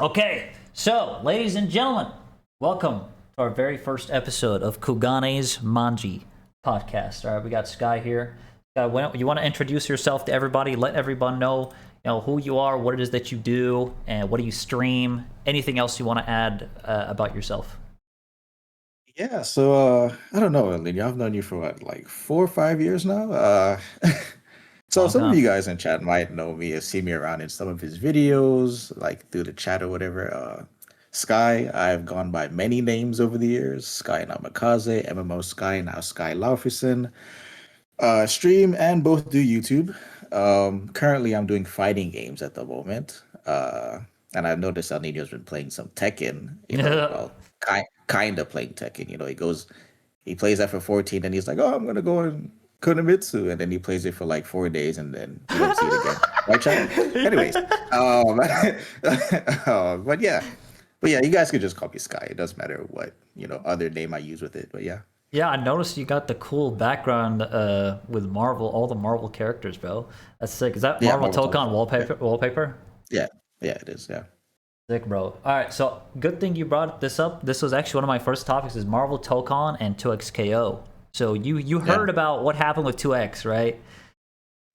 Okay, so ladies and gentlemen, welcome to our very first episode of Kugane's Manji podcast. All right, we got Sky here. You want to introduce yourself to everybody? Let everyone know, who you are, what it is that you do, and what do you stream? Anything else you want to add about yourself? Yeah, I don't know, Alninio. I've known you for what, like 4 or 5 years now. So Long some of time. you guys in chat might know me or see me around in some of his videos, like through the chat or whatever. Sky, I've gone by many names over the years. Sky Namikaze, MMO Sky, now Sky Laufeyson. Stream and both do YouTube. Currently I'm doing fighting games at the moment. And I've noticed El Nino's been playing some Tekken, well, kind of playing Tekken. He plays FF14 and he's like, oh, I'm gonna go in Kunamitsu, and then he plays it for like 4 days and then you don't see it again. Right, chat? Anyways, but yeah, you guys could just call me Sky. It doesn't matter what other name I use with it. But yeah, Yeah, I noticed you got the cool background with Marvel, all the Marvel characters, bro. That's sick. Is that yeah, Marvel Marvel Tokon Telephone. Yeah, wallpaper? yeah, yeah, it is. Yeah. Sick, bro. All right, so good thing you brought this up. This was actually one of my first topics: is Marvel Tokon and 2XKO. So you Yeah, heard about what happened with 2X, right?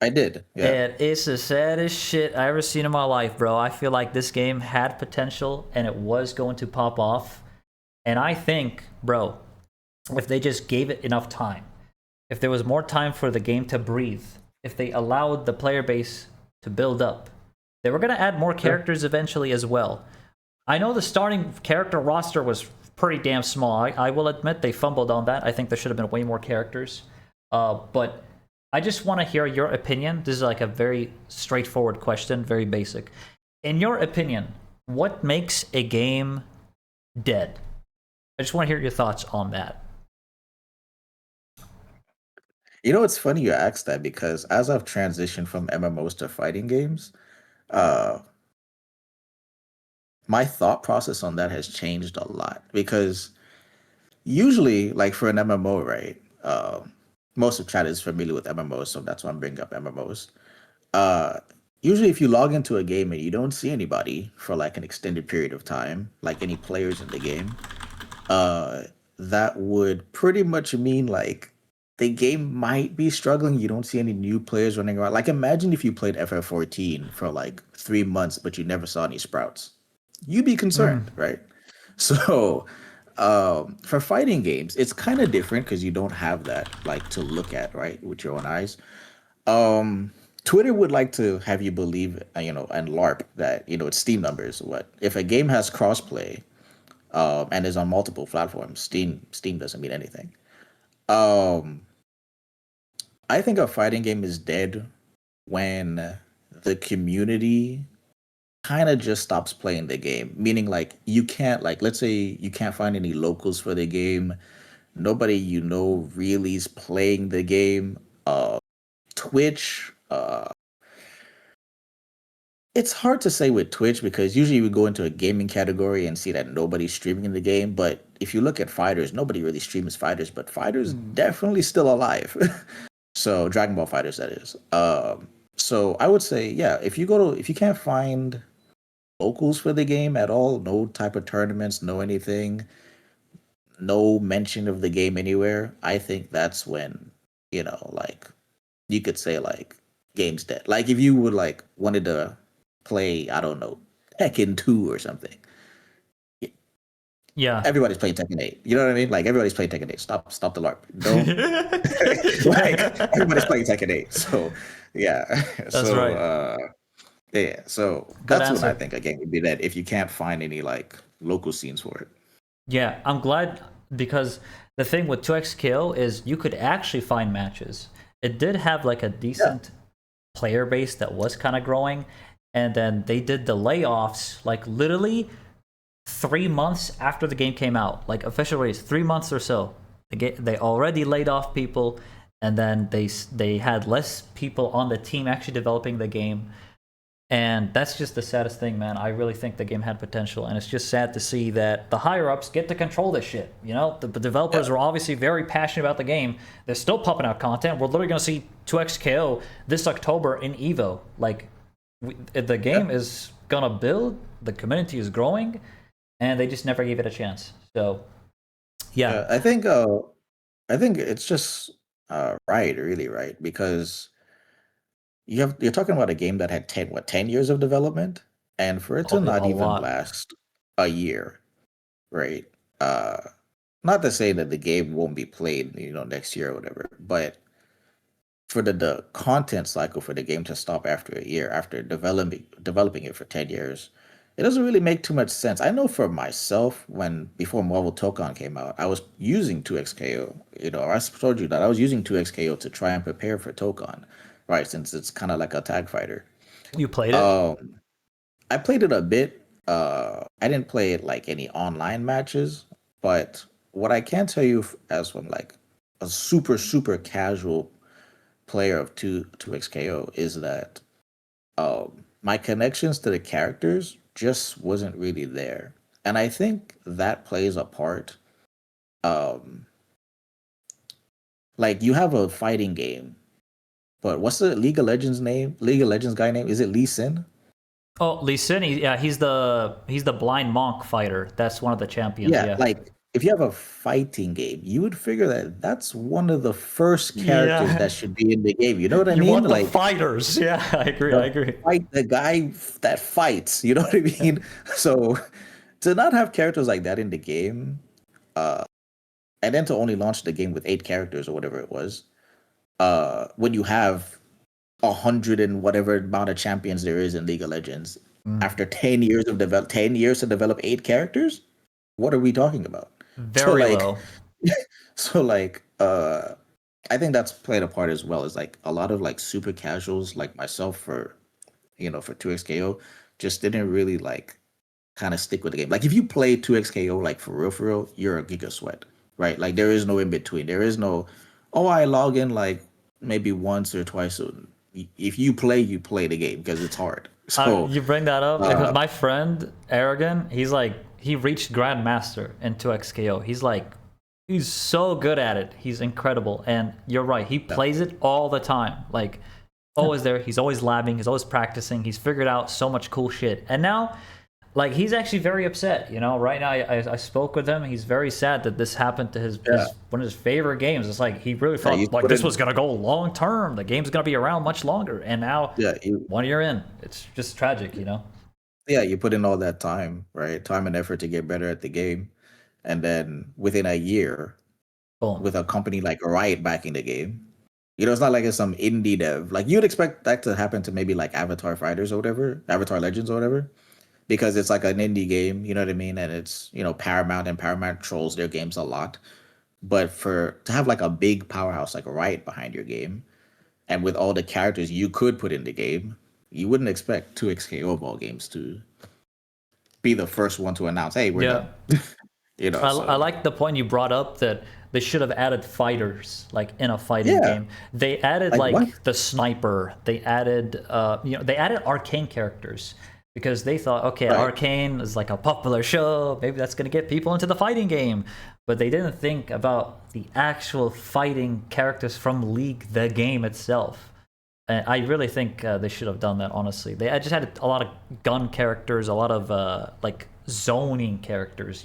I did. Yeah. And it's the saddest shit I ever seen in my life, bro. I feel like this game had potential and it was going to pop off. And I think, bro, if they just gave it enough time, if there was more time for the game to breathe, if they allowed the player base to build up, they were going to add more Sure. characters eventually as well. I know the starting character roster was pretty damn small. I will admit they fumbled on that. I think there should have been way more characters. But I just want to hear your opinion. This is like a very straightforward question, very basic. In your opinion, what makes a game dead? I just want to hear your thoughts on that. It's funny you asked that because as I've transitioned from MMOs to fighting games, uh, my thought process on that has changed a lot. Because usually, like for an MMO, right? Most of chat is familiar with MMOs, so that's why I'm bringing up MMOs. Uh, Usually, if you log into a game and you don't see anybody for like an extended period of time, like any players in the game, uh, that would pretty much mean like the game might be struggling. You don't see any new players running around. Like, imagine if you played FF14 for like 3 months, but you never saw any sprouts. You'd be Mm. concerned, right? So, for fighting games, it's kind of different because you don't have that like to look at, right, with your own eyes. Um, Twitter would like to have you believe, and LARP that it's Steam numbers. What if a game has crossplay, and is on multiple platforms? Steam doesn't mean anything. Um, I think a fighting game is dead when the community kind of just stops playing the game. Meaning, like, you can't, like, let's say you can't find any locals for the game. Nobody really is playing the game. Twitch, it's hard to say with Twitch because usually we go into a gaming category and see that nobody's streaming the game. But if you look at fighters, nobody really streams fighters, but fighters definitely still alive. So Dragon Ball Fighters, that is. So I would say, yeah, if you can't find locals for the game at all, no type of tournaments, no anything, no mention of the game anywhere, I think that's when, like you could say like game's dead. Like if you would like wanted to play, I don't know, Tekken 2 or something. Yeah. Everybody's playing Tekken 8. You know what I mean? Like everybody's playing Tekken 8. Stop the LARP. Don't like everybody's playing Tekken 8. So yeah. That's So right. yeah. So Good that's when I answer. think a game would be dead if you can't find any like local scenes for it. Yeah, I'm glad because the thing with 2XKO is you could actually find matches. It did have like a Yeah. decent player base that was kind of growing, and then they did the layoffs like literally 3 months after the game came out, like official release, 3 months or so. They already laid off people, and then they had less people on the team actually developing the game. And that's just the saddest thing, man. I really think the game had potential, and it's just sad to see that the higher ups get to control this shit. The Yeah. developers are obviously very passionate about the game. They're still pumping out content. We're literally going to see 2XKO this October in Evo. Like, the Yeah. game is gonna build. The community is growing, and they just never gave it a chance. So, yeah. Yeah, I think it's just right, really right, because you're talking about a game that had 10 years of development, and for it to A not even lot. last a year, right? Uh, Not to say that the game won't be played, next year or whatever, but for the content cycle for the game to stop after a year, after developing it for 10 years, it doesn't really make too much sense. I know for myself, when before Marvel Tokon came out, I was using 2XKO. I told you that I was using 2XKO to try and prepare for Tokon, right? Since it's kind of like a tag fighter. You played it? Um, I played it a bit. I didn't play it like any online matches, but what I can tell you as from like a super casual player of two XKO is that my connections to the characters just wasn't really there, and I think that plays a part. Um, like you have a fighting game, but what's the League of Legends name? League of Legends guy name? Is it Lee Sin? Oh, Lee Sin, yeah, he's the blind monk fighter. That's one of the champions. Yeah, Yeah. like if you have a fighting game, you would figure that that's one of the first characters Yeah. that should be in the game. You know what I You mean? want the Like fighters. Yeah, I agree. I the agree. the guy that fights. You know what I mean? So to not have characters like that in the game, uh, and then to only launch the game with 8 characters or whatever it was, when you have 100 and whatever amount of champions there is in League of Legends, Mm. after 10 years to develop 8 characters, what are we talking about? So Very like, low. so like, I think that's played a part as well. Is like a lot of like super casuals like myself for 2XKO just didn't really like kind of stick with the game. Like if you play 2XKO like for real, you're a Giga Sweat, right? Like there is no in between. There is no, oh, I log in like maybe once or twice. So if you play the game because it's hard. So, You bring that up because uh, my friend Aragon, he's like he reached Grandmaster in 2XKO. He's so good at it. He's incredible, and you're right. He yeah, plays it all the time. Like yeah, always there. He's always labbing. He's always practicing. He's figured out so much cool shit. And now, like he's actually very upset. Right now I spoke with him. He's very sad that this happened to yeah. his one of his favorite games. It's like he really Yeah, you thought like put this in, was gonna go long term. The game's gonna be around much longer, and now yeah, you, 1 year in, it's just tragic. yeah, you put in all that time, right? Time and effort to get better at the game, and then within a year, Boom. with a company like Riot backing the game. It's not like it's some indie dev. Like you'd expect that to happen to maybe like Avatar Fighters or whatever, Avatar Legends or whatever, because it's like an indie game, you know what I mean? And it's, Paramount, and Paramount trolls their games a lot. But for to have like a big powerhouse like Riot behind your game, and with all the characters you could put in the game, you wouldn't expect 2XKO ball games to be the first one to announce, hey, we're Yeah. done. I So like the point you brought up that they should have added fighters like in a fighting yeah, game. They added like what? like the sniper. They added they added arcane characters because they thought, okay, Right. arcane is like a popular show. Maybe that's gonna get people into the fighting game. But they didn't think about the actual fighting characters from League, the game itself. And I really think they should have done that. Honestly, I just had a lot of gun characters, a lot of like zoning characters,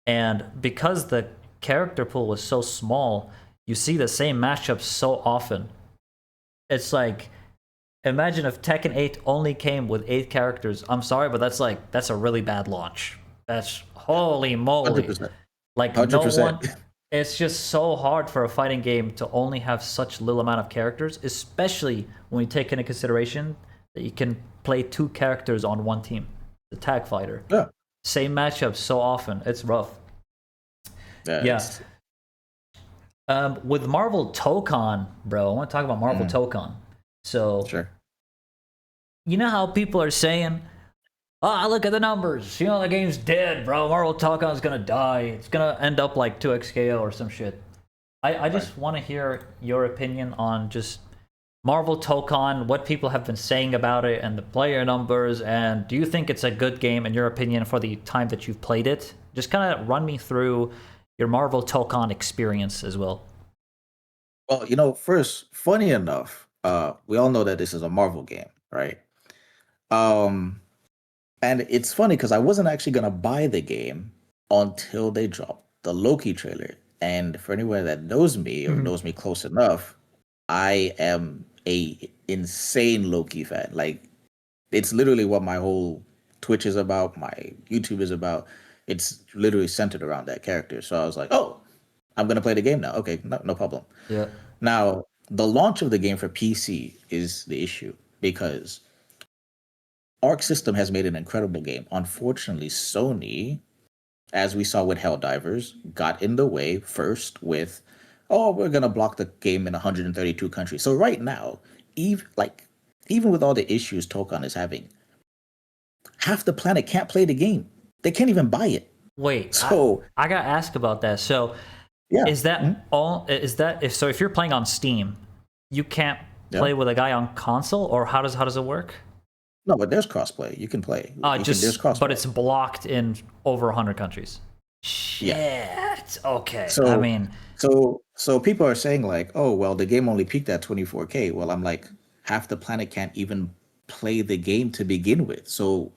and because the character pool was so small, you see the same matchups so often. It's like, imagine if Tekken 8 only came with 8 characters. I'm sorry, but that's a really bad launch. That's holy moly. 100%. Like no 100%. one, it's just so hard for a fighting game to only have such little amount of characters, especially when you take into consideration that you can play 2 characters on one team. The tag fighter. Yeah. Same matchups so often. It's rough. Yeah, Yeah. it's With Marvel Tokon, bro, I want to talk about Marvel mm, Tokon. So, sure. you know how people are saying, oh, look at the numbers. The game's dead, bro. Marvel Tokon's going to die. It's going to end up like 2XKO or some shit. I Right. just want to hear your opinion on just Marvel Tokon, what people have been saying about it, and the player numbers. And do you think it's a good game, in your opinion, for the time that you've played it? Just kind of run me through your Marvel Tokon experience as well. Well, first, funny enough, we all know that this is a Marvel game, right? And it's funny because I wasn't actually gonna buy the game until they dropped the Loki trailer. And for anyone that knows me or Mhm. knows me close enough, I am a insane Loki fan. Like it's literally what my whole Twitch is about, my YouTube is about. It's literally centered around that character. So I was like, oh, I'm gonna play the game now. Okay, no problem. Yeah. Now, the launch of the game for PC is the issue because Arc System has made an incredible game. Unfortunately, Sony, as we saw with Helldivers, got in the way first with, oh, we're gonna block the game in 132 countries. So right now, even with all the issues Tokon is having, half the planet can't play the game. They can't even buy it. Wait, So I got to ask about that. So yeah, is that all? Is that if you're playing on Steam, you can't yeah. play with a guy on console, or how does it work? No, but there's crossplay. You can play. There's But crossplay. it's blocked in over 100 countries. Yeah. Shit. Okay. I So mean, so people are saying like, oh well, the game only peaked at 24K. Well, I'm like, half the planet can't even play the game to begin with. So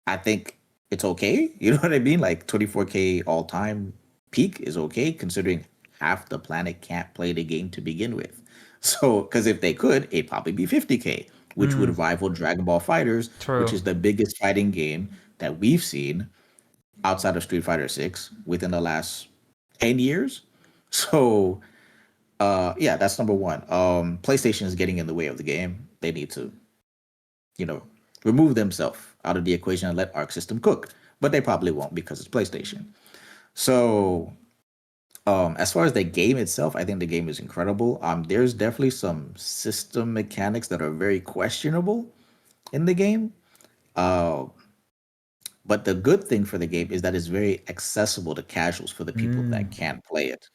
I think it's okay. You know what I mean? Like 24K all time peak is okay considering half the planet can't play the game to begin with. So, because if they could, it'd probably be 50K, which would rival Dragon Ball Fighters, which true. is the biggest fighting game that we've seen outside of Street Fighter 6 within the last 10 years. So, yeah, that's number one. PlayStation is getting in the way of the game. They need to, you know, remove themselves out of the equation and let Arc System cook. But they probably won't because it's PlayStation. So, as far as the game itself, I think the game is incredible. There's definitely some system mechanics that are very questionable in the game. Uh, but the good thing for the game is that it's very accessible to casuals for the people that can't play it.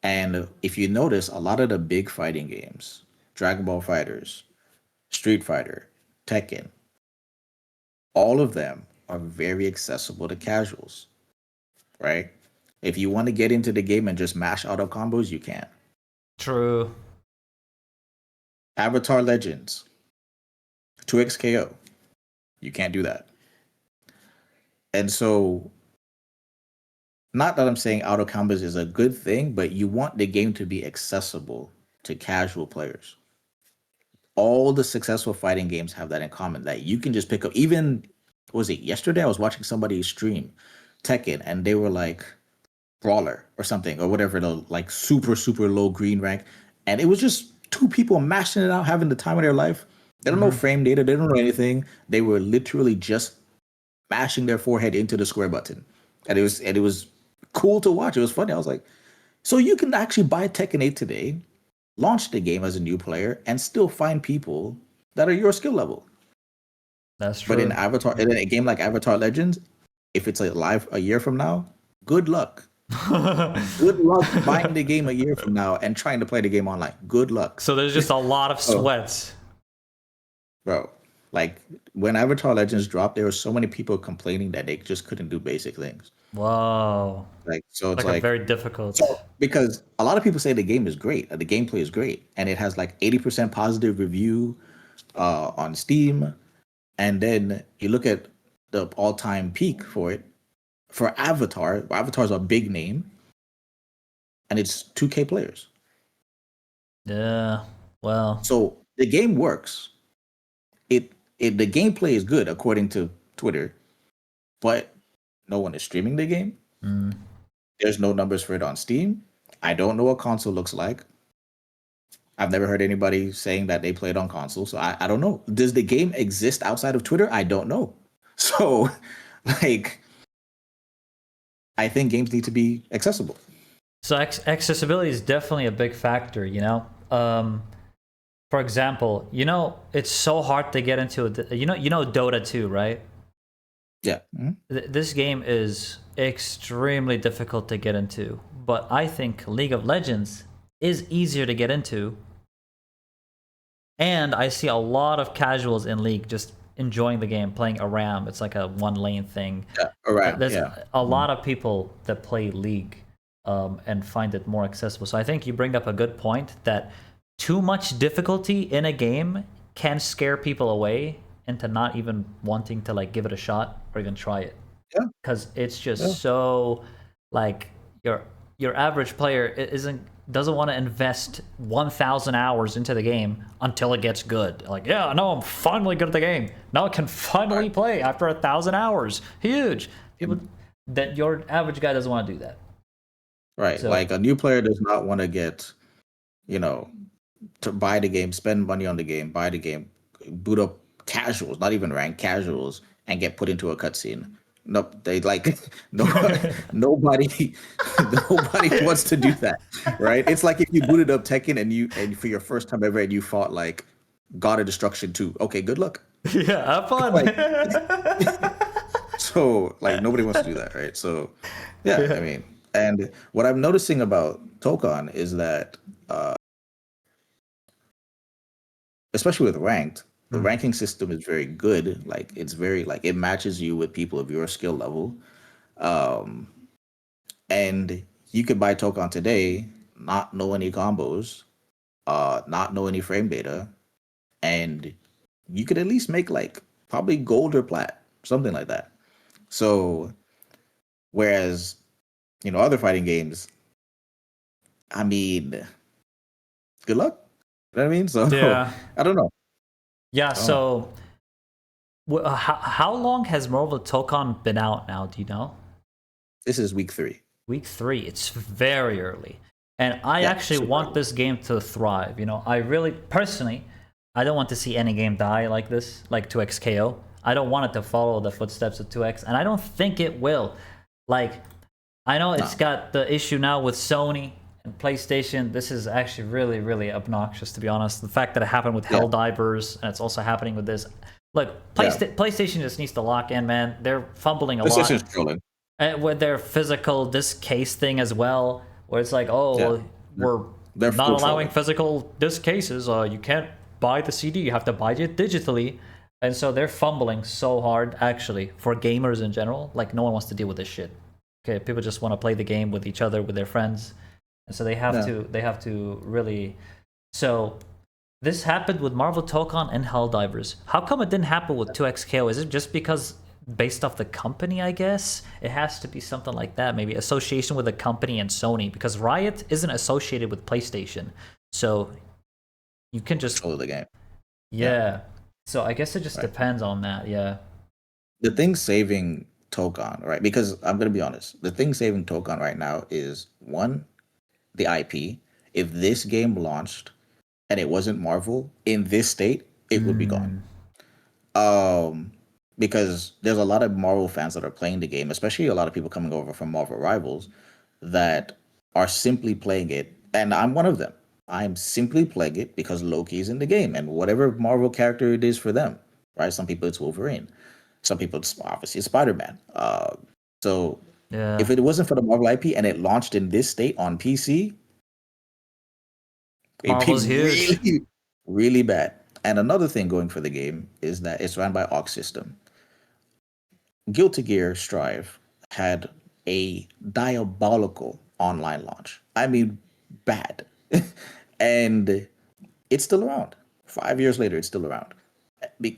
And if you notice, a lot of the big fighting games, Dragon Ball Fighters, Street Fighter, Tekken, all of them are very accessible to casuals, right? If you want to get into the game and just mash auto combos, you can. True. Avatar Legends, 2XKO, you can't do that. And so, not that I'm saying auto combos is a good thing, but you want the game to be accessible to casual players. All the successful fighting games have that in common that you can just pick up. Even, was it yesterday? I was watching somebody stream Tekken and they were like brawler or something or whatever, the like super low green rank. And it was just two people mashing it out, having the time of their life. They don't know frame data, they don't know anything. They were literally just mashing their forehead into the square button. And it was cool to watch. It was funny. I was like, so you can actually buy Tekken 8 today, launch the game as a new player, and still find people that are your skill level. That's But true. in a game like Avatar Legends, if it's live a year from now, good luck. Good luck buying the game a year from now and trying to play the game online. Good luck. So there's just a lot of Oh, sweats. bro. Like when Avatar Legends dropped, there were so many people complaining that they just couldn't do basic things. Whoa. Like so it's Like a like very difficult. so because a lot of people say the game is great, the gameplay is great, and it has like 80% positive review on Steam. And then you look at the all-time peak for it for Avatar. Avatar's a big name, and it's 2K players. Yeah. Well. So the game works. It the gameplay is good according to Twitter, but no one is streaming the game. Mm. There's no numbers for it on Steam. I don't know what console looks like. I've never heard anybody saying that they played on console, so I don't know. Does the game exist outside of Twitter? I don't know. So, like, I think games need to be accessible. So accessibility is definitely a big factor, you know? For example, you know, it's so hard to get into it. You know Dota 2, right? Yeah. Mhm. This game is extremely difficult to get into, but I think League of Legends is easier to get into. And I see a lot of casuals in League just enjoying the game, playing a RAM. It's like a one lane thing. Yeah. All right. There's Yeah. a lot of people that play League and find it more accessible. So I think you bring up a good point that too much difficulty in a game can scare people away into not even wanting to like give it a shot or even try it Yeah, because it's yeah. just so like your average player doesn't want to invest 1,000 hours into the game until it gets good. Like, yeah, no, I'm finally good at the game. Now I can finally Right. play after 1,000 hours. Huge. Yeah. People that your average guy doesn't want to do that. Right. So Like a new player does not want to get, you know, to buy the game, spend money on the game, buy the game, boot up casuals, not even ranked casuals, and get put into a cutscene. Nope, they like no nobody nobody wants to do that, right? It's like if you booted up Tekken and for your first time ever and you fought like God of Destruction 2. Okay, good luck. yeah, have fun. Like so like nobody wants to do that, right? So yeah, I Yeah. mean, and what I'm noticing about Tokon is that especially with ranked, the Mm. ranking system is very good. Like it's very like it matches you with people of your skill level. Um, and you could buy Tokon today, not know any combos, not know any frame data, and you could at least make like probably gold or plat, something like that. So whereas other fighting games, I mean, good luck. You know what I mean? So Yeah. I don't know. Yeah. I don't know. So, how long has Marvel Tokon been out now? Do you know? This is week 3. Week 3. It's very early, and I Yeah, actually super want early. this game to thrive. I really personally, I don't want to see any game die like this, like 2XKO. I don't want it to follow the footsteps of 2X, and I don't think it will. Like, I know it's No. got the issue now with Sony and PlayStation. This is actually really, really obnoxious, to be honest. The fact that it happened with Yeah. Helldivers and it's also happening with this. Look, Yeah. PlayStation just needs to lock in, man. They're fumbling a PlayStation's lot. trolling. And with their physical disc case thing as well, where it's like, oh, Yeah. well, we're They're not full allowing trolling. physical disc cases. You can't buy the CD. You have to buy it digitally. And so they're fumbling so hard, actually, for gamers in general. Like, no one wants to deal with this shit. Okay, people just want to play the game with each other, with their friends, and so Yeah. they have to really. So this happened with Marvel Tokon and Helldivers. How come it didn't happen with 2XKO? Is it just because based off the company, I guess? It has to be something like that, maybe association with the company and Sony, because Riot isn't associated with PlayStation. So you can just Troll the game. Yeah. yeah. So I guess it just Right. depends on that, yeah. The thing saving Tokan, right? Because I'm gonna be honest, the thing saving Tokan right now is one, the IP. If this game launched and it wasn't Marvel in this state, it would be gone. Mm, Um, because there's a lot of Marvel fans that are playing the game, especially a lot of people coming over from Marvel Rivals that are simply playing it, and I'm one of them. I'm simply playing it because Loki's in the game, and whatever Marvel character it is for them, right? Some people it's Wolverine, some people it's obviously Spider Man. So if yeah. it wasn't for the Marvel IP and it launched in this state on PC, it'd be Marvel's huge. really, really bad. And another thing going for the game is that it's run by Arc System. Guilty Gear Strive had a diabolical online launch. I mean, bad. And it's still around. 5 years later, it's still around.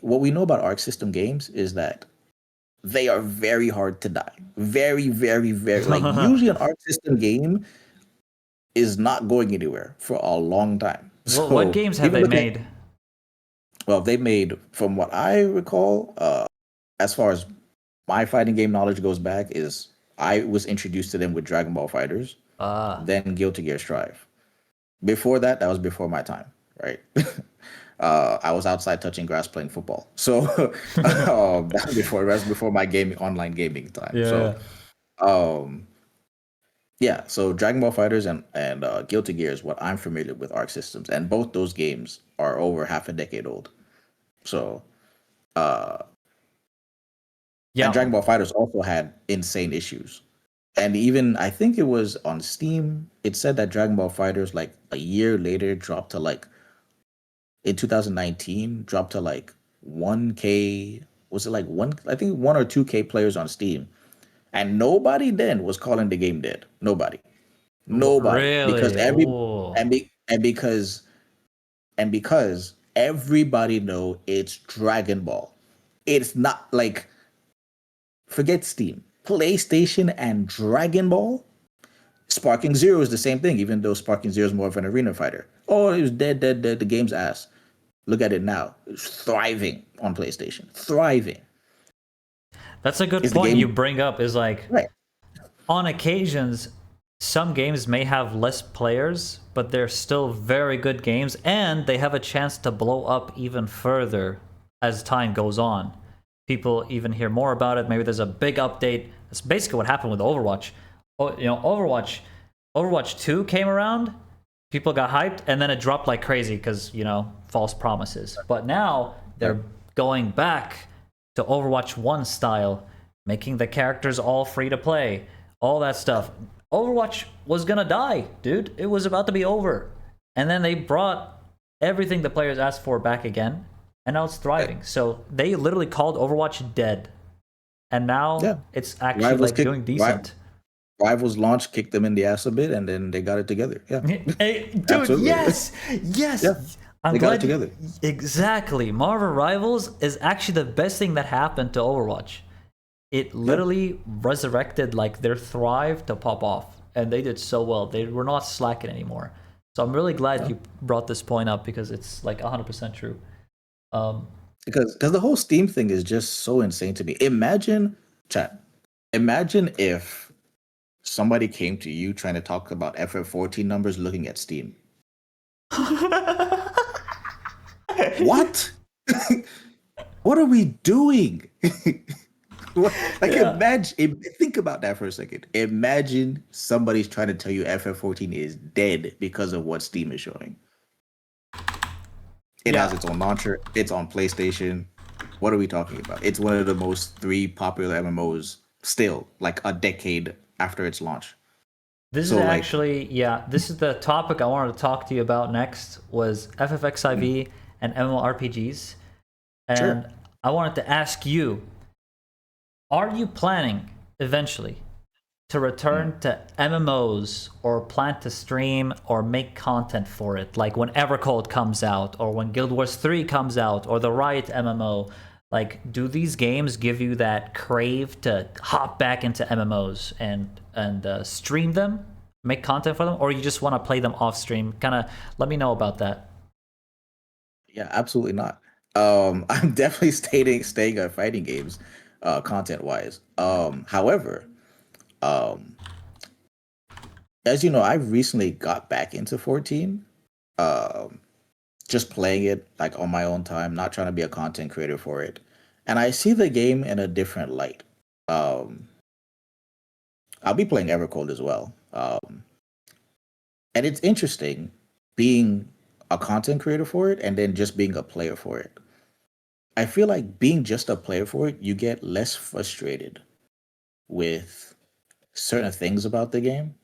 What we know about Arc System games is that they are very hard to die. Very, very, very. Like, usually an Arc System game is not going anywhere for a long time. What So, games have even they look at, made? well, they made, from what I recall, as far as my fighting game knowledge goes back, is I was introduced to them with Dragon Ball Fighters, then Guilty Gear Strive. Before that, that was before my time, right? I was outside touching grass playing football, so that's before my gaming online gaming time. So Yeah. um, yeah, so Dragon Ball Fighters and Guilty Gear is what I'm familiar with Arc Systems, and both those games are over half a decade old. So uh, and Yeah. Dragon Ball Fighters also had insane issues. And even I think it was on Steam, it said that Dragon Ball Fighters like a year later dropped to like in 2019 dropped to like 1K. Was it like one? I think 1 or 2K players on Steam, and nobody then was calling the game dead. Nobody, because Really? every Oh. and be, and because everybody know it's Dragon Ball. It's not like, forget Steam, PlayStation and Dragon Ball. Sparking Zero is the same thing, even though Sparking Zero is more of an arena fighter. Oh, it was dead, dead, dead. The game's ass. Look at it now. It's thriving on PlayStation. Thriving. That's a good Is the point you game bring up. Is like right? on occasions, some games may have less players, but they're still very good games, and they have a chance to blow up even further as time goes on. People even hear more about it. Maybe there's a big update. That's basically what happened with Overwatch. Oh, you know, Overwatch 2 came around, people got hyped, and then it dropped like crazy because, you know, false promises. But now they're going back to Overwatch 1 style, making the characters all free to play, all that stuff. Overwatch was gonna die, dude. It was about to be over. And then they brought everything the players asked for back again, and now it's thriving. So they literally called Overwatch dead. And now it's actually Rivals like doing decent. Rivals launch kicked them in the ass a bit, and then they got it together. Yeah, Hey, dude, absolutely. yes. Yeah, I'm they got glad it together. Exactly. Marvel Rivals is actually the best thing that happened to Overwatch. It literally resurrected like their thrive to pop off, and they did so well. They were not slacking anymore. So I'm really glad you brought this point up because it's like 100% true. Because the whole Steam thing is just so insane to me. Imagine, chat. Imagine if somebody came to you trying to talk about FF14 numbers looking at Steam. What? What are we doing? Imagine, think about that for a second. Imagine somebody's trying to tell you FF14 is dead because of what Steam is showing. It has its own launcher. It's on PlayStation. What are we talking about? It's one of the most 3 popular MMOs still, like a decade after its launch. This is actually, this is the topic I wanted to talk to you about next, was FFXIV and MMORPGs. And I wanted to ask you, are you planning eventually to return to MMOs or plan to stream or make content for it? Like when Evercold comes out or when Guild Wars 3 comes out or the Riot MMO. Like, do these games give you that crave to hop back into MMOs and stream them, make content for them, or you just want to play them off stream? Kind of let me know about that. Yeah, absolutely not. I'm definitely staying on fighting games, content wise. However, as you know, I recently got back into 14. Just playing it like on my own time, not trying to be a content creator for it. And I see the game in a different light. I'll be playing Evercold as well. And it's interesting being a content creator for it and then just being a player for it. I feel like being just a player for it, you get less frustrated with certain things about the game,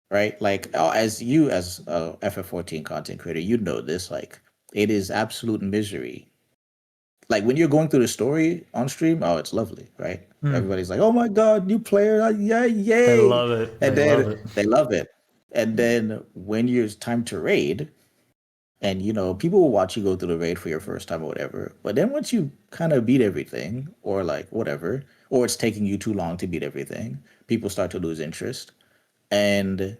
right? Like as a FF14 content creator, you know this. Like it is absolute misery. Like when you're going through the story on stream, oh, it's lovely, right? Everybody's like, "Oh my god, new player, yeah, yay!" They love it. And then they love it. And then when it's time to raid, and you know, people will watch you go through the raid for your first time or whatever. But then once you kind of beat everything, or like whatever, or it's taking you too long to beat everything, people start to lose interest. And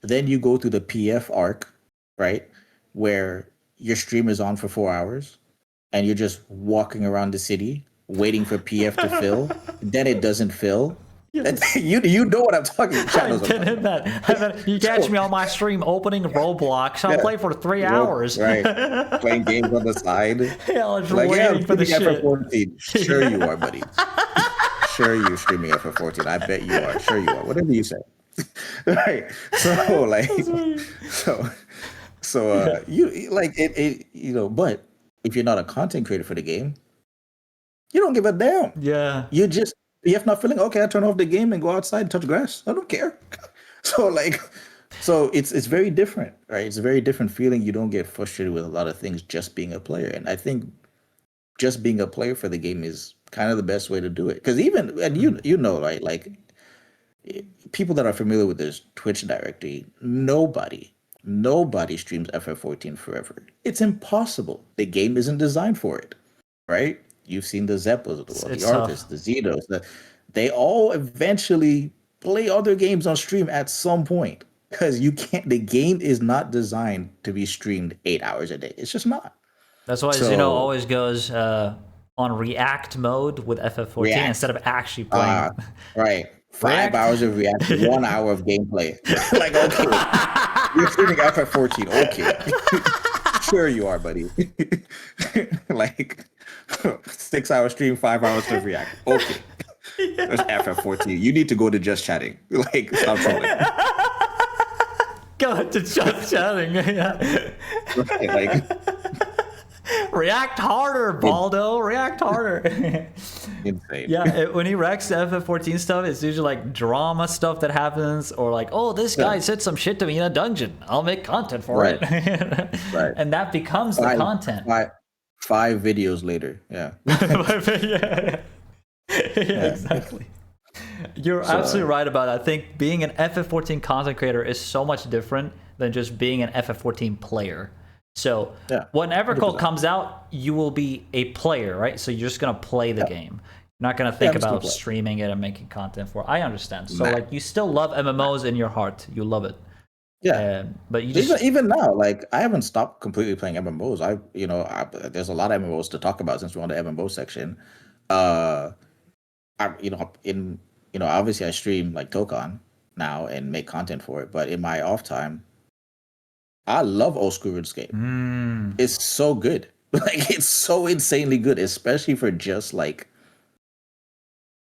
then you go through the PF arc, right? Where your stream is on for 4 hours and you're just walking around the city waiting for PF to fill. Then it doesn't fill. Yes. You know what I'm talking about. You catch me on my stream opening Roblox. I'll play for 3 hours. Right. Playing games on the side. Yeah, I was like, waiting for the shit. FF14. Sure you are, buddy. Sure you're streaming FF14. I bet you are. Sure you are. Whatever you say. Right. So like you like it, you know, but if you're not a content creator for the game, you don't give a damn. Yeah. You have not feeling okay, I turn off the game and go outside and touch grass. I don't care. So it's very different, right? It's a very different feeling. You don't get frustrated with a lot of things just being a player. And I think just being a player for the game is kind of the best way to do it. Because you know, right? Like people that are familiar with this Twitch directory, nobody streams FF14 forever. It's impossible. The game isn't designed for it. right? You've seen the Zeppas of the world, the It's Arthas, tough. the Zetos. They all eventually play other games on stream at some point because you can't. The game is not designed to be streamed 8 hours a day. It's just not. That's why Xeno So always goes on React mode with FF14 React, instead of actually uh, playing right? 5 hours of React, React. 1 hour of gameplay. Like, okay, you're streaming FF14. Okay, sure you are, buddy. Like 6 hour stream, 5 hours of React. Okay, there's FF14. You need to go to just chatting. Like, stop trolling. Go to just chatting. Yeah. Right, like, React harder, Baldo. React harder. insane. Yeah, when he reacts to FF14 stuff, it's usually like drama stuff that happens, or like, oh, this guy Yeah. said some shit to me in a dungeon. I'll make content for Right. it. Right. And that becomes the content. Five videos later. Yeah. Yeah, exactly. You're absolutely right about that. I think being an FF14 content creator is so much different than just being an FF14 player. So Yeah, when Evercall 100%. comes out, you will be a player, right? So you're just gonna play the game. You're not gonna think I'm just gonna about play. streaming it and making content for it. I understand. So Nah. like you still love MMOs in your heart. You love it. Yeah. But you just Even now, like, I haven't stopped completely playing MMOs. There's a lot of MMOs to talk about since we're on the MMO section. Uh, obviously I stream like Tokan now and make content for it, but in my off time, I love old school RuneScape. It's so good. Like, it's so insanely good, especially for just like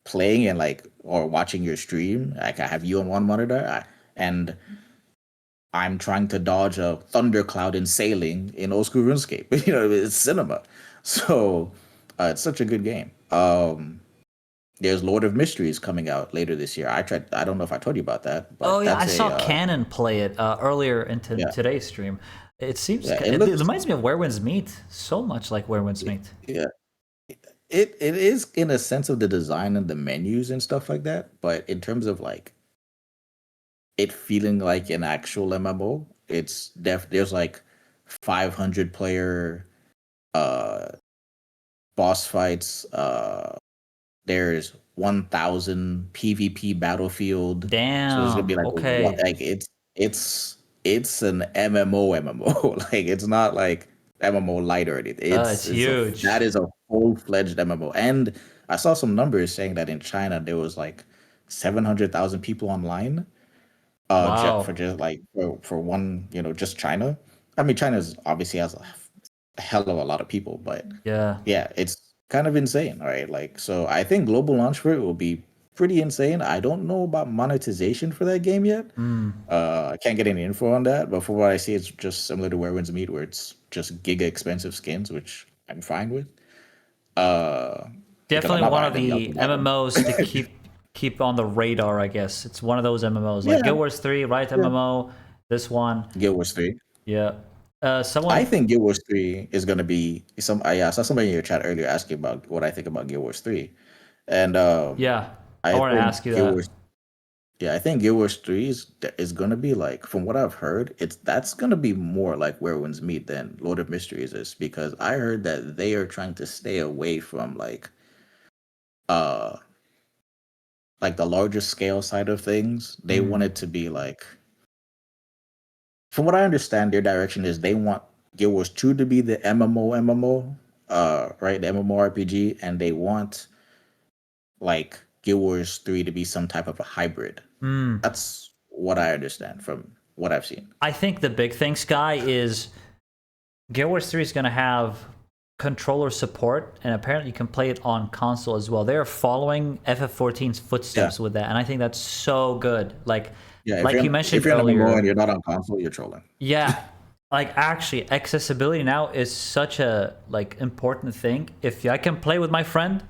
playing and like or watching your stream. Like, I have you on one monitor, and I'm trying to dodge a thundercloud in sailing in old school RuneScape. It's cinema. So it's such a good game. There's Lord of Mysteries coming out later this year. I don't know if I told you about that, but oh yeah, I that's saw Canon play it earlier into yeah. today's stream. It seems Yeah, it reminds me of Where Winds Meet. So much like Where Winds Meet. yeah. It is in a sense of the design and the menus and stuff like that, but in terms of like it feeling like an actual MMO, there's like 500 player boss fights. There's 1,000 PvP battlefield. So there's gonna be Damn. like Okay. it's an MMO. Like, it's not like MMO light or anything. It's huge. That is a full-fledged MMO. And I saw some numbers saying that in China there was like 700,000 people online. Wow. For just like for one, just China. I mean, China's obviously has a hell of a lot of people, but Yeah. yeah, it's kind of insane, right? Like, so I think global launch for it will be pretty insane. I don't know about monetization for that game yet. I can't get any info on that, but from what I see, it's just similar to Where Winds Meet, where it's just giga expensive skins, which I'm fine with. Because I'm Definitely not one buying of them, y'all the can buy them. MMOs to keep on the radar, I guess. It's one of those MMOs like Yeah, Guild Wars 3, right? MMO. This one. Guild Wars 3. Yeah. I Someone think Guild Wars 3 is going to be I saw somebody in your chat earlier asking about what I think about Guild Wars 3. And yeah. I I want to think ask you Guild that. Wars Yeah, I think Guild Wars 3 is gonna be like, from what I've heard, that's gonna be more like Where Winds Meet than Lord of Mysteries is, because I heard that they are trying to stay away from uh like the larger scale side of things. They want it to be like, from what I understand, their direction is they want Guild Wars 2 to be the MMO, right, the MMORPG, and they want like Guild Wars 3 to be some type of a hybrid. That's what I understand from what I've seen. I think the big thing, Sky, is Guild Wars 3 is going to have controller support, and apparently you can play it on console as well. They're following FF14's footsteps with that, and I think that's so good. Like you mentioned if you're an MMO earlier, and you're not on console, you're trolling. yeah, like actually accessibility now is such a like important thing. If I can play with my friend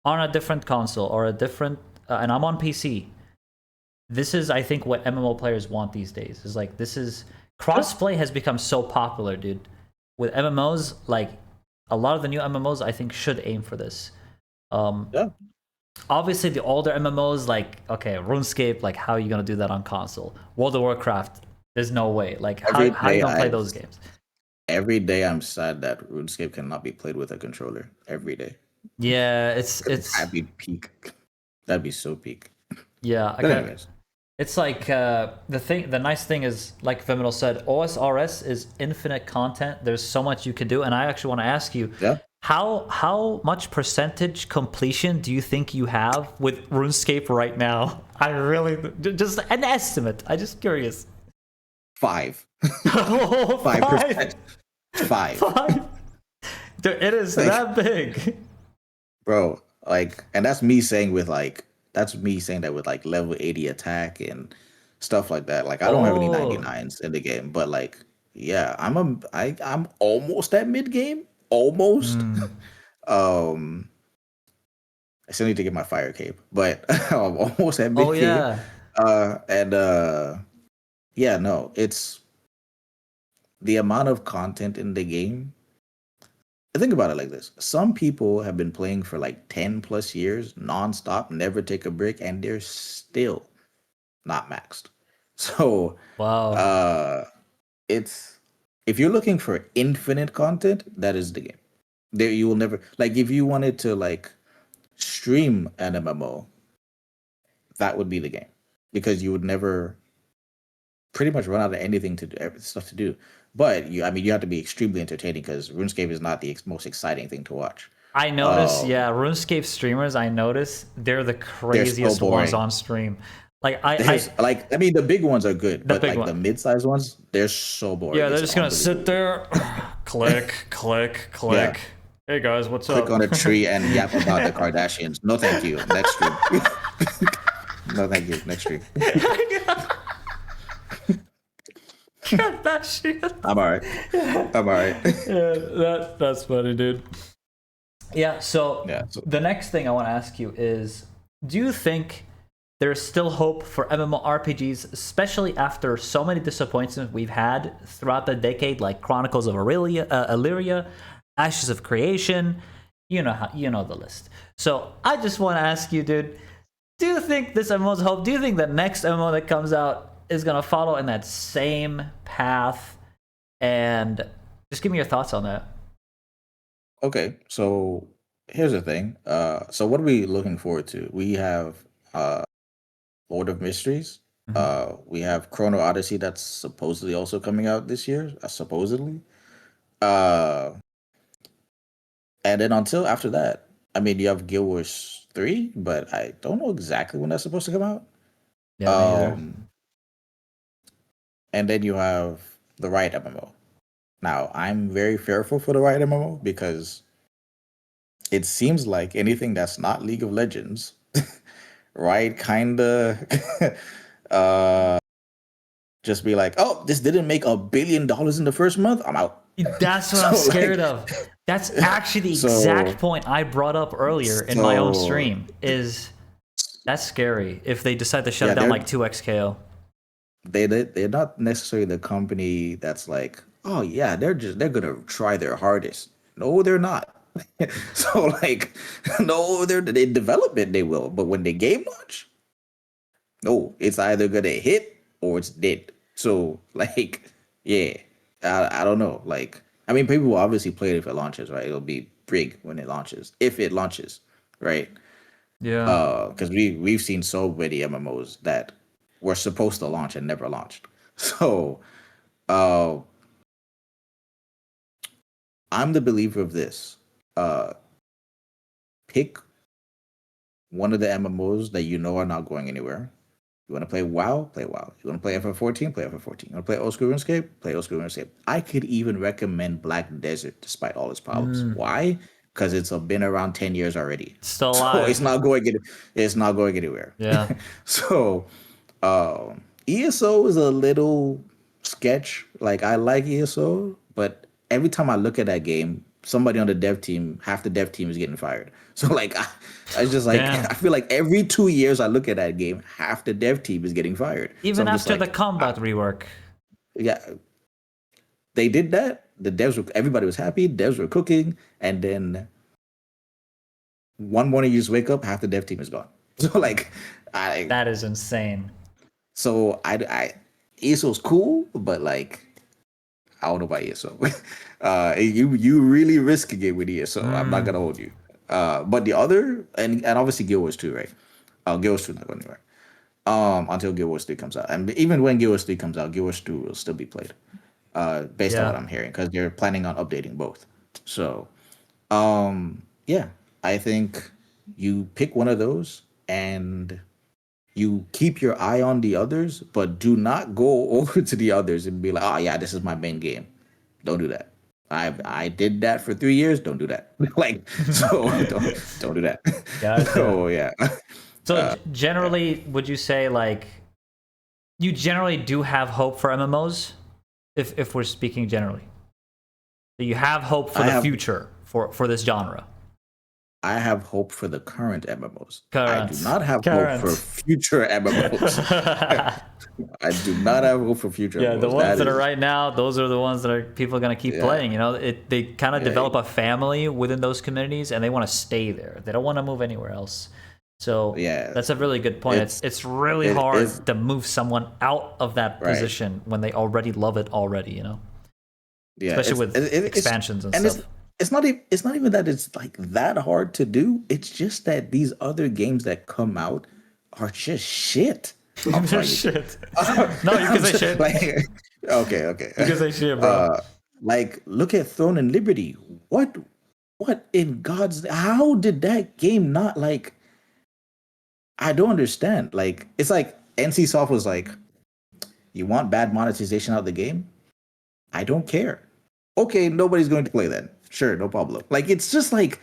on a different console or a different, and I'm on PC, this is, I think, what MMO players want these days. Is like, this is crossplay has become so popular, dude. With MMOs, like a lot of the new MMOs, I think, should aim for this. Yeah. Obviously, the older MMOs, like, okay, RuneScape, like, how are you gonna do that on console? World of Warcraft, there's no way. Like, how are you gonna play those games? every day I'm sad that RuneScape cannot be played with a controller. Every day. Yeah, That'd be peak. That'd be so peak. yeah. I But kind anyways, It's like the nice thing is, like Viminal said, OSRS is infinite content. There's so much you can do, and I actually want to ask you, yeah, how much percentage completion do you think you have with RuneScape right now? I really just an estimate. I'm just curious. 5, Oh, 5%, 5, five. Dude, it is like, that big. bro. Like, and that's me saying with like that's me saying that with like level 80 attack and stuff like that. Like, I don't have any Oh, 99s in the game, but like, yeah, I'm almost at mid game, almost. hmm. um, I still need to get my fire cape, but I'm almost at Oh mid game. yeah. And yeah, no, it's the amount of content in the game. Think about it like this: some people have been playing for like 10 plus years nonstop, never take a break, and they're still not maxed. So Wow. uh it's if you're looking for infinite content, that is the game. There you will never, like, if you wanted to like stream an MMO, that would be the game. Because you would never pretty much run out of anything to do, stuff to do. But I mean, you have to be extremely entertaining because RuneScape is not the most exciting thing to watch. I notice, Um, yeah, RuneScape streamers, I notice they're the they're so craziest ones boring. on stream. Like I There's like, I mean, the big ones are good, the but big like the one. mid-sized ones, they're so boring. Yeah, they're It's just gonna sit unbelievable. there, click, click, Yeah, click. Hey guys, what's click up? on a tree and yap about the Kardashians. No, thank you. Next stream. No, thank you. Next stream. Get that shit. I'm all right. I'm all right. Yeah, that's funny, dude. Yeah, so Yeah. So the next thing I want to ask you is, do you think there's still hope for MMORPGs, especially after so many disappointments we've had throughout the decade, like Chronicles of Illyria, Ashes of Creation? You know the list. So I just want to ask you, dude, do you think this MMO's hope? Do you think the next MMO that comes out is gonna follow in that same path? And just give me your thoughts on that. okay. So here's the thing. So what are we looking forward to? We have uh Lord of Mysteries. Mhm. We have Chrono Odyssey that's supposedly also coming out this year. Supposedly. Uh, and then until after that, I mean, you have Guild Wars 3, but I don't know exactly when that's supposed to come out. Yeah, me either. Um, and then you have the Riot MMO. Now, I'm very fearful for the Riot MMO because it seems like anything that's not League of Legends, Riot kind of uh, just be like, oh, this didn't make $1 billion in the first month. I'm out. That's what I'm So scared like, of. That's actually the exact so point I brought up earlier in my own so stream. Is that's scary if they decide to shut it yeah, down like 2xKO. they're not necessarily the company that's like, oh yeah, they're gonna try their hardest. No, they're not. So like, no, they develop it, they will, but when they game launch, no, it's either gonna hit or it's dead. So like, yeah, I don't know. Like, I mean, people will obviously play it if it launches, right? It'll be big when it launches, if it launches, right? Yeah. Because we've seen so many MMOs that were supposed to launch and never launched. So, uh, I'm the believer of this. Uh, pick one of the MMOs that you know are not going anywhere. You want to play WoW? Play WoW. You want to play FF14? Play FF14. You want to play Old School RuneScape? Play Old School RuneScape. I could even recommend Black Desert despite all its problems. Mm, Why? Because it's been around 10 years already. still So alive. it's not going anywhere. Yeah. So ESO is a little sketch. Like, I like ESO, but every time I look at that game, somebody on the dev team, half the dev team is getting fired. So like, I just like, Damn. I feel like every 2 years I look at that game, half the dev team is getting fired. So Even I'm just after the like, combat rework. yeah, they did that. The devs were, everybody was happy. Devs were cooking, and then one morning you just wake up, half the dev team is gone. So like, I That is insane. so I ESO's cool, but like, I don't know about ESO. You really risking it with ESO. I'm not gonna hold you. But the other and obviously Guild Wars 2, right? Guild Wars 2 not going anywhere. Until Guild Wars 3 comes out. And even when Guild Wars 3 comes out, Guild Wars 2 will still be played. Based on what Yeah. I'm hearing, because they're planning on updating both. So yeah, I think you pick one of those and you keep your eye on the others, but do not go over to the others and be like, oh yeah, this is my main game. Don't do that. I did that for 3 years. Don't do that. Like, so don't do that. Gotcha. So yeah. So Yeah. generally, would you say like you generally do have hope for MMOs, if we're speaking generally? So you have hope for I the have future for this genre. I have hope for the current MMOs. I do Current, not have hope for current. future MMOs. I do not have hope for future Yeah, the MMOs. ones That that are is, right now, those are the ones that are people gonna keep yeah, playing. You know, they kind of yeah, develop a family within those communities, and they want to stay there. They don't want to move anywhere else. So yeah. that's a really good point. It's It's really it is hard to move someone out of that right. position when they already love it already. You know, Yeah, especially with it's expansions and and stuff. it's not even that it's like that hard to do. It's just that these other games that come out are just shit. I'm sorry, you can. Shit. No, you can say shit. Like, okay. You can say shit, bro. Uh, like look at Throne and Liberty. What in God's how did that game not like? I don't understand. Like it's like NC Soft was like, you want bad monetization out of the game? I don't care. Okay, nobody's going to play then. Sure, no problem. Like it's just like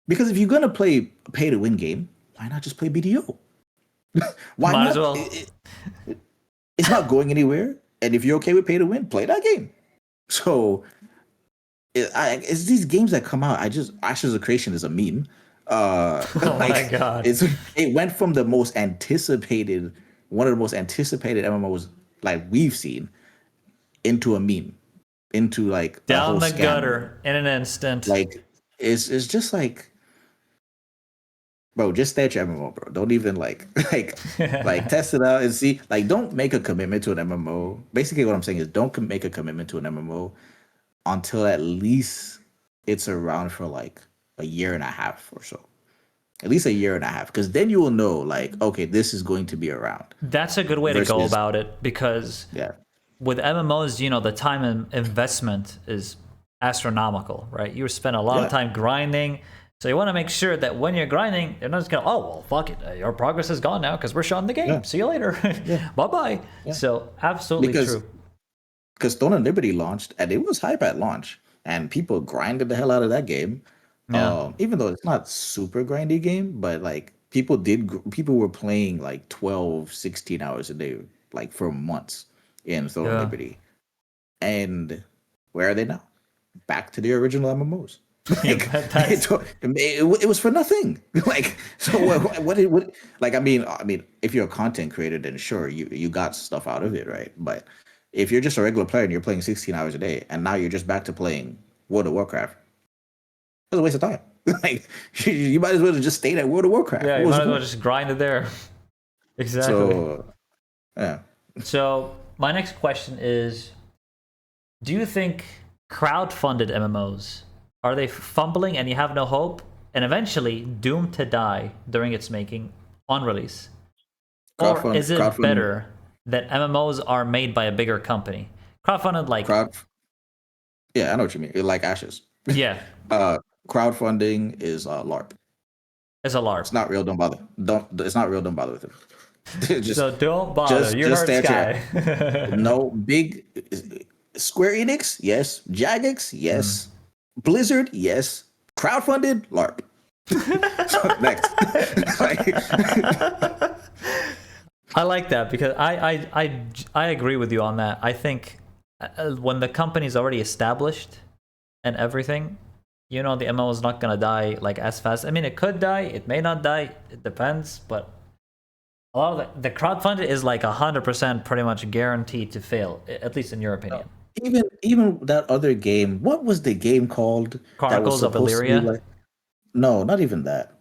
because if you're gonna play a pay to win game, why not just play BDO? Why Might as not? well. It's not going anywhere. And if you're okay with pay to win, play that game. So it's these games that come out. I just Ashes of Creation is a meme. Oh my Like god. it went from the most anticipated, one of the most anticipated MMOs like we've seen into a meme, into like a Down whole the scam. gutter in an instant. Like it's just like, bro, just stay at your MMO, bro. Don't even like test it out and see. Like, don't make a commitment to an MMO. Basically, what I'm saying is don't make a commitment to an MMO until at least it's around for like a year and a half or so. At least a year and a half, because then you will know, like, okay, this is going to be around. That's a good way to go Versus, about it because yeah, with MMOs, you know, the time and investment is astronomical, right? You spend a lot of yeah, time grinding. So you want to make sure that when you're grinding, they're not just going, oh, well, fuck it. Your progress is gone now because we're shutting the game. yeah, See you later. yeah, Bye-bye. yeah. So absolutely Because true. Stone and Liberty launched, and it was hype at launch, and people grinded the hell out of that game. Yeah. Even though it's not super grindy game, but like people were playing like 12, 16 hours a day, like for months in Stone and Yeah. Liberty. And where are they now? Back to the original MMOs. Yeah, Like that's it was for nothing. Like so what like I mean if you're a content creator then sure you got stuff out of it, right? But if you're just a regular player and you're playing 16 hours a day and now you're just back to playing World of Warcraft, that's a waste of time. Like you might as well have just stayed at World of Warcraft. yeah, What you was might the as well point? just grind it there. Exactly. So yeah. So my next question is, do you think crowd-funded MMOs are they fumbling and you have no hope and eventually doomed to die during its making on release? Or is it Crowdfund better that MMOs are made by a bigger company? Crowdfunded, like, crowd yeah, I know what you mean. Like Ashes. yeah, Uh crowdfunding is LARP. it's a It's LARP. not real. Don't bother. Don't. It's not real. Don't bother with it. So don't bother. You Just heard stay at your. Sky. No big. Square Enix, yes. Jagex, Hmm. yes. Blizzard, yes. Crowdfunded, LARP. So next, like, I like that because I agree with you on that. I think when the company's already established and everything, you know, the MMO is not gonna die like as fast. I mean, it could die, it may not die, it depends. But a lot of the crowdfunded is like 100% pretty much guaranteed to fail, at least in your opinion. even that other game. What was the game called that was Chronicles of supposed to be Illyria, like? No, not even that.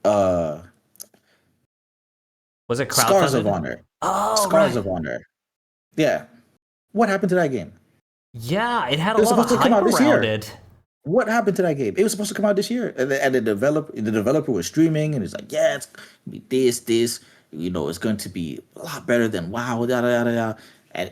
was it Scars of crowdfunded? Honor. Oh Scars right, of Honor. Yeah. What happened to that game? Yeah, it had It a was lot of supposed to come hype out this around year. it. What happened to that game? It was supposed to come out this year, and the developer was streaming, and it's like, yeah, it's gonna be this, it's going to be a lot better than WoW, da da da da. And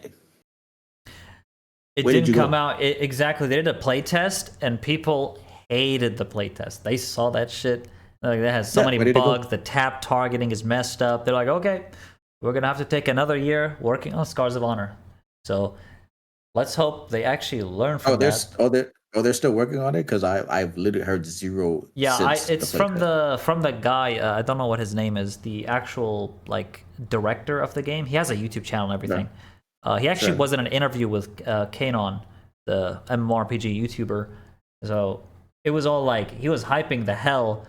It where did didn't you come go? out exactly. They did a play test, and people hated the playtest. They saw that shit. Like, that has so Yeah, many where did it go? bugs. The tap targeting is messed up. They're like, okay, we're gonna have to take another year working on Scars of Honor. So let's hope they actually learn Oh, from that. they're still working on it because I've literally heard zero Yeah, since the it's from playtest. the guy. I don't know what his name is. The actual like director of the game. He has a YouTube channel and Yeah, everything. He actually sure. was in an interview with Kanon, the MMORPG YouTuber. So it was all like he was hyping the hell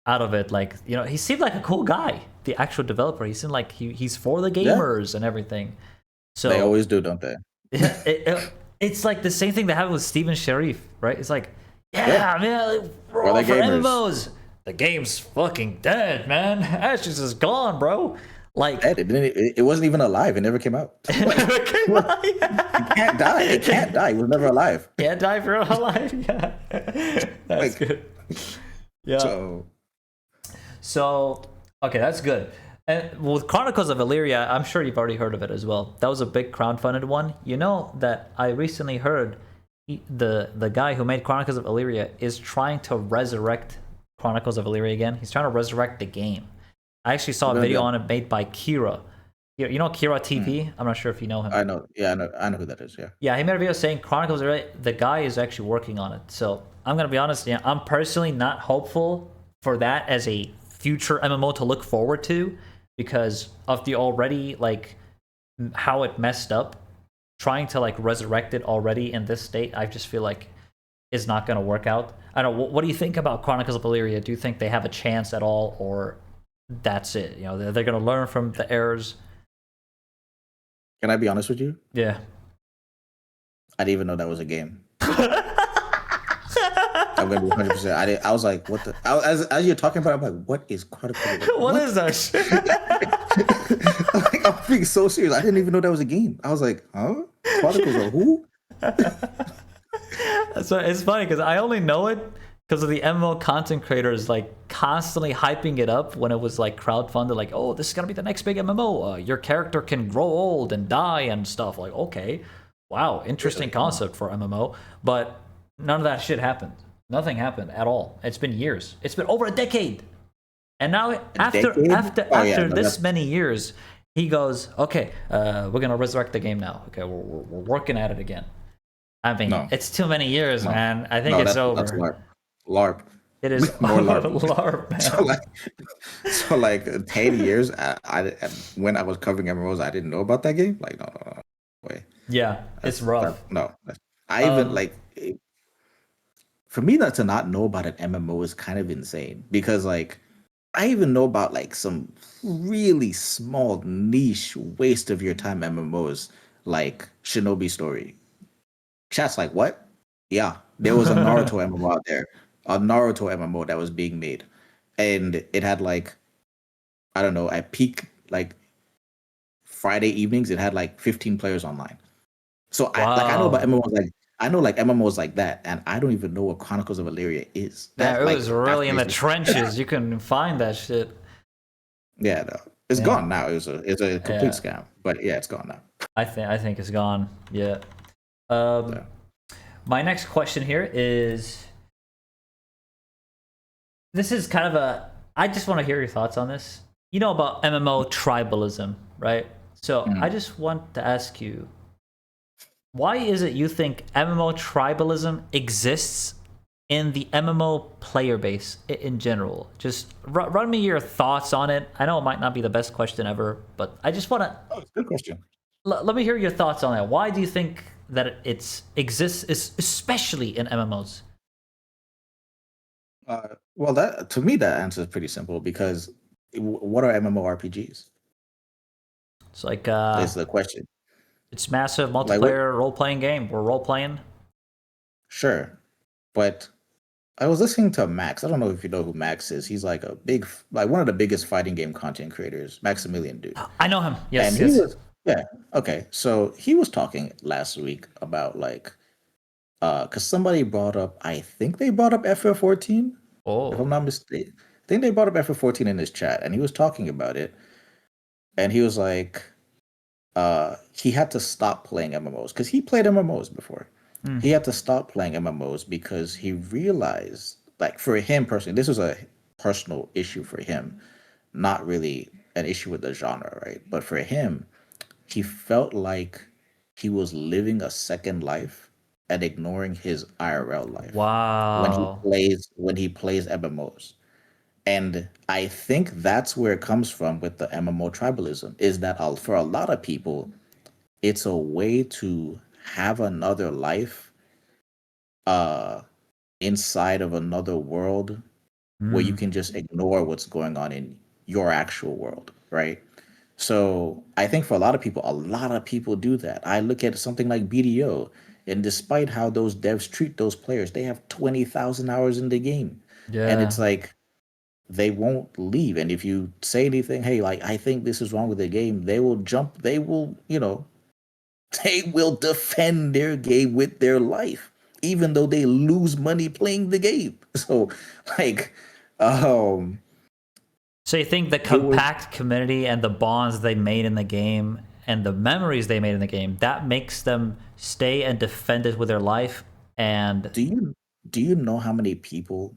out of it. Like, he seemed like a cool guy. The actual developer. He seemed like he's for the Yeah, gamers and everything. they So always do, don't they? yeah, it's like the same thing that happened with Steven Sharif, right? It's like, Yeah, yeah, man, we're we're all the for gamers. MMOs. The game's fucking dead, man. Ashes is gone, bro. Like, It wasn't even alive. It never came out. Like, it can't die. It can't die. It was never alive. can't die for real life. Yeah, that's Like, good. Yeah. so So, okay, that's good. And with Chronicles of Illyria, I'm sure you've already heard of it as well. That was a big crowdfunded one. You know that I recently heard the guy who made Chronicles of Illyria is trying to resurrect Chronicles of Illyria again. He's trying to resurrect the game. I actually saw we're a gonna video go. on it made by Kira. You know Kira TV? I'm not sure if you know him. I know. Yeah, I know who that is. Yeah. Yeah, he made a video saying Chronicles of Illyria. The guy is actually working on it. So I'm gonna be honest. Yeah, I'm personally not hopeful for that as a future MMO to look forward to because of the already like how it messed up. Trying to like resurrect it already in this state, I just feel like is not going to work out. I don't know. What do you think about Chronicles of Illyria? Do you think they have a chance at all, or that's it? They're going to learn from the errors. Can I be honest with you? Yeah. I didn't even know that was a game. I'm gonna be 100%. I was like, what the? As you're talking about, it, I'm like, what is Chronicles of What what? is that shit? Like, I'm being so serious. I didn't even know that was a game. I was like, huh? Chronicles of who? So it's funny because I only know it because of the MMO content creators like constantly hyping it up when it was like crowdfunded, like, oh, this is gonna be the next big MMO. Your character can grow old and die and stuff. Like, okay, wow, interesting Really? concept for MMO, but none of that shit happened. Nothing happened at all. It's been years. It's been over a decade. And now A after decade? after Oh yeah, after no, this that's many years, he goes, okay, we're gonna resurrect the game now. Okay, we're working at it again. I mean, no, it's too many years, no, man. I think no. it's That's over. LARP. LARP. It is More LARP. LARP, So man. like, so like 10 years. When I was covering MMOs, I didn't know about that game. Like, no way. Yeah, it's rough. No. I even Um, like. For me not to not know about an MMO is kind of insane because like I even know about like some really small niche waste of your time MMOs like Shinobi Story. Chat's like, what? Yeah, there was a Naruto MMO out there, a Naruto MMO that was being made, and it had like I don't know at peak like Friday evenings it had like 15 players online. So I know about wow. MMOs like I know like MMOs like that, and I don't even know what Chronicles of Illyria is. Man, That it like was that's really in the crazy. trenches. You couldn't find that shit. Yeah, no, it's Yeah, gone now. It's a complete yeah. scam. But yeah, it's gone now. I think it's gone. Yeah. Yeah. Um, my next question here is this is kind of a I just want to hear your thoughts on this. You know about MMO tribalism, right? So I Mhm. just want to ask you, why is it you think MMO tribalism exists in the MMO player base in general? Just run me your thoughts on it. I know it might not be the best question ever, but I just want to Oh, it's a good question. let me hear your thoughts on that. Why do you think that it exists, especially in MMOs? Well, that to me that answer is pretty simple because what are MMORPGs? It's like Is the question. it's massive Like what? multiplayer role playing game. We're role playing. Sure, but I was listening to Max. I don't know if you know who Max is. He's like a big, like one of the biggest fighting game content creators, Maximilian dude. I know him. And Yes, yes. Yeah. Okay. So he was talking last week about like because somebody brought up, I think they brought up FF14, if I'm Oh. not mistaken. I think they brought up FF14 in his chat, and he was talking about it, and he was like, he had to stop playing MMOs because he played MMOs before. Mm. He had to stop playing MMOs because he realized, like for him personally, this was a personal issue for him, not really an issue with the genre, right? But for him, he felt like he was living a second life and ignoring his IRL life Wow. when he plays MMOs. And I think that's where it comes from with the MMO tribalism is that for a lot of people, it's a way to have another life uh inside of another world where you Mm. can just ignore what's going on in your actual world, right? So I think for a lot of people do that. I look at something like BDO, and despite how those devs treat those players, they have 20,000 hours in the game. And Yeah. it's like they won't leave. And if you say anything, hey, like, I think this is wrong with the game, they will jump, they will, they will defend their game with their life, even though they lose money playing the game. So, like, um, So you think the it was. compact community and the bonds they made in the game and the memories they made in the game, that makes them stay and defend it with their life and Do you know how many people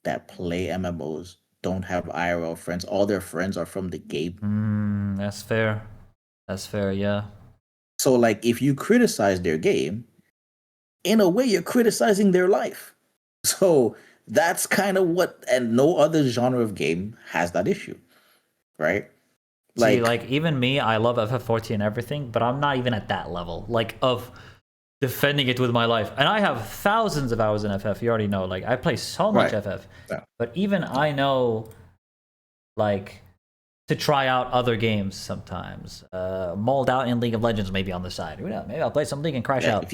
that play MMOs don't have IRL friends? All their friends are from the game. that's fair. That's fair, yeah. So, like, if you criticize their game, in a way, you're criticizing their life. So that's kind of what, and no other genre of game has that issue, right? See, Like, like even me, I love FF14 and everything, but I'm not even at that level, like of defending it with my life. And I have thousands of hours in FF. You already know, like I play so much right. FF, Yeah. but even I know, like to try out other games sometimes. Mulled out in League of Legends maybe on the side. Who knows? Maybe I'll play some League and crash Yeah, out. if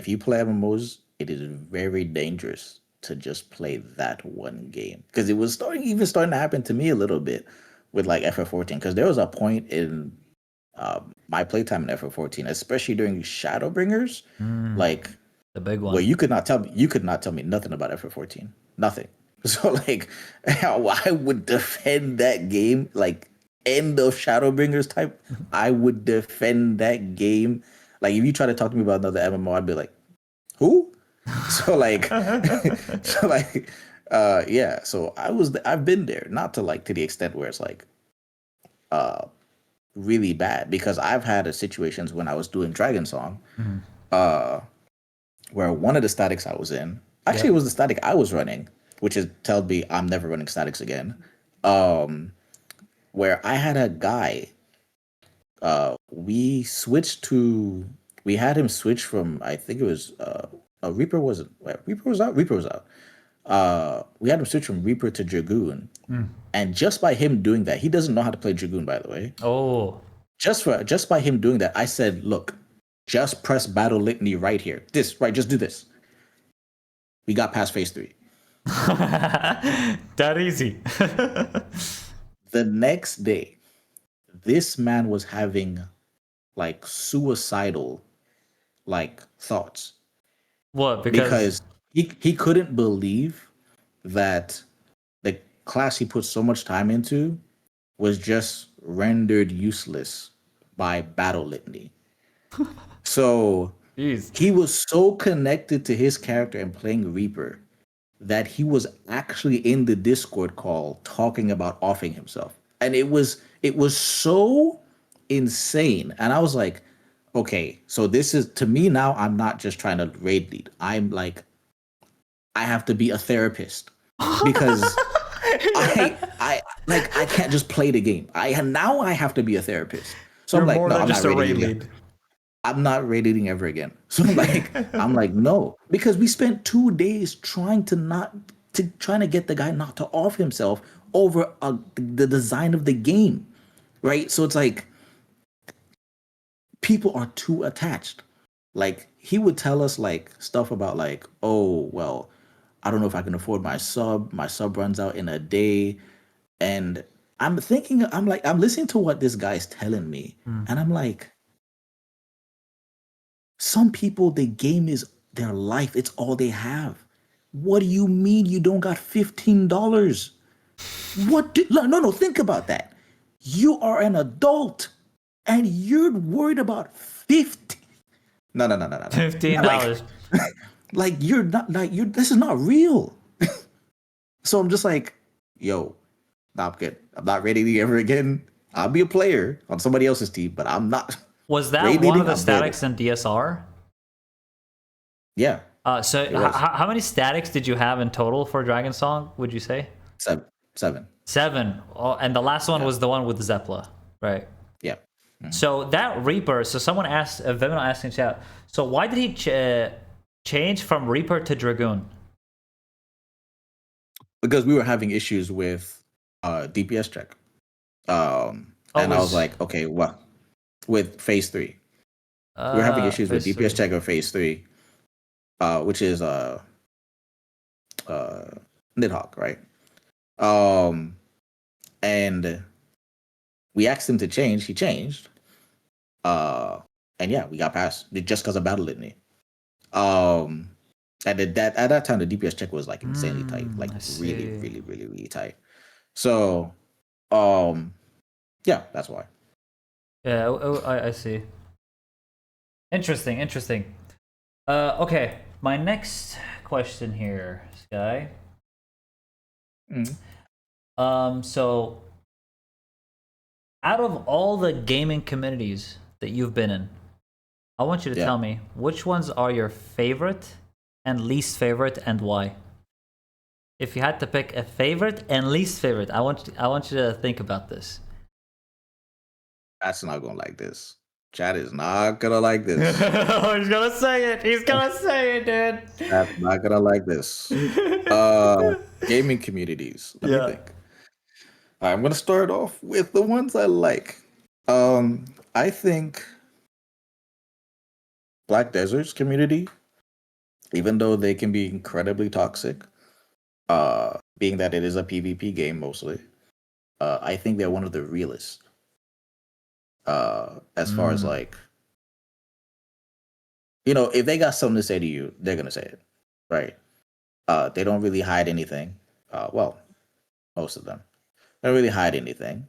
you play MMOs, it is very dangerous to just play that one game because it was starting to happen to me a little bit with like FF14 because there was a point in my playtime in FF14, especially during Shadowbringers, Mm, like the big where one. you could not tell me nothing about FF14, nothing. So like how I would defend that game, like end of Shadowbringers type, I would defend that game. Like if you try to talk to me about another MMO, I'd be like, who? So like, so like, yeah. So I've been there, not to like to the extent where it's like uh really bad because I've had situations when I was doing Dragon Song, Mhm. uh, where one of the statics I was in, actually it Yep. was the static I was running, which is tells me I'm never running statics again. Um, where I had a guy, we switched to, we had him switch from, I think it was, a Reaper wasn't, wait, Reaper was out, Reaper was out. We had him switch from Reaper to Dragoon, Mm. and just by him doing that, he doesn't know how to play Dragoon, by the way. Oh. Just by him doing that, I said, look, just press battle litany right here. This right, just do this. We got past phase 3. That easy. The next day, this man was having like suicidal like thoughts What? Because because he couldn't believe that the class he put so much time into was just rendered useless by battle litany. So jeez. he was so connected to his character and playing Reaper that he was actually in the Discord call talking about offing himself. And it was so insane. And I was like, okay, so this is to me now I'm not just trying to raid lead. I'm like I have to be a therapist because I like I can't just play the game. I have to be a therapist. So I'm You're like, more no, than I'm not just a raiding raid again. lead. I'm not raiding ever again. So I'm like, no, because we spent 2 days trying to get the guy not to off himself over the design of the game, right? So it's like people are too attached. Like he would tell us like stuff about like, oh well, I don't know if I can afford my sub. My sub runs out in a day, and I'm thinking, I'm like, I'm listening to what this guy's telling me, Mm. and I'm like, some people, the game is their life. It's all they have. What do you mean you don't got $15? No, think about that. You are an adult and you're worried about 50. No. Like, $15. like you're not like you're this is not real. So I'm just like, yo, not good. I'm not rating ever again. I'll be a player on somebody else's team, but I'm not Was that one of rating. the I'm good. statics in DSR? Yeah, So it was how many statics did you have in total for Dragon Song, would you say? seven. Seven. 7. Oh, and the last one Yeah. was the one with Zepla, right? Yeah. Mhm. So that Reaper, so someone asked, Vimino asked in chat, so why did he change from Reaper to Dragoon? Because we were having issues with DPS check. Oh, it And I was was like, okay, well, with phase 3. We were having issues with phase DPS 3. check or phase 3, which is uh Nidhogg, right? Um and we asked him to change, he changed. Uh and yeah, we got past it just because of battle litany. Um at that time the DPS check was like insanely tight, like I really, see. really, really, really tight. So um yeah, that's why. Yeah, I see. Interesting, interesting. Okay, my next question here, Sky. Mhm. So out of all the gaming communities that you've been in, I want you to Yeah. tell me which ones are your favorite and least favorite, and why. If you had to pick a favorite and least favorite, I want you to think about this. That's not gonna like this. Chat is not gonna like this. He's gonna say it. He's gonna say it, That's not gonna like this. dude. Gaming communities. Let me Yeah. think. I'm gonna start off with the ones I like. I think Black Desert's community, even though they can be incredibly toxic, being that it is a PvP game mostly, I think they're one of the realest. As far as Mm, like, if they got something to say to you, they're gonna say it, right? They don't really hide anything. Well, most of them. They don't really hide anything.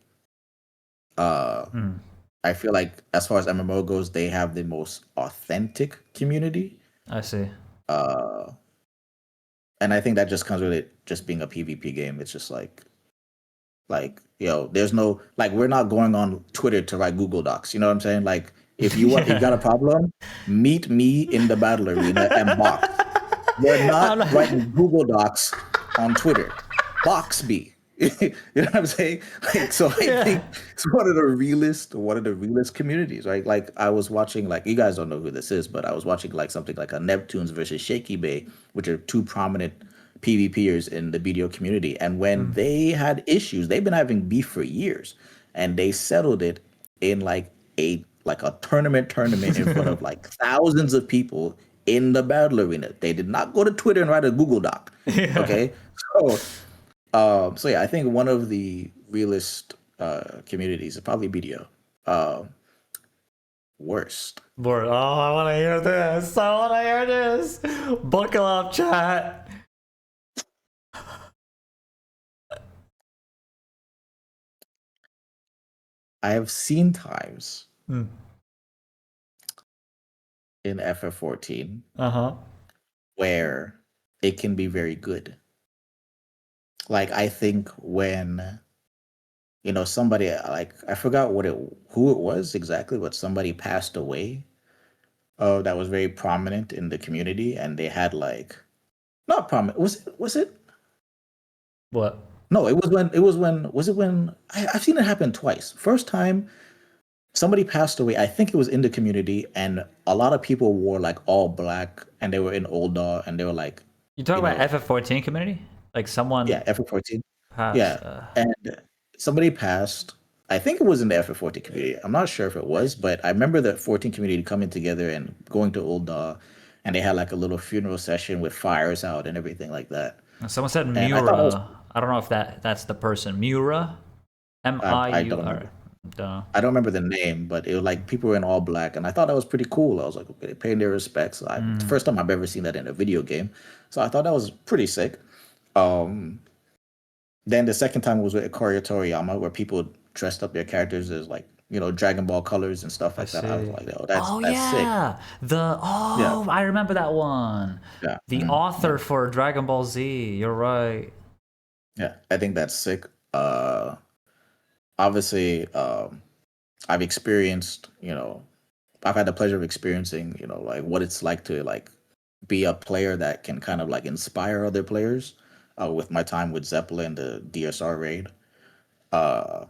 Uh, mm, I feel like as far as MMO goes, they have the most authentic community. I see. Uh, and I think that just comes with it just being a PvP game. It's just like there's no like we're not going on Twitter to write Google Docs. You know what I'm saying? Like if you got a Yeah. problem, meet me in the battle arena and box. We're I'm not not- writing Google Docs on Twitter. Box me. You know what I'm saying? Like, so I yeah. think it's one of the realest communities, right? Like I was watching, like you guys don't know who this is, but I was watching like something like a Neptunes versus Shaky Bay, which are two prominent PvPers in the BDO community. And when Mm. they had issues, they've been having beef for years, and they settled it in like a tournament in front of like thousands of people in the battle arena. They did not go to Twitter and write a Google Doc. Yeah. Okay. So yeah, I think one of the realest communities is probably BDO. Worst. Bored. Oh, I want to hear this. I want to hear this. Buckle up, chat. I have seen times Mm. in FF14 Uh-huh. where it can be very good. Like I think when somebody, like I forgot who it was exactly, but somebody passed away. That was very prominent in the community, and they had like not prominent. Was it? What? No, was it when I've seen it happen twice. First time somebody passed away, I think it was in the community, and a lot of people wore like all black, and they were in Ul'dah, and they were like, You talking you about know, FF14 community? Like someone yeah, FF14, passed. yeah, and somebody passed. I think it was in the FF14 community. I'm not sure if it was, but I remember the 14 community coming together and going to Ul'dah, and they had like a little funeral session with fires out and everything like that. Someone said And I thought that was Mura. I don't know if that's the person. Mura? I don't MIUR. remember. I don't remember the name, but it was like people were in all black, and I thought that was pretty cool. I was like, okay, they're paying their respects. It's the first time I've ever seen that in a video game, so I thought that was pretty sick. Um, then the second time was with Ikoria Toriyama, where people dressed up their characters as like Dragon Ball colors and stuff I like that. I was see. like, oh, Oh that's sick. yeah, Yeah, I remember that one. yeah, The yeah, author for Dragon Ball Z. You're right. yeah. I think that's sick. Obviously, I've experienced, I've had the pleasure of experiencing, like what it's like to like be a player that can kind of like inspire other players. With my time with Zeppelin, the DSR raid, uh,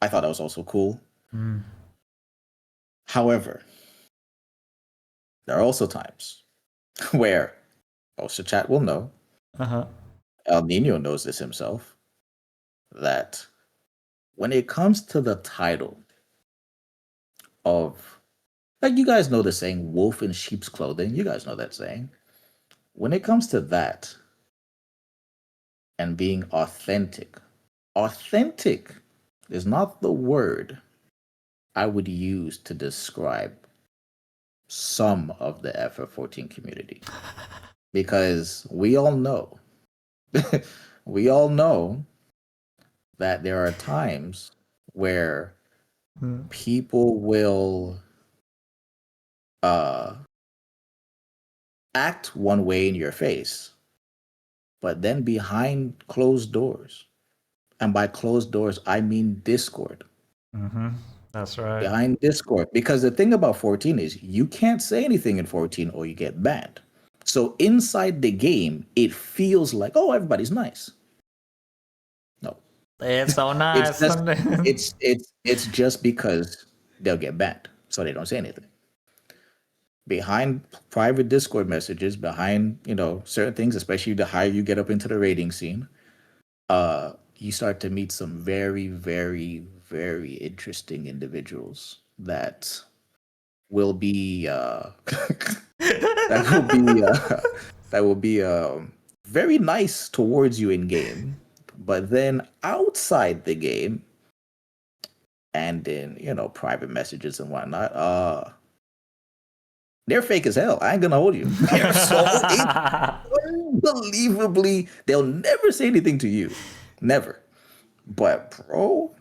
I thought that was also cool. Mm. However, there are also times where most of the chat will know, Uh-huh. Alninio knows this himself, that when it comes to the title of, like, you guys know the saying, wolf in sheep's clothing. You guys know that saying. When it comes to that and being authentic, authentic is not the word I would use to describe some of the FF14 community. Because we all know, we all know that there are times where Mm. people will uh, act one way in your face, but then behind closed doors, and by closed doors, I mean Discord. Mm-hmm. That's right. Behind Discord. Because the thing about 14 is you can't say anything in 14 or you get banned. So inside the game, it feels like, oh, everybody's nice. No. It's so It's nice. just it's just because they'll get banned. So they don't say anything. Behind private Discord messages, behind, certain things, especially the higher you get up into the rating scene, you start to meet some very, very, very interesting individuals that will be that will be that will be very nice towards you in game, but then outside the game and in private messages and whatnot, they're fake as hell. I ain't gonna hold you. They're so unbelievably. They'll never say anything to you, never. But bro,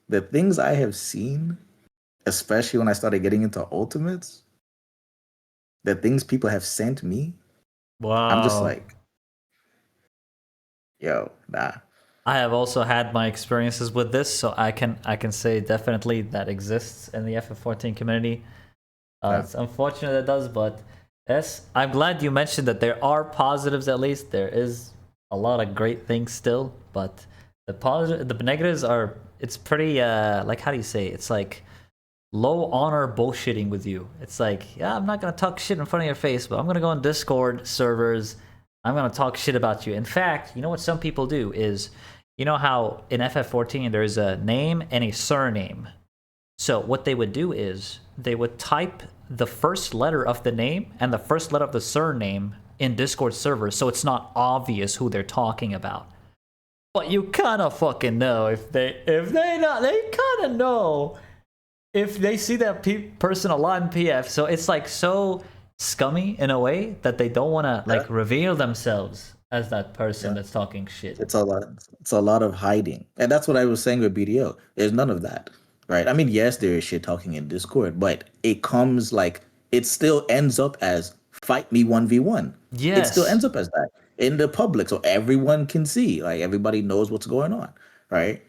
the things I have seen, especially when I started getting into ultimates, the things people have sent me, I'm just Wow. like, yo, nah. I have also had my experiences with this, so I can say definitely that exists in the FF14 community. Nah. It's unfortunate it does, but yes, I'm glad you mentioned that there are positives. At least there is a lot of great things still, but the negatives are. It's pretty like, how do you say? It's like low honor bullshitting with you. It's like, yeah, I'm not gonna talk shit in front of your face, but I'm gonna go on Discord servers. I'm gonna talk shit about you. In fact, you know what some people do is, you know how in FF14 there's a name and a surname. So what they would do is they would type the first letter of the name and the first letter of the surname in Discord servers, so it's not obvious who they're talking about. But you kind of fucking know if they not they kind of know if they see that person a lot in PF. So it's like so scummy in a way that they don't want to Yeah, like reveal themselves as that person yeah. that's talking shit. It's a lot. It's a lot of hiding, and that's what I was saying with BDO. There's none of that, right? I mean, yes, there is shit talking in Discord, but it comes like it still ends up as fight me 1v1. It still Yes. ends up as that in the public, so everyone can see. Like everybody knows what's going on, right?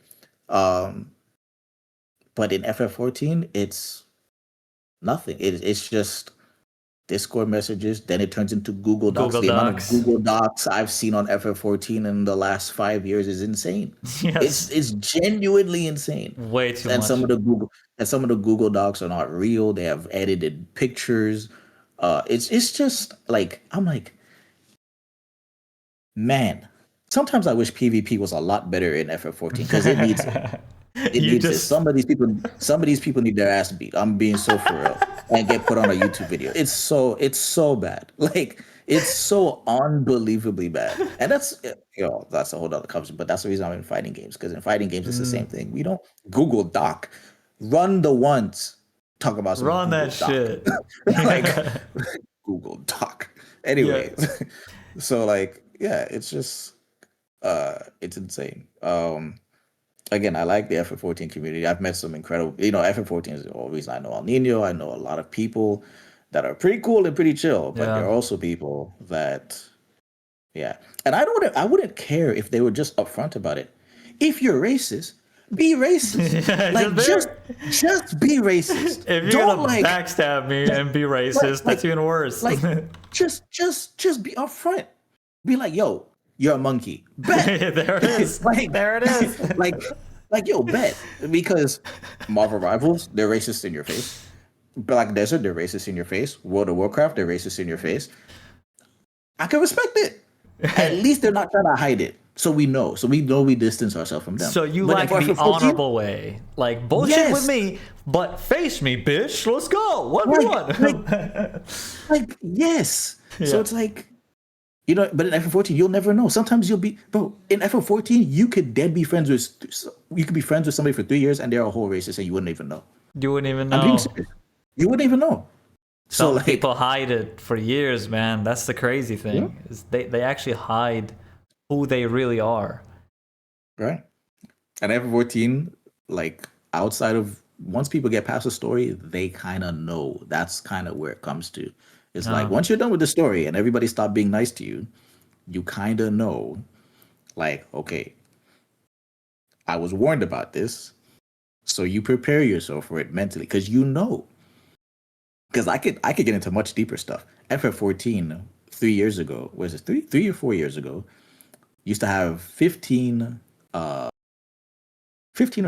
Um, but in FF14, it's nothing. It's just Discord messages, then it turns into Google Docs. Google The amount of Docs. Google Docs I've seen on FF14 in the last 5 years is insane. It's Yes. it's genuinely insane. Way too And some much. of the Google Docs are not real. They have edited pictures. It's just like I'm like, man. Sometimes I wish PvP was a lot better in FF14 because it needs it. It You needs it. just Some of these people need their ass beat. I'm being so for real and get put on a YouTube video. It's so bad. Like It's so unbelievably bad, and that's a whole other conversation. But that's the reason I'm in fighting games, because in fighting games it's the same Mm, thing. We don't Google Doc, run the once, talk about some run Google that Doc, shit. like Yeah. Google Doc. Yeah. Anyways, so like yeah, it's just it's insane. Again, I like the FF14 community. I've met some incredible, FF14 is the whole reason I know Alninio. I know a lot of people that are pretty cool and pretty chill, but there Yeah. are also people that, yeah. And I wouldn't care if they were just upfront about it. If you're racist, be racist. Yeah, Like just there. just be racist. If you're Don't gonna like, backstab me like, and be like, racist, that's like, even worse. like just be upfront. Be like, yo, you're a monkey. Bet. There it is. like, There it is. like, yo, bet. Because Marvel Rivals, they're racist in your face. Black Desert, they're racist in your face. World of Warcraft, they're racist in your face. I can respect it. At least they're not trying to hide it. So we know. So we know we distance ourselves from them. So you But like for the 14, honorable way. Like bullshit with yes. me, but face me, bitch. Let's go. Like, 1v1. yes. So Yeah. it's like, but in FF14, you'll never know. Sometimes you'll be, bro, in FF14, you could be friends with somebody for 3 years and they're a whole racist and you wouldn't even know. You wouldn't even I'm being know. serious. You wouldn't even know. So Some like, people hide it for years, man. That's the crazy yeah, thing. Is they actually hide who they really are. right. And FF14, like outside of once people get past the story, they kind of know. That's kind of where it comes to. It's like Uh, once you're done with the story and everybody stopped being nice to you, you kind of know, like, okay, I was warned about this. So you prepare yourself for it mentally because because I could get into much deeper stuff. FF14 3 years ago, was it 3 or 4 years ago, used to have 15 or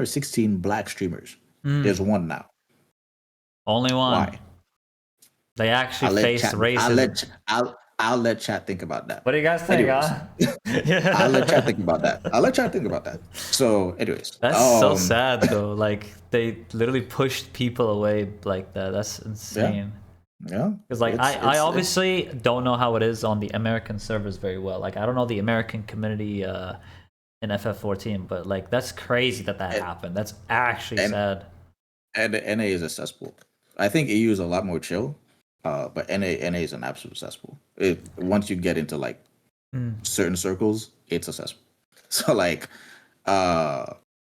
16 black streamers. There's one now. only one. Why? They actually I'll let faced chat. racism. I'll let chat think about that. What do you guys think, Anyways, huh? I'll let chat Yeah. think about that. So, anyways, That's so sad though. Like they literally pushed people away like that. That's yeah, insane. yeah. Because like I It's obviously don't know how it is on the American servers very well. Like I don't know the American community in FF14, but like that's crazy that and happened. That's actually and sad. and the NA is a cesspool. I think EU is a lot more chill, but NA is an absolute cesspool. Once you get into like Mm. certain circles, it's a cesspool. So like, uh,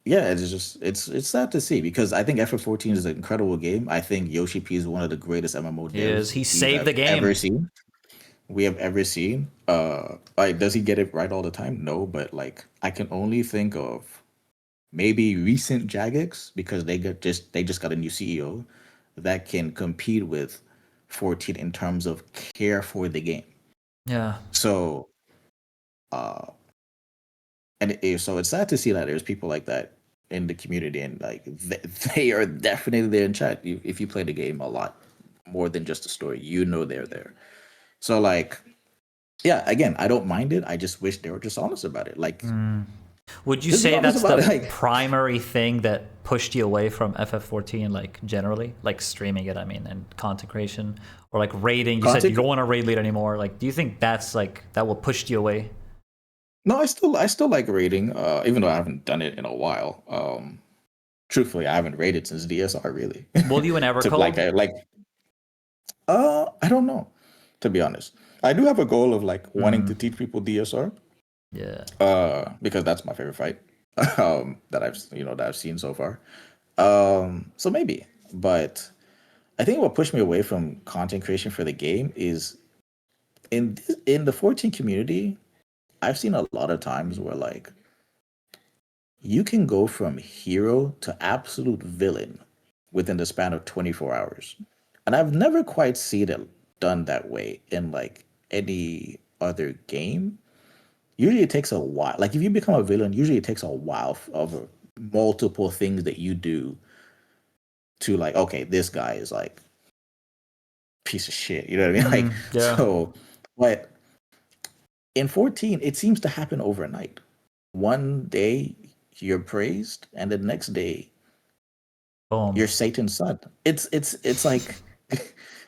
yeah, it's sad to see because I think FF14 is an incredible game. I think Yoshi P is one of the greatest MMO He is. devs He we saved the have ever game. seen. We have ever seen. Like, does he get it right all the time? No, but like, I can only think of maybe recent Jagex because they just got a new CEO that can compete with 14 in terms of care for the game. Yeah. So, uh, so it's sad to see that there's people like that in the community, and like they are definitely there in chat. If you play the game a lot more than just the story, they're there. So like, yeah, again, I don't mind it. I just wish they were just honest about it. Like, Would you just be say honest that's the about it. Like, primary thing that pushed you away from FF14, like generally, like streaming it? I mean, and content creation or like raiding. You said you content. don't want to raid lead anymore. Like, do you think that's like that will push you away? No, I still like raiding. Even though I haven't done it in a while. Truthfully, I haven't raided since DSR really. Will you ever To code? I don't know, to be honest. I do have a goal of like wanting to teach people DSR. Yeah. Because that's my favorite fight. That I've seen so far. So maybe, but I think what pushed me away from content creation for the game is in the 14 community. I've seen a lot of times where like you can go from hero to absolute villain within the span of 24 hours. And I've never quite seen it done that way in like any other game. Usually it takes a while. Like if you become a villain, usually it takes a while of multiple things that you do to like, okay, this guy is like piece of shit. You know what I mean? Like, Yeah. but in 14, it seems to happen overnight. One day you're praised, and the next day Boom. you're Satan's son. It's like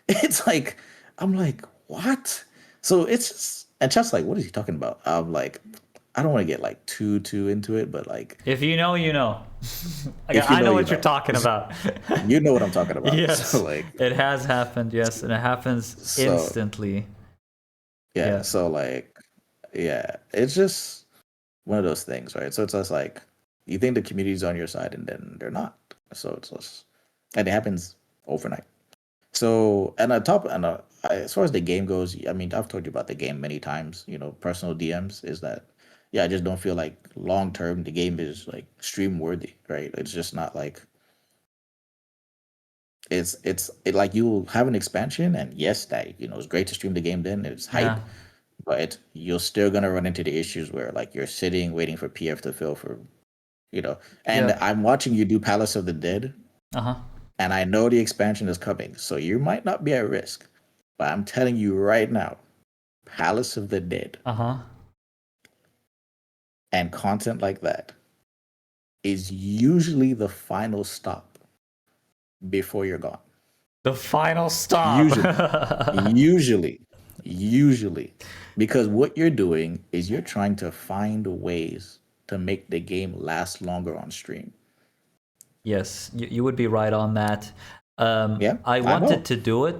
it's like I'm like, what? So it's just, and Chat's like, what is he talking about? I'm like, I don't want to get like too into it, but like, If you know, you know. if you I know, know you what you're know. talking about. You know what I'm talking about. So Yes, like, it has happened. Yes, and it happens so instantly. yeah, Yeah, so like, yeah, it's just one of those things, right? So it's just like you think the community's on your side, and then they're not. So it's just, and it happens overnight. So, and on top, and as far as the game goes, I mean, I've told you about the game many times. You know, personal DMs is that, yeah, I just don't feel like long term the game is like stream worthy, right? It's just not like it like you'll have an expansion, and yes, that it's great to stream the game. Then it's hype, yeah, but you're still gonna run into the issues where like you're sitting waiting for PF to fill for And yeah. I'm watching you do Palace of the Dead, Uh huh. and I know the expansion is coming, so you might not be at risk. But I'm telling you right now, Palace of the Dead Uh huh. and content like that is usually the final stop before you're gone. The final stop. Usually, usually, usually. Because what you're doing is you're trying to find ways to make the game last longer on stream. Yes, you would be right on that. Yeah, I I wanted know. to do it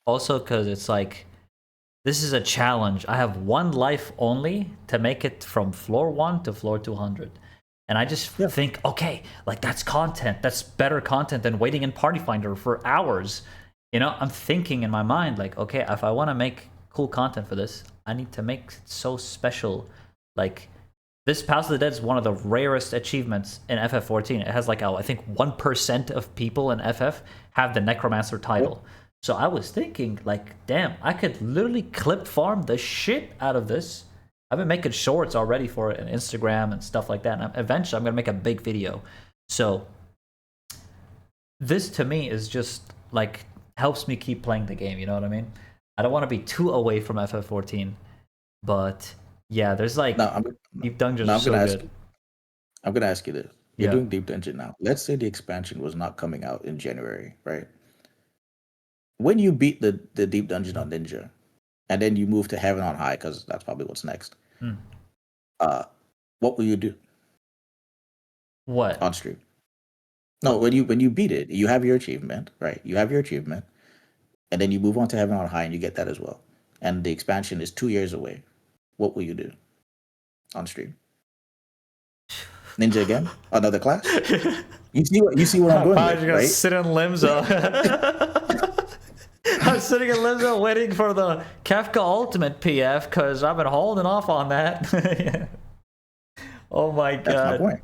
also because it's like this is a challenge. I have one life only to make it from floor 1 to floor 200. And I just Yeah. think, okay, like that's content. That's better content than waiting in Party Finder for hours. I'm thinking in my mind, like, okay, if I want to make cool content for this, I need to make it so special. Like, this Palace of the Dead is one of the rarest achievements in FF14. It has like, I think 1% of people in FF have the Necromancer Yep. title. So I was thinking, like, damn, I could literally clip farm the shit out of this. I've been making shorts already for it on Instagram and stuff like that. And eventually I'm going to make a big video. So this to me is just like helps me keep playing the game. You know what I mean? I don't want to be too away from FF14, but yeah, there's like Now I'm deep dungeons now are I'm gonna so ask good. I'm gonna ask you this. You're Yeah. doing Deep Dungeon now. Let's say the expansion was not coming out in January, right? When you beat the Deep Dungeon on Ninja, and then you move to Heaven on High, because that's probably what's next. Hmm. Uh, what will you do What? on stream? No, What? when you beat it, you have your achievement, right? You have your achievement, and then you move on to Heaven on High, and you get that as well. And the expansion is 2 years away. What will you do on stream? Ninja again? Another class? You see what I'm I'm going probably with, just gonna right? sit in Limzo. I'm sitting in Limzo waiting for the Kefka Ultimate PF because I've been holding off on that. Yeah. Oh my That's my god. point.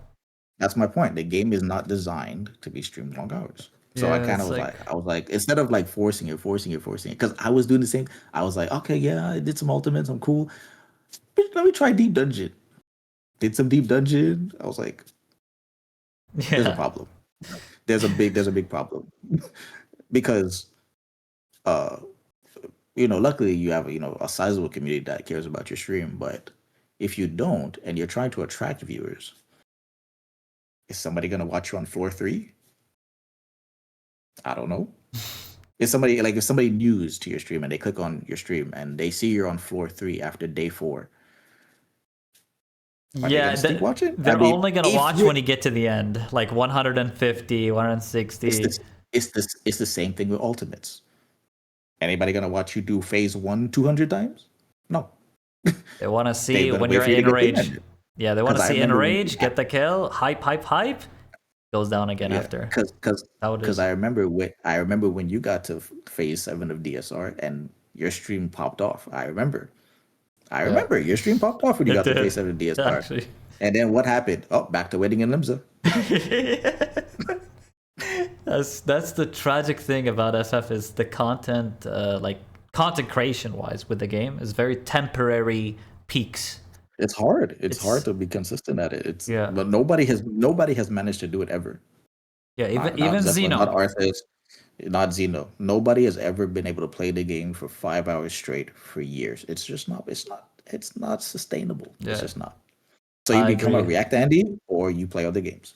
That's my point. The game is not designed to be streamed long hours. So I Yeah, kind of it's was like like, instead of like forcing it, because I was doing the same. I was like, okay, yeah, I did some ultimates, I'm cool. But let me try Deep Dungeon. Did some Deep Dungeon. I was like, there's a yeah. problem. There's a big problem because uh luckily you have a sizable community that cares about your stream, but if you don't and you're trying to attract viewers, is somebody gonna watch you on floor 3? I don't know. If somebody news to your stream and they click on your stream and they see you're on floor 3 after day 4, are they Yeah, gonna stick watching? I they're mean, only gonna if watch you're when you get to the end, like 150, it's 160. this it's the same thing with ultimates. Anybody gonna watch you do phase 1 200 times? No. They want to They're see gonna when wait you're for you to in get to the rage. end. Yeah, they want Because to I see in remember when rage, get the kill, hype, hype, hype, goes down again yeah, after. because How it because is. I remember when you got to phase 7 of DSR and your stream popped off. I Yeah, remember your stream popped off when you it got to did phase 7 of DSR. actually. And then what happened? Oh, back to wedding in Limsa. That's the tragic thing about SF is the content, like content creation wise with the game is very temporary peaks. It's hard. It's hard It's to be consistent at it. yeah, But nobody has managed to do it ever. yeah. Even Not even Zeppelin, not Xeno. Arthas, not Xeno. Nobody has ever been able to play the game for 5 hours straight for years. It's just not. It's not sustainable. It's Yeah, just not. So you I become a agree. React Andy, or you play other games.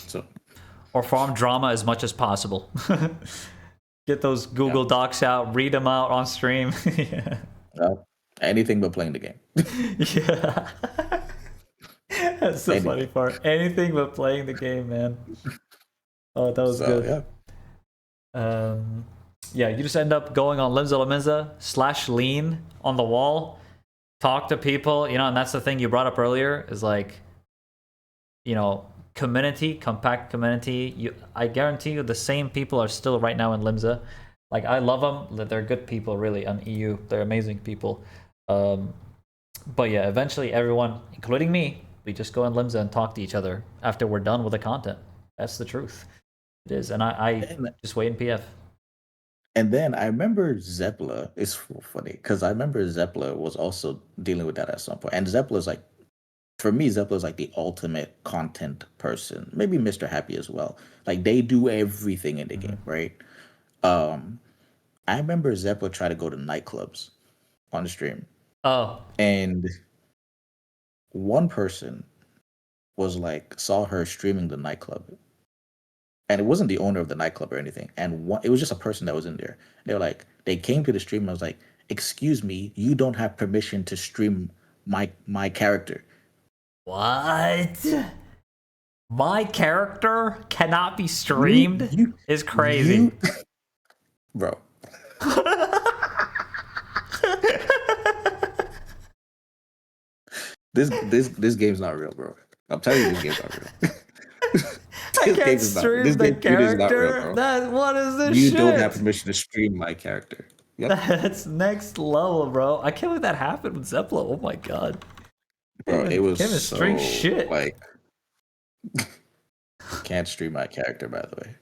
So Or farm drama as much as possible. Get those yeah, Google Docs out, read them out on stream. Yeah. well, Anything but playing the game. Yeah. That's the funny Anything. part. Anything but playing the game, man. Oh, that was So good. yeah. Um, yeah, you just end up going on Limsa Lominsa slash lean on the wall, talk to people, you know, and that's the thing you brought up earlier is like, you know, community, compact community. I guarantee you the same people are still right now in Limsa. Like, I love them. They're good people, really, on EU. They're amazing people. Um, but yeah, eventually everyone, including me, we just go in Limsa and talk to each other after we're done with the content. That's the truth. It is. And I And just wait in PF. and then I remember Zeppela. It's funny because I remember Zeppela was also dealing with that at some point. And Zeppela's like, for me, Zeppela's like the ultimate content person. Maybe Mr. Happy as well. Like they do everything in the Mhm. game, right? Um, I remember Zeppela tried to go to nightclubs on the stream, Oh, and one person was like saw her streaming the nightclub, and it wasn't the owner of the nightclub or anything, and it was just a person that was in there. They were like, they came to the stream and I was like, "Excuse me, you don't have permission to stream my character." what? My character cannot be You streamed you is crazy. you, bro. This game's not real, bro. I'm telling you, this game's not real. I This game can't is not. stream This the game is not real, character. bro. That what is this You don't have shit? permission to stream my character. Yep, That's next level, bro. I can't believe that happened with Zeppela. Oh my god. bro. It was Can't even stream so shit. like can't stream my character. By the way,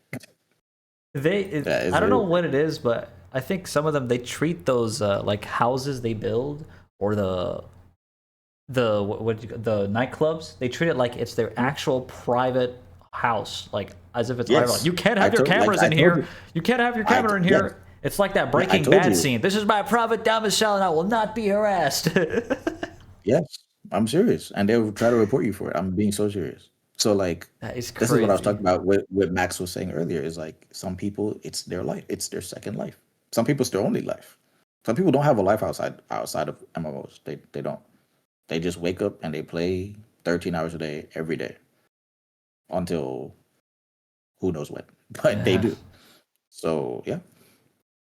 that is I don't know it. what it is, but I think some of them they treat those like houses they build or the nightclubs. They treat it like it's their actual private house, like as if it's private. Yes, You can't I have your told like cameras I in told here. you. You can't have your I camera in yes, here. It's like that yeah. I Breaking told Bad you. scene. This is my private domicile, and I will not be harassed. Yes, I'm serious, and they'll try to report you for it. I'm being so serious. So like, That is this is what I was crazy. talking about. What Max was saying earlier is like some people, it's their life, it's their second life. Some people it's their only life. Some people don't have a life outside of MMOs. They don't. They just wake up and they play 13 hours a day every day until who knows when, but they Yeah. do. So yeah,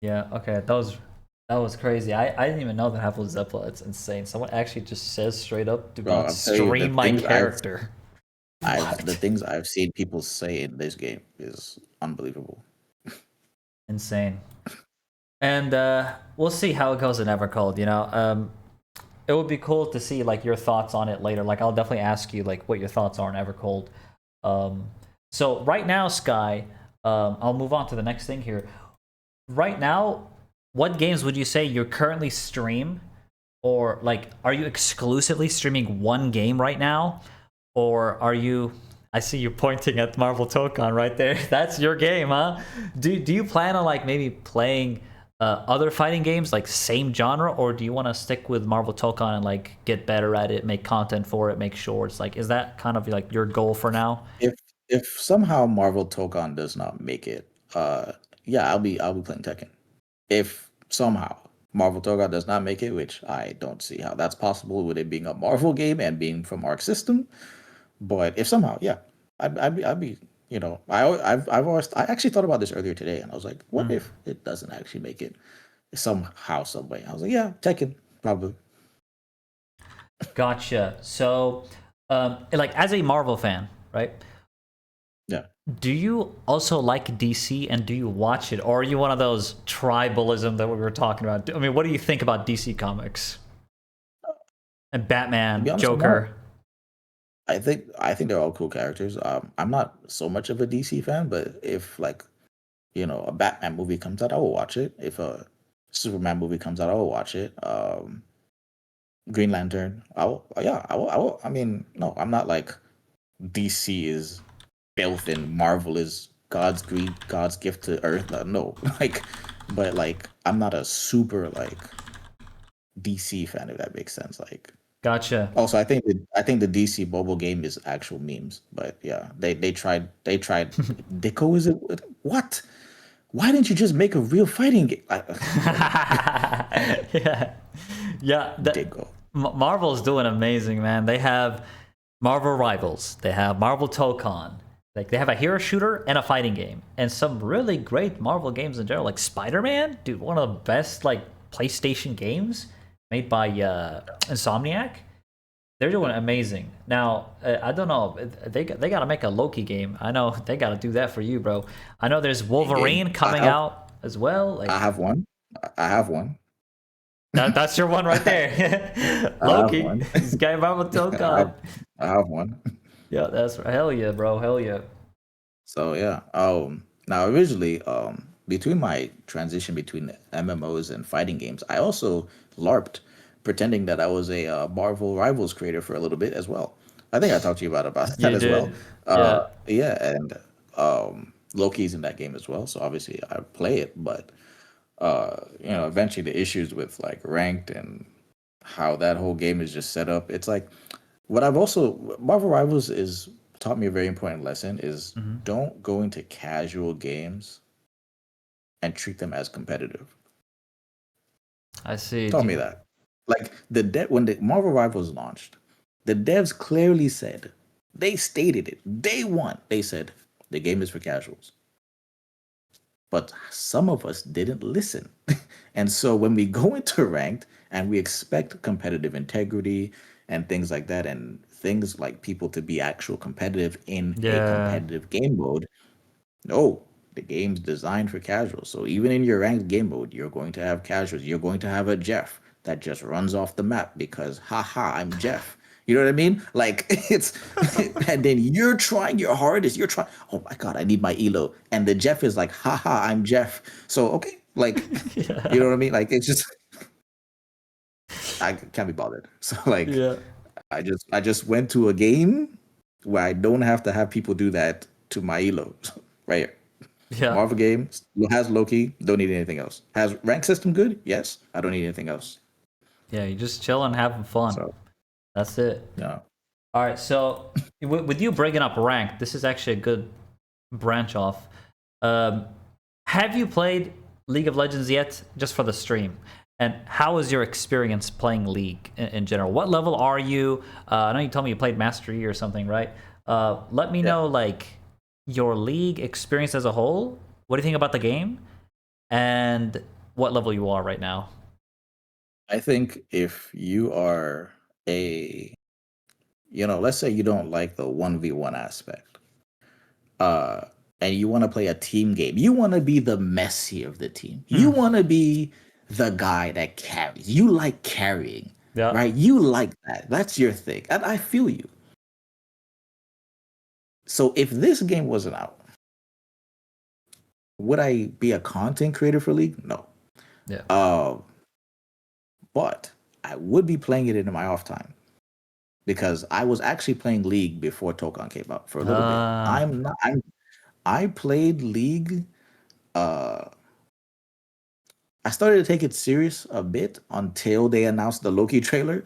Yeah. Okay. That was crazy. I didn't even know that happened with Zeppela. It's insane. Someone actually just says straight up, "Do bro, not I'm telling you, stream my character." the What? things I've seen people say in this game is unbelievable. Insane. And we'll see how it goes in Evercold. You know, it would be cool to see like your thoughts on it later. Like I'll definitely ask you like what your thoughts are on Evercold. Um, so right now, Sky, I'll move on to the next thing here. Right now, what games would you say you're currently stream, or like are you exclusively streaming one game right now, or are you? I see you pointing at Marvel Tokan right there. That's your game, huh? Do you plan on like maybe playing other fighting games like same genre, or do you want to stick with Marvel Tokan and like get better at it, make content for it, make shorts? Like, is that kind of like your goal for now? If somehow Marvel Tokan does not make it, yeah, I'll be playing Tekken. If somehow Marvel Toga does not make it, which I don't see how that's possible with it being a Marvel game and being from Arc System, but if somehow, yeah, I'd be, you know, I've always, I actually thought about this earlier today, and I was like, what Mm, if it doesn't actually make it somehow, some way? I was like, yeah, Tekken probably. gotcha. So, like as a Marvel fan, right? Yeah. Do you also like DC and do you watch it, or are you one of those tribalism that we were talking about? I mean, what do you think about DC comics and To be Batman, honest, Joker? I think they're all cool characters. I'm not so much of a DC fan, but if like a Batman movie comes out, I will watch it. If a Superman movie comes out, I will watch it. Green Lantern, I will. Yeah, I will. I mean, no, I'm not like DC is filth and Marvel is God's gift to Earth. No, like, but like, I'm not a super like DC fan if that makes sense. Like, Gotcha. also, I think the DC mobile game is actual memes. But yeah, they tried. Dico is it? What? Why didn't you just make a real fighting game? Bro. Yeah, Yeah, did go. Marvel's doing amazing, man. They have Marvel Rivals, they have Marvel Tokon, like they have a hero shooter and a fighting game, and some really great Marvel games in general, like Spider-Man, dude, one of the best like PlayStation games made by Insomniac. They're doing amazing. Now, I don't know. They got to make a Loki game. I know they got to do that for you, bro. I know there's Wolverine coming out as well. Like I have one. I have one. that's your one right there. I have Loki. one. He's got Marvel Tokon. I have one. Yeah, that's hell yeah, bro. Hell yeah. So yeah. Now originally, between my transition between MMOs and fighting games, I also LARPed, pretending that I was a Marvel Rivals creator for a little bit as well. I think I talked to you about that You as well. did. Yeah. Yeah, and Loki's in that game as well. So obviously I play it, but eventually the issues with like ranked and how that whole game is just set up. It's like what I've also Marvel Rivals is taught me a very important lesson is Hmm. don't go into casual games and treat them as competitive. I see. Taught me that. Like when the Marvel Rivals launched, the devs clearly said, they stated it day one. They said the game is for casuals. But some of us didn't listen. And so when we go into ranked and we expect competitive integrity and things like that, and things like people to be actual competitive in a Yeah. competitive game mode, no, the game's designed for casuals. So even in your ranked game mode, you're going to have casuals. You're going to have a Jeff that just runs off the map because, haha, I'm Jeff. You know what I mean? Like it's, and then you're trying your hardest. You're trying. Oh my god, I need my elo, and the Jeff is like, haha, I'm Jeff. So okay, like, you know Yeah. what I mean? Like it's just, I can't be bothered. So like, Yeah. I just went to a game where I don't have to have people do that to my elo, right here. Yeah. Marvel game has Loki. Don't need anything else. Has rank system good? Yes. I don't need anything else. Yeah. You just chilling, having fun. So That's it. yeah, All right. So with you bringing up rank, this is actually a good branch off. Um, have you played League of Legends yet, just for the stream? And how is your experience playing League in general? What level are you? I know you told me you played Mastery or something, right? Let me yeah. know like your League experience as a whole. What do you think about the game? And what level you are right now? I think if you are a, let's say you don't like the 1v1 aspect, uh, and you want to play a team game, you want to be the Messi of the team. You Hmm. want to be the guy that carries. You like carrying, Yeah. right? You like that. That's your thing. And I feel you. So if this game wasn't out, would I be a content creator for League? No. Yeah. Uh, but I would be playing it in my off time because I was actually playing League before Tokan came out for a little bit. Uh, I'm not. I played League. Uh, I started to take it serious a bit until they announced the Loki trailer.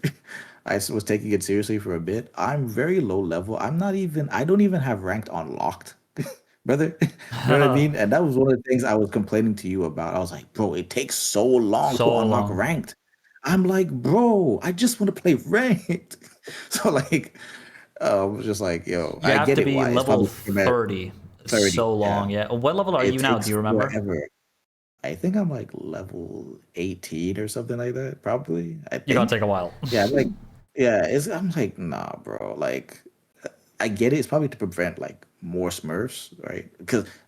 Was taking it seriously for a bit. I'm very low level. I'm not even. I don't even have ranked unlocked, brother. You know what I mean? And that was one of the things I was complaining to you about. I was like, bro, it takes so long to so unlock long. ranked. I'm like, bro, I just want to play ranked. So like, I was just like, yo, You I have get to it. be Why it's level probably at 30. 30. So Yeah, long. Yeah. What level are it you now? Do takes you remember? forever. I think I'm like level 18 or something like that. Probably. I You're gonna think. take a while. Yeah, like, yeah. I'm like, nah, bro. Like, I get it. It's probably to prevent like more Smurfs, right?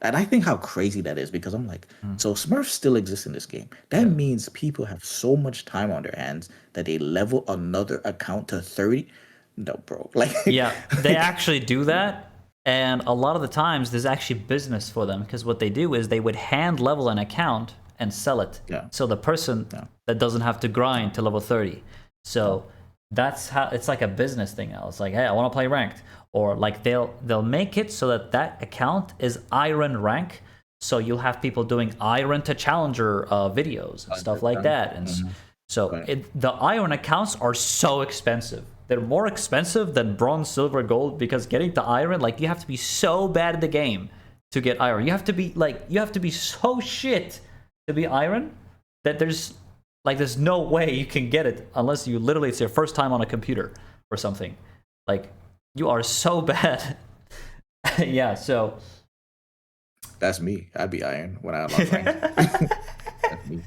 And I think how crazy that is because I'm like, Mm. so Smurfs still exist in this game. That Yeah. means people have so much time on their hands that they level another account to 30. No, bro. Like, Yeah, they like, actually do that, and a lot of the times there's actually business for them because what they do is they would hand level an account and sell it. yeah, So the person yeah, that doesn't have to grind to level 30. So that's how it's like a business thing now. It's like, hey, I want to play ranked, or like they'll make it so that that account is Iron rank. So you'll have people doing Iron to Challenger videos and stuff like that, and mhm, so right. the Iron accounts are so expensive. They're more expensive than Bronze, Silver, Gold because getting to Iron, like you have to be so bad at the game to get Iron. You have to be so shit to be Iron that there's Like, there's no way you can get it unless you literally, it's your first time on a computer or something. Like, you are so bad. Yeah, so. That's me. I'd be iron when I unlock rank. That's me.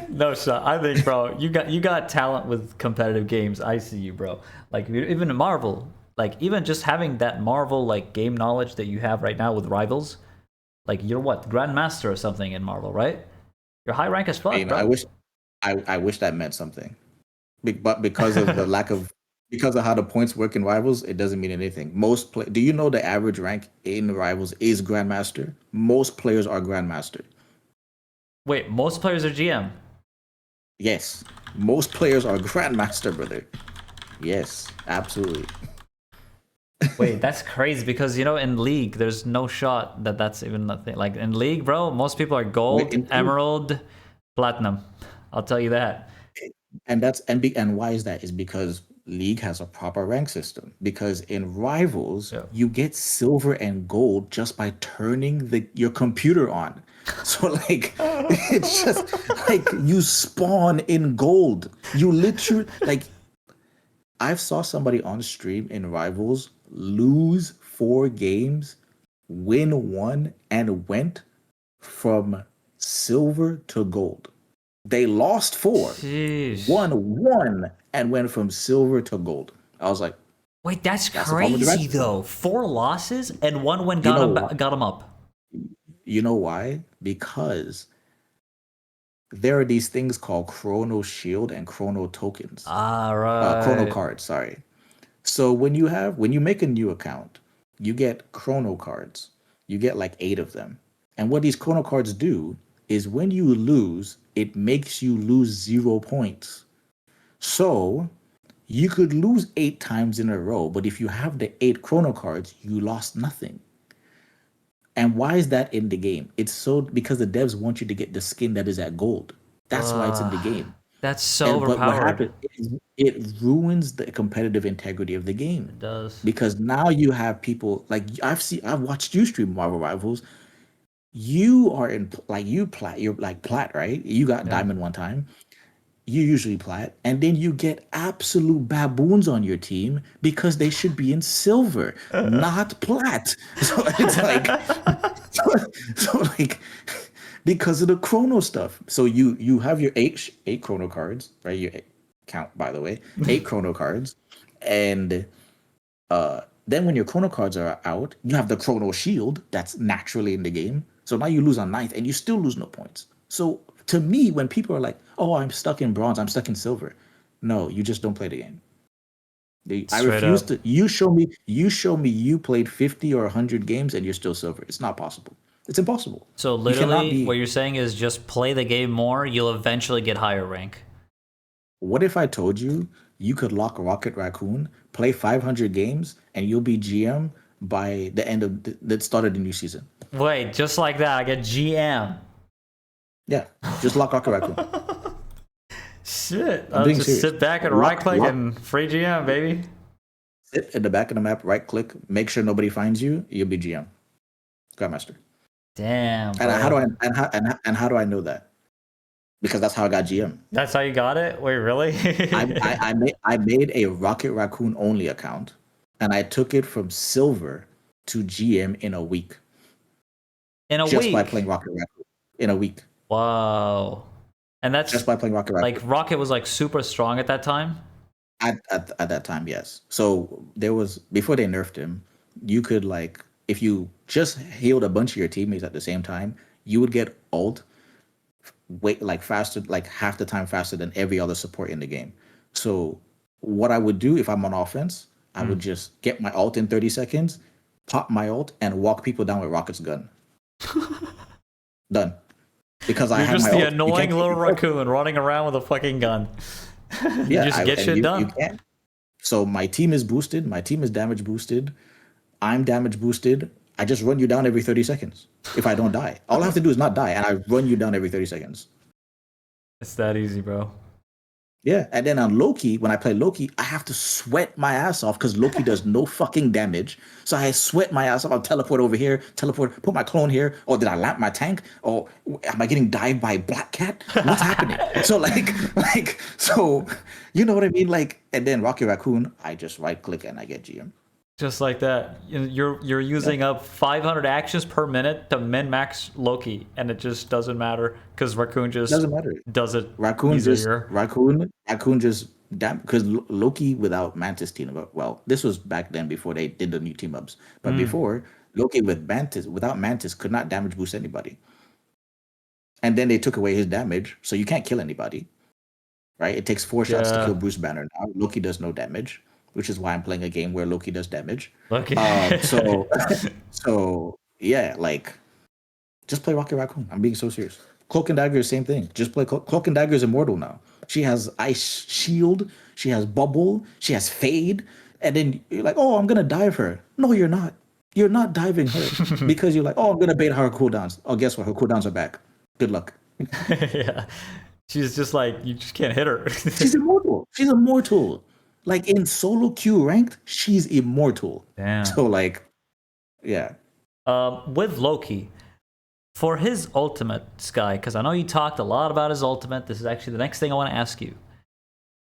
No, son. I think, bro, you got talent with competitive games. I see you, bro. Like, even in Marvel, like, even just having that Marvel, like, game knowledge that you have right now with Rivals, like, you're what, Grandmaster or something in Marvel, right? You're high rank as fuck, And I bro. wish, I wish that meant something, but because of the lack of, because of how the points work in Rivals, it doesn't mean anything. Do you know the average rank in Rivals is Grandmaster? Most players are Grandmaster. Wait, most players are GM. Yes, most players are Grandmaster, brother. Yes, absolutely. Wait, that's crazy because, in League, there's no shot that that's even a thing. Like, in League, bro, most people are Wait, gold, emerald, platinum. I'll tell you that. and why is that? Is because League has a proper rank system. Because in Rivals, Yeah. you get silver and gold just by turning your computer on. So like, it's just like you spawn in gold. You literally like. I've saw somebody on stream in Rivals lose 4 games, win one, and went from silver to gold. They lost 4, Jeez. won 1, and went from silver to gold. I was like, Wait, that's that's the problem with the rank crazy system. though. 4 losses and 1 win You know got him up. you know why? Because there are these things called Chrono Shield and Chrono tokens. All Chrono right. cards, sorry. So when you make a new account, you get chrono cards. You get like 8 of them. And what these chrono cards do is when you lose, it makes you lose 0 points. So you could lose 8 times in a row, but if you have the 8 chrono cards, you lost nothing. And why is that in the game? It's so because the devs want you to get the skin that is at gold. That's why it's in the game. That's so But what overpowered. happens is it ruins the competitive integrity of the game. It does. Because now you have people like I've watched you stream Marvel Rivals. You are in like you're like plat, right? You got Yeah. diamond one time. You usually plat, and then you get absolute baboons on your team because they should be in silver, not plat. So it's like so like because of the chrono stuff. So you have your eight chrono cards, right? You count by the way, 8 chrono cards, and then when your chrono cards are out, you have the chrono shield that's naturally in the game. So now you lose on ninth, and you still lose no points. So to me, when people are like, "Oh, I'm stuck in bronze, I'm stuck in silver," no, you just don't play the game. I Straight refuse up. to. You show me you played 50 or 100 games and you're still silver. It's not possible. It's impossible. So You cannot literally, what be. you're saying is just play the game more. You'll eventually get higher rank. What if I told you you could lock Rocket Raccoon, play 500 games, and you'll be GM by the end of the start of the new season? Wait, just like that, I get GM. Yeah, just lock Rocket Raccoon. Shit, I'm I'll being just serious. sit back and right Lock, click lock, and free GM, baby. sit in the back of the map, right click, make sure nobody finds you. You'll be GM, Grandmaster. Damn, And how do bro. I and how do I know that? Because that's how I got GM. That's how you got it? Wait, really? I made a Rocket Raccoon only account, and I took it from silver to GM in a week In a just by week. playing Rocket Raccoon. In a week, Wow. And just that's by playing Rocket like Raccoon. Rocket was like super strong at that time. At that time, yes. So there was before they nerfed him, you could like if you just healed a bunch of your teammates at the same time, you would get ult wait like faster, like half the time faster than every other support in the game. So what I would do if I'm on offense, I would just get my ult in 30 seconds, pop my ult, and walk people down with Rocket's gun. Done. Because I You're have just my the ult. You annoying can't keep little me close. raccoon running around with a fucking gun. You Yeah, just get and shit you done. can't. So my team is boosted. My team is damage boosted. I'm damage boosted. I just run you down every 30 seconds if I don't die. All I have to do is not die, and I run you down every 30 seconds. It's that easy, bro. Yeah, and then on Loki, when I play Loki, I have to sweat my ass off because Loki does no fucking damage. So I sweat my ass off. I'll teleport over here, teleport, put my clone here. Or did I lamp my tank? Or am I getting dived by Black Cat? What's happening? So so you know what I mean? Like, and then Rocky Raccoon, I just right click and I get GM. Just like that. You're using up 500 actions per minute to min max Loki, and it just doesn't matter because Raccoon just Doesn't matter. does it Raccoon easier. Raccoon just damn because Loki without Mantis team up. Well, this was back then before they did the new team ups. But before Loki without Mantis could not damage boost anybody. And then they took away his damage, so you can't kill anybody. Right? It takes 4 shots to kill Bruce Banner now. Loki does no damage, which is why I'm playing a game where Loki does damage. Loki. So yeah, like just play Rocket Raccoon. I'm being so serious. Cloak and Dagger is the same thing. Just play Cloak and Dagger is immortal now. She has Ice Shield, she has Bubble, she has Fade, and then you're like, oh, I'm gonna dive her. No, you're not. You're not diving her because you're like, oh, I'm gonna bait her cooldowns. Oh, guess what? Her cooldowns are back. Good luck. Yeah. She's just like, you just can't hit her. She's immortal. She's immortal. Like in solo queue ranked, she's immortal. Damn. So like, yeah. With Loki, for his ultimate, Sky, because I know you talked a lot about his ultimate. This is actually the next thing I want to ask you.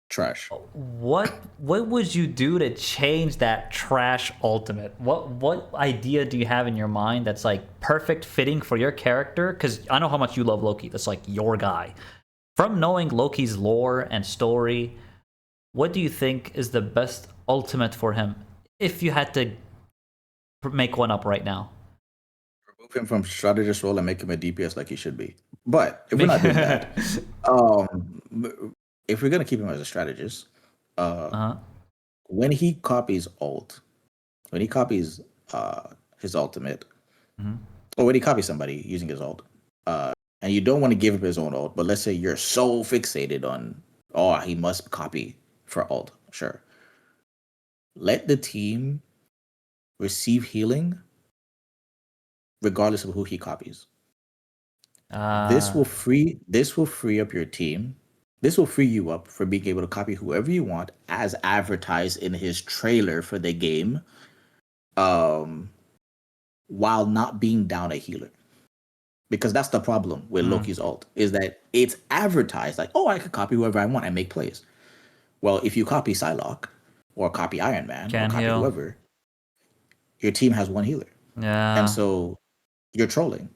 Trash. What would you do to change that trash ultimate? What idea do you have in your mind that's like perfect fitting for your character? Because I know how much you love Loki. That's like your guy. From knowing Loki's lore and story, what do you think is the best ultimate for him? If you had to make one up right now. Remove him from strategist role and make him a DPS like he should be. But if we're not doing that, if we're gonna keep him as a strategist, when he copies his ultimate, or when he copies somebody using his ult, and you don't want to give him his own ult, but let's say you're so fixated on, oh, he must copy for ult, sure. Let the team receive healing regardless of who he copies. This will free up your team. This will free you up for being able to copy whoever you want as advertised in his trailer for the game, while not being down a healer. Because that's the problem with Loki's ult, is that it's advertised like, oh, I could copy whoever I want and make plays. Well, if you copy Psylocke or copy Iron Man or copy whoever, your team has one healer. Yeah. And so you're trolling,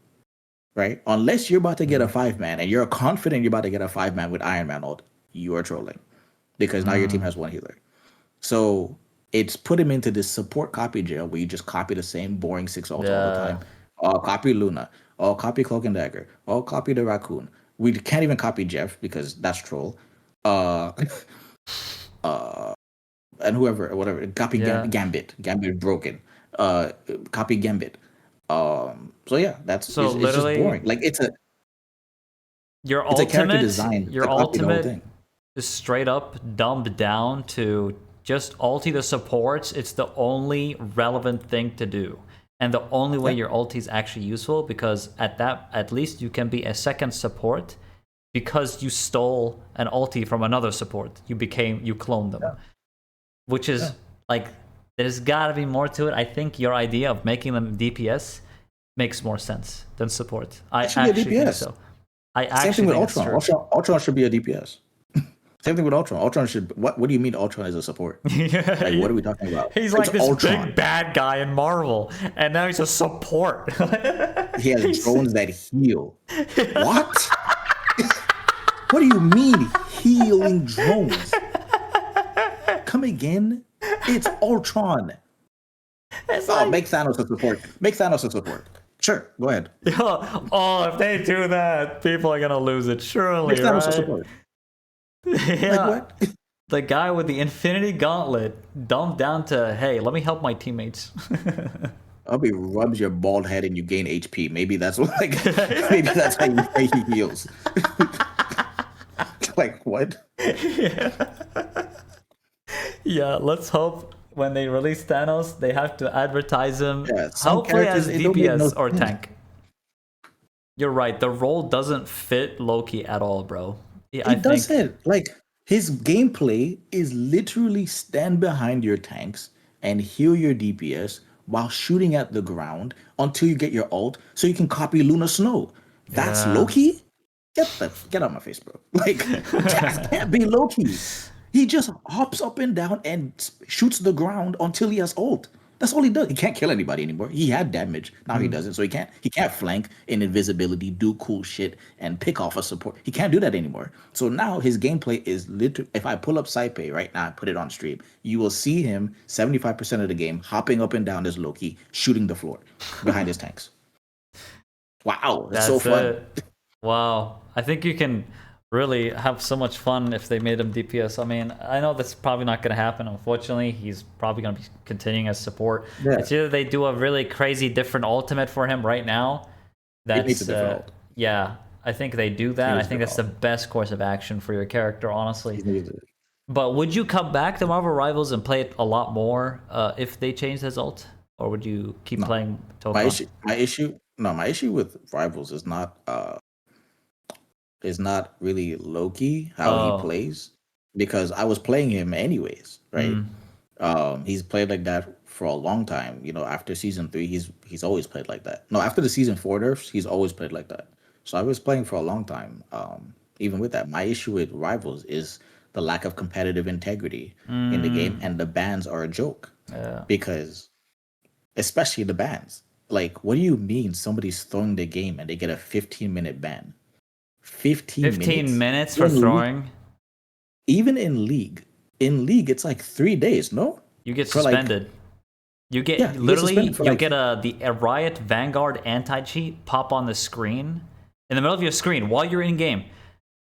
right? Unless you're about to get a 5-man and you're confident you're about to get a 5-man with Iron Man ult, you are trolling because now your team has one healer. So it's put him into this support copy jail where you just copy the same boring 6 ult all the time. Oh, copy Luna. Oh, copy Cloak and Dagger. Oh, copy the Raccoon. We can't even copy Jeff because that's troll. And whoever, whatever. Copy Gambit. Gambit broken. Copy Gambit. So yeah, it's just boring. Like it's a character design. Your ultimate is straight up dumbed down to just ulti the supports. It's the only relevant thing to do. And the only way your ulti is actually useful, because at least you can be a second support because you stole an ulti from another support. You cloned them. Which is like, there's gotta be more to it. I think your idea of making them DPS makes more sense than support. I actually think so. Same thing with Ultron. Ultron should be a DPS. Same thing with Ultron. Ultron should. What do you mean Ultron is a support? Like, what are we talking about? He's like this Ultron. Big bad guy in Marvel, and now he's a support. He has drones that heal. What? What do you mean healing drones? Come again? It's Ultron. Make Thanos a support. Make Thanos a support. Sure, go ahead. Oh, if they do that, people are gonna lose it. Surely, Make Thanos a support. Yeah. Like what? The guy with the Infinity Gauntlet dumped down to, hey, let me help my teammates. He rubs your bald head and you gain HP. Maybe that's what, like, maybe that's how he heals. Like what? Yeah, let's hope when they release Thanos, they have to advertise him hopefully as DPS or tank. You're right. The role doesn't fit Loki at all, bro. It doesn't. Like, His gameplay is literally stand behind your tanks and heal your DPS while shooting at the ground until you get your ult so you can copy Luna Snow. That's Yeah. Loki? Get out of my face, bro. Like that can't be Loki. He just hops up and down and shoots the ground until he has ult. That's all he does. He can't kill anybody anymore. He had damage. Now he doesn't. So he can't flank in invisibility, do cool shit, and pick off a support. He can't do that anymore. So now his gameplay is literally, if I pull up Saipe right now and put it on stream, you will see him 75% of the game hopping up and down as Loki, shooting the floor behind his tanks. Wow, that's so That's fun. it. Wow. I think you can really have so much fun if they made him DPS. I mean, I know that's probably not going to happen. Unfortunately, he's probably going to be continuing as support. Yeah. It's either they do a really crazy different ultimate for him right now. He needs a That's different ult. yeah. I think they do that. I needs a think that's the different best course of action for your character, honestly. He needs it. But would you come back to Marvel Rivals and play it a lot more if they changed his ult, or would you keep No. playing My Tokon? my issue with Rivals is not really Loki how he Oh, plays because I was playing him anyways, right? mm, He's played like that for a long time. You know, after season 3, he's always played like that. No, after the season 4 nerfs, he's always played like that. So I was playing for a long time. Even with that, my issue with Rivals is the lack of competitive integrity in the game, and the bans are a joke yeah. because, especially the bans. Like, what do you mean somebody's throwing the game and they get a 15-minute ban? 15 15 minutes? minutes for In league, throwing. even in league, it's like 3 days, no? You get For like, suspended. You yeah, get you get literally suspended for you like, get a Riot Vanguard anti cheat pop on the screen in the middle of your screen while you're in game.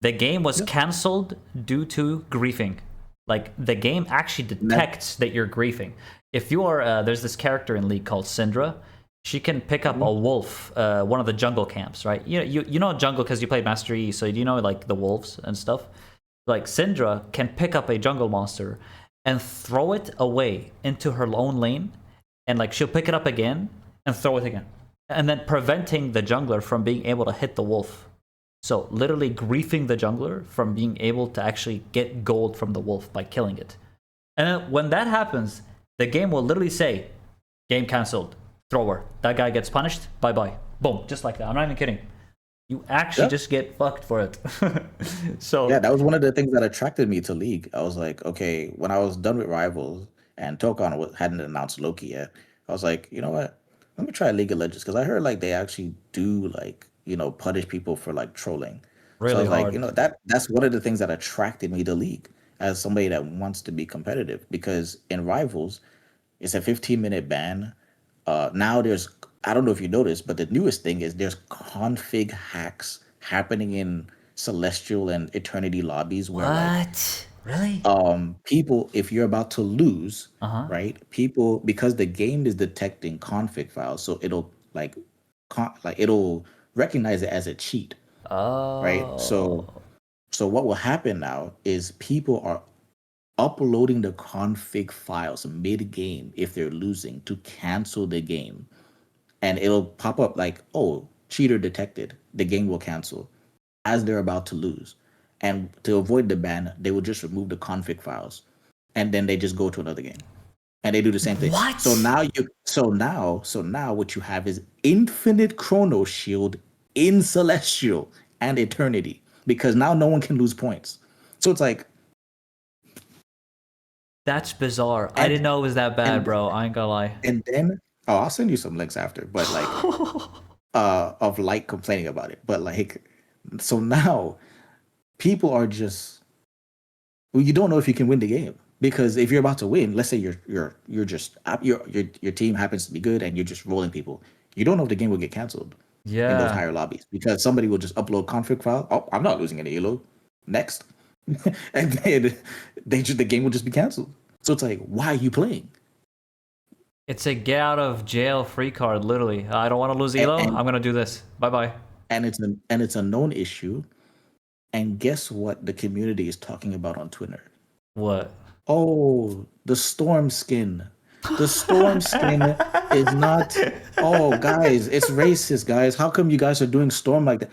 The game was yeah, cancelled due to griefing. Like the game actually never, detects that you're griefing. If you are there's this character in League called Syndra. She can pick up a wolf, one of the jungle camps, right? You know jungle because you played Master E, so you know like the wolves and stuff. Like Syndra can pick up a jungle monster and throw it away into her own lane, and like she'll pick it up again and throw it again, and then preventing the jungler from being able to hit the wolf. So literally griefing the jungler from being able to actually get gold from the wolf by killing it. And then when that happens, the game will literally say, "Game cancelled. Thrower. That guy gets punished. Bye bye." Boom, just like that. I'm not even kidding. You actually yeah, just get fucked for it. yeah. So That was one of the things that attracted me to League. I was like, okay, when I was done with Rivals and Tokon hadn't announced Loki yet, I was like, you know what? Let me try League of Legends because I heard like they actually do like punish people for like trolling. So I really was like, hard. that's one of the things that attracted me to League as somebody that wants to be competitive because in Rivals it's a 15-minute ban. Now there's, I don't know if you noticed, but the newest thing is there's config hacks happening in Celestial and Eternity lobbies where like What? Really? people, if you're about to lose, Uh huh. right? People, because the game is detecting config files, so it'll like it'll recognize it as a cheat, right? So Oh. so what will happen now is people are uploading the config files mid game if they're losing to cancel the game, and it'll pop up like, oh, cheater detected, the game will cancel as they're about to lose. And to avoid the ban, they will just remove the config files and then they just go to another game. And they do the same thing. So What? now what you have is infinite chrono shield in Celestial and Eternity because now no one can lose points. So it's like, That's bizarre. I and didn't know it was that bad, and bro. I ain't gonna lie. and then, oh, I'll send you some links after, but like of like complaining about it. But like, so now people are just, well, you don't know if you can win the game because if you're about to win, let's say you're just your team happens to be good and you're just rolling people, you don't know if the game will get canceled in those Yeah. higher lobbies because somebody will just upload config file. Oh, I'm not losing any elo. Next, and then the game will just be canceled. So it's like, why are you playing? It's a get out of jail free card, literally. I don't want to lose And Elo. and I'm gonna do this. Bye bye. it's a known issue. And guess what the community is talking about on Twitter? What? Oh, the storm skin. The storm skin is not. Oh, guys, it's racist, guys. How come you guys are doing storm like that?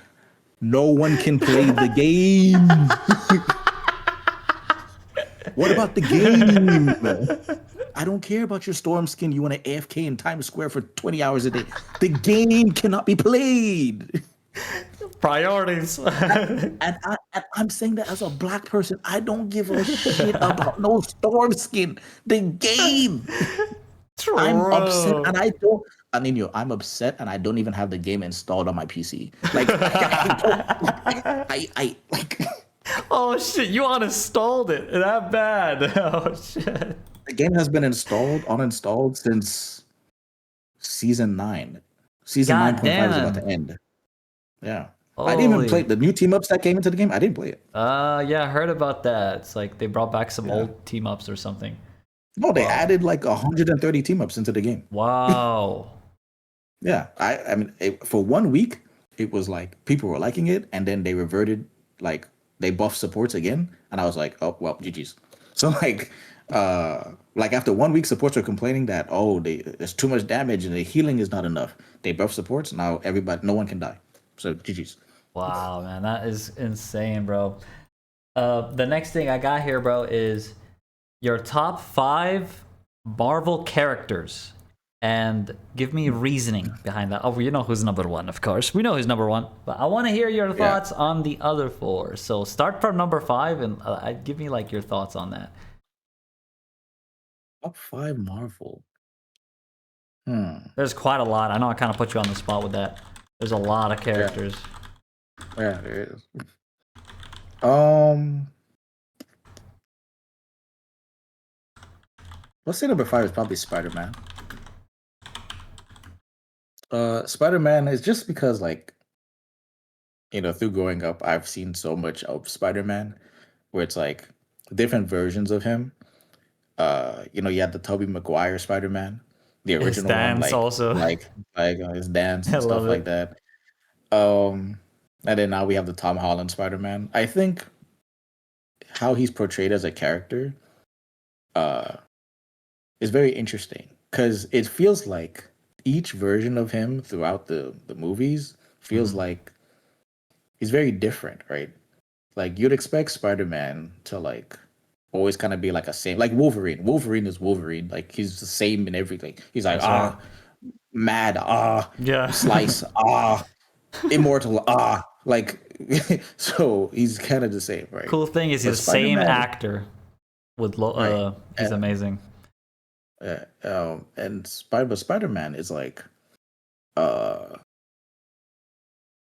No one can play the game. What about the game? I don't care about your storm skin. You want to AFK in Times Square for 20 hours a day. The game cannot be played. Priorities. I'm saying that as a black person. I don't give a shit about no storm skin. The game. I'm upset True. and I don't. Alninio, I'm upset and I don't even have the game installed on my PC. Like I like Oh shit! You uninstalled it. That bad? Oh shit! the game has been uninstalled since season 9. Season God 9.5 is about to damn! end. Yeah. I didn't even play Holy. the new team ups that came into the game. I didn't play it. Yeah, I heard about that. It's like they brought back some Yeah. old team ups or something. No, they Wow. added like 130 team ups into the game. Wow. Yeah. I mean, for 1 week, it was like people were liking it, and then they reverted, like they buffed supports again, and I was like, oh well, GG's. So like after 1 week, supports were complaining that there's too much damage and the healing is not enough. They buff supports now. No one can die. So GG's. Wow, man, that is insane, bro. The next thing I got here, bro, is your top 5 Marvel characters. And give me reasoning behind that. Oh, you know who's number 1, of course. We know who's number 1. But I want to hear your Yeah. thoughts on the other 4. So start from number 5 and give me like your thoughts on that. Top 5 Marvel. Hmm. There's quite a lot. I know I kind of put you on the spot with that. There's a lot of Yeah. characters. Yeah, there is. Um, let's say number 5 is probably Spider-Man. Spider-Man is just because, like, through growing up, I've seen so much of Spider-Man where it's like different versions of him. You had the Tobey Maguire Spider-Man, the His original one, dance also. his dance I and stuff love like it. that. Um, and then now we have the Tom Holland Spider-Man. I think how he's portrayed as a character, uh, is very interesting because it feels like each version of him throughout the movies feels Mhm. like he's very different, right? Like you'd expect Spider-Man to like always kind of be like a same, like Wolverine. Wolverine is Wolverine. Like he's the same in everything. He's like That's right. mad, Yeah. slice, immortal, like so he's kind of the same, right? Cool thing is he's But the same Spider-Man, actor with right? he's amazing. And Spider-Man is like uh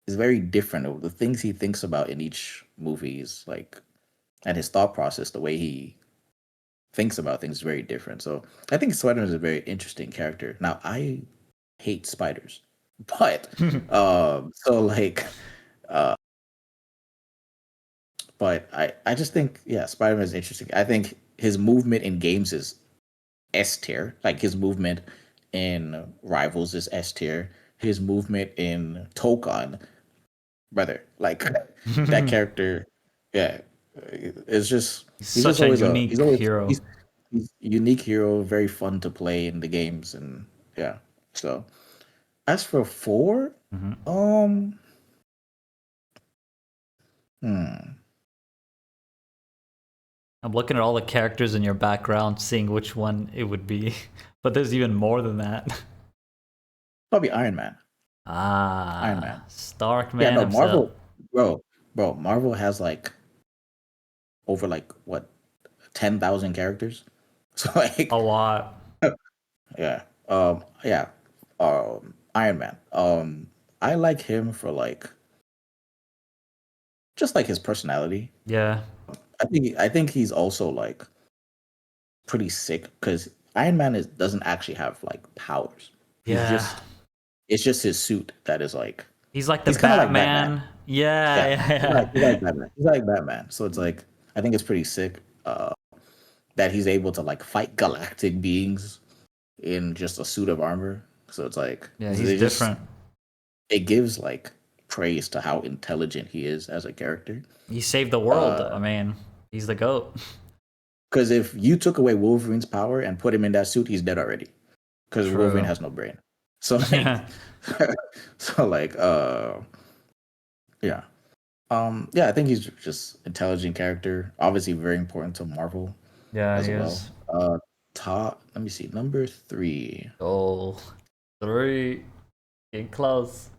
is very different. The things he thinks about in each movie is like, and his thought process, the way he thinks about things is very different. So I think Spider-Man is a very interesting character. Now I hate spiders, but so like uh but I just think, yeah, Spider-Man is interesting. I think his movement in games is S tier. Like his movement in Rivals is S tier. His movement in Tokon, brother, like that character, yeah, it's just He's he's just such a always unique hero. he's a unique hero, very fun to play in the games, and yeah. So as for 4, Mhm. um, hmm, I'm looking at all the characters in your background, seeing which one it would be. But there's even more than that. probably Iron Man. Iron Man. Stark Yeah, Man no, himself. bro, Marvel has like over like what 10,000 characters. So A like, lot. yeah, yeah, Iron Man. I like him for like just like his personality. Yeah. I think he's also like pretty sick because Iron Man doesn't actually have like powers. He's Yeah. just it's just his suit that is like He's like the he's kind of like Batman. Batman. Yeah, Yeah, he's yeah, like Batman. He's like Batman. So it's like I think it's pretty sick that he's able to like fight galactic beings in just a suit of armor. So it's like yeah. He's it just different. it gives like praise to how intelligent he is as a character. He saved the world. I mean, he's the goat. Because if you took away Wolverine's power and put him in that suit, he's dead already. Because Wolverine True. has no brain. So like, Yeah. so like, yeah, yeah. I think he's just intelligent character. Obviously, very important to Marvel. Yeah, as he well. is. Top. Let me see. Number 3. Oh, three. Getting close.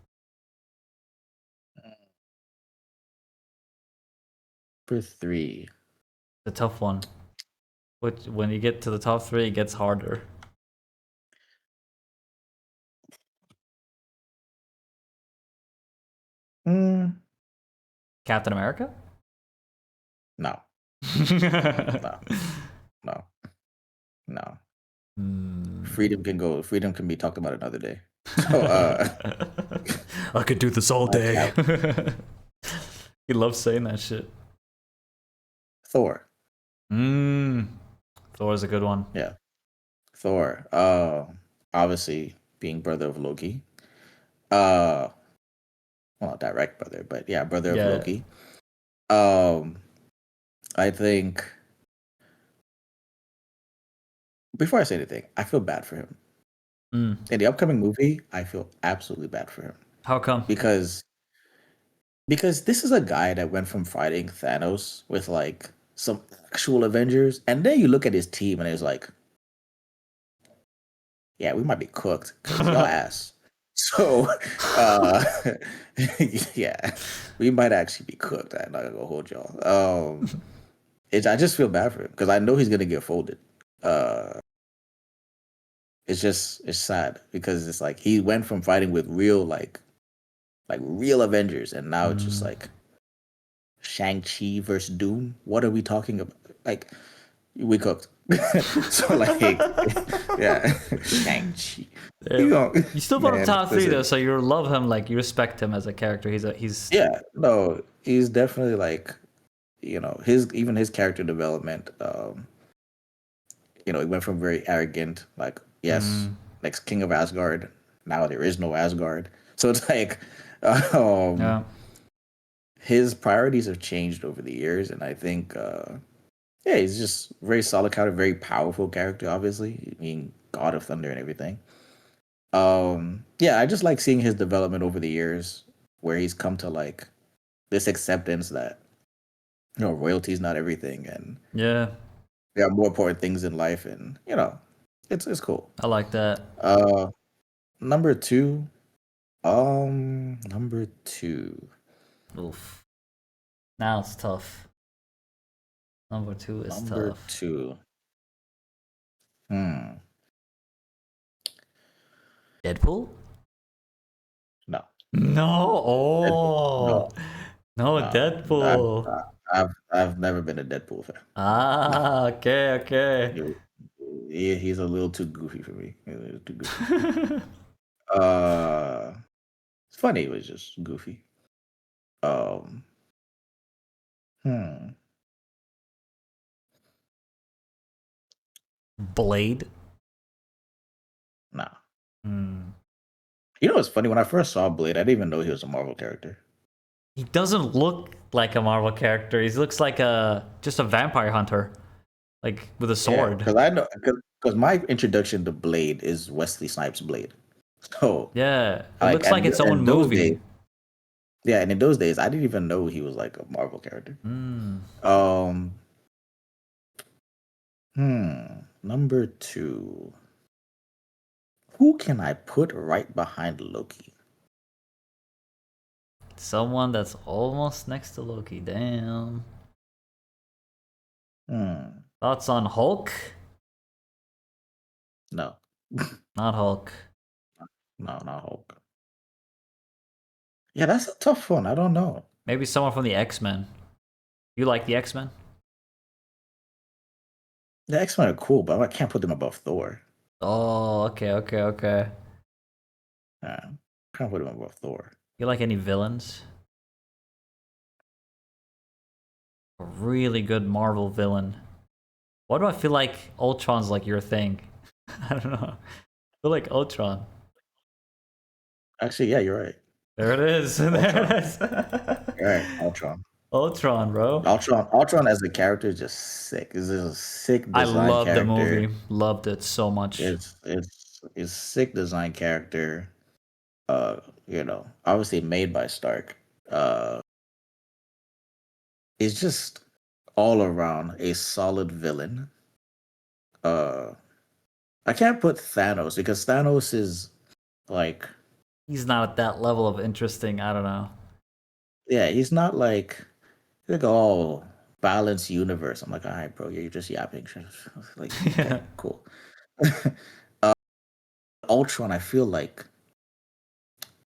Number 3. The tough one. Which when you get to the top three, it gets harder. Mm, Captain America? no, no, no, no. Hmm. Freedom can go. Freedom can be talked about another day. So, I could do this all my day. cap, He loves saying that shit. Thor. Mmm. Thor's a good one. Yeah, Thor. Obviously being brother of Loki. Uh, well, direct brother, but yeah, brother of Yeah. Loki. Um, I think before I say anything, I feel bad for him. Mm. In the upcoming movie, I feel absolutely bad for him How come? because this is a guy that went from fighting Thanos with like some actual Avengers, and then you look at his team and it's like, yeah, we might be cooked because y'all ass. So, uh, yeah, we might actually be cooked. I'm not gonna hold y'all. I just feel bad for him because I know he's gonna get folded. Uh, it's sad because it's like he went from fighting with real like real Avengers, and now it's just Mm. like Shang-Chi versus Doom. What are we talking about? Like, we cooked. So, like, yeah, Shang-Chi. Yeah. You know, You still put him man, top three though, listen. so you love him, like you respect him as a character. He's Yeah, no, he's definitely like, even his character development. He went from very arrogant, like, yes, mm, next king of Asgard. Now there is no Asgard. So it's like, um, yeah. his priorities have changed over the years, and I think, yeah, he's just very solid character, very powerful character. Obviously, being God of Thunder and everything. Yeah, I just like seeing his development over the years, where he's come to like this acceptance that royalty is not everything, and Yeah. there are more important things in life, and it's cool. I like that. Uh, number 2, number 2, Oof. Now it's tough. Number two is number tough. 2. Hmm, Deadpool? no, No. Deadpool. Oh. No, No, no, I've Deadpool. I've never been a Deadpool fan. No, Ah, okay, okay. he, he's a little too goofy for me. He's a little too goofy. Uh, it's funny. It was just goofy. Um, hmm, Blade? no. Hmm. You know what's funny? When I first saw Blade, I didn't even know he was a Marvel character. He doesn't look like a Marvel character. He looks like just a vampire hunter, like with a Yeah, sword. because I know because my introduction to Blade is Wesley Snipes' Blade. So Yeah, it like looks like its own and those days, movie. yeah, and in those days, I didn't even know he was like a Marvel character. Hmm. Um, number 2. Who can I put right behind Loki? Someone that's almost next to Loki. Damn. Hmm, Thoughts on Hulk? no, Not Hulk. no, not Hulk. Yeah, that's a tough one. I don't know. Maybe someone from the X-Men. You like the X-Men? The X Men are cool, but I can't put them above Thor. Oh, okay, okay, okay. Can't put them above Thor. You like any villains? A really good Marvel villain. Why do I feel like Ultron's like your thing? I don't know. I feel like Ultron. Actually, yeah, you're right. There it is. There Ultron. it is. You're right. Ultron. Ultron, bro. Ultron as a character is just sick. This is a sick I design love the character. movie. Loved it so much. It's sick design character. Obviously made by Stark. Uh, it's just all around a solid villain. uh I can't put Thanos because Thanos is like, He's not at that level of interesting. I don't know. yeah, he's not like all balanced universe. I'm like, all right, bro, you're just yapping. Like, okay, cool. Ultron, I feel like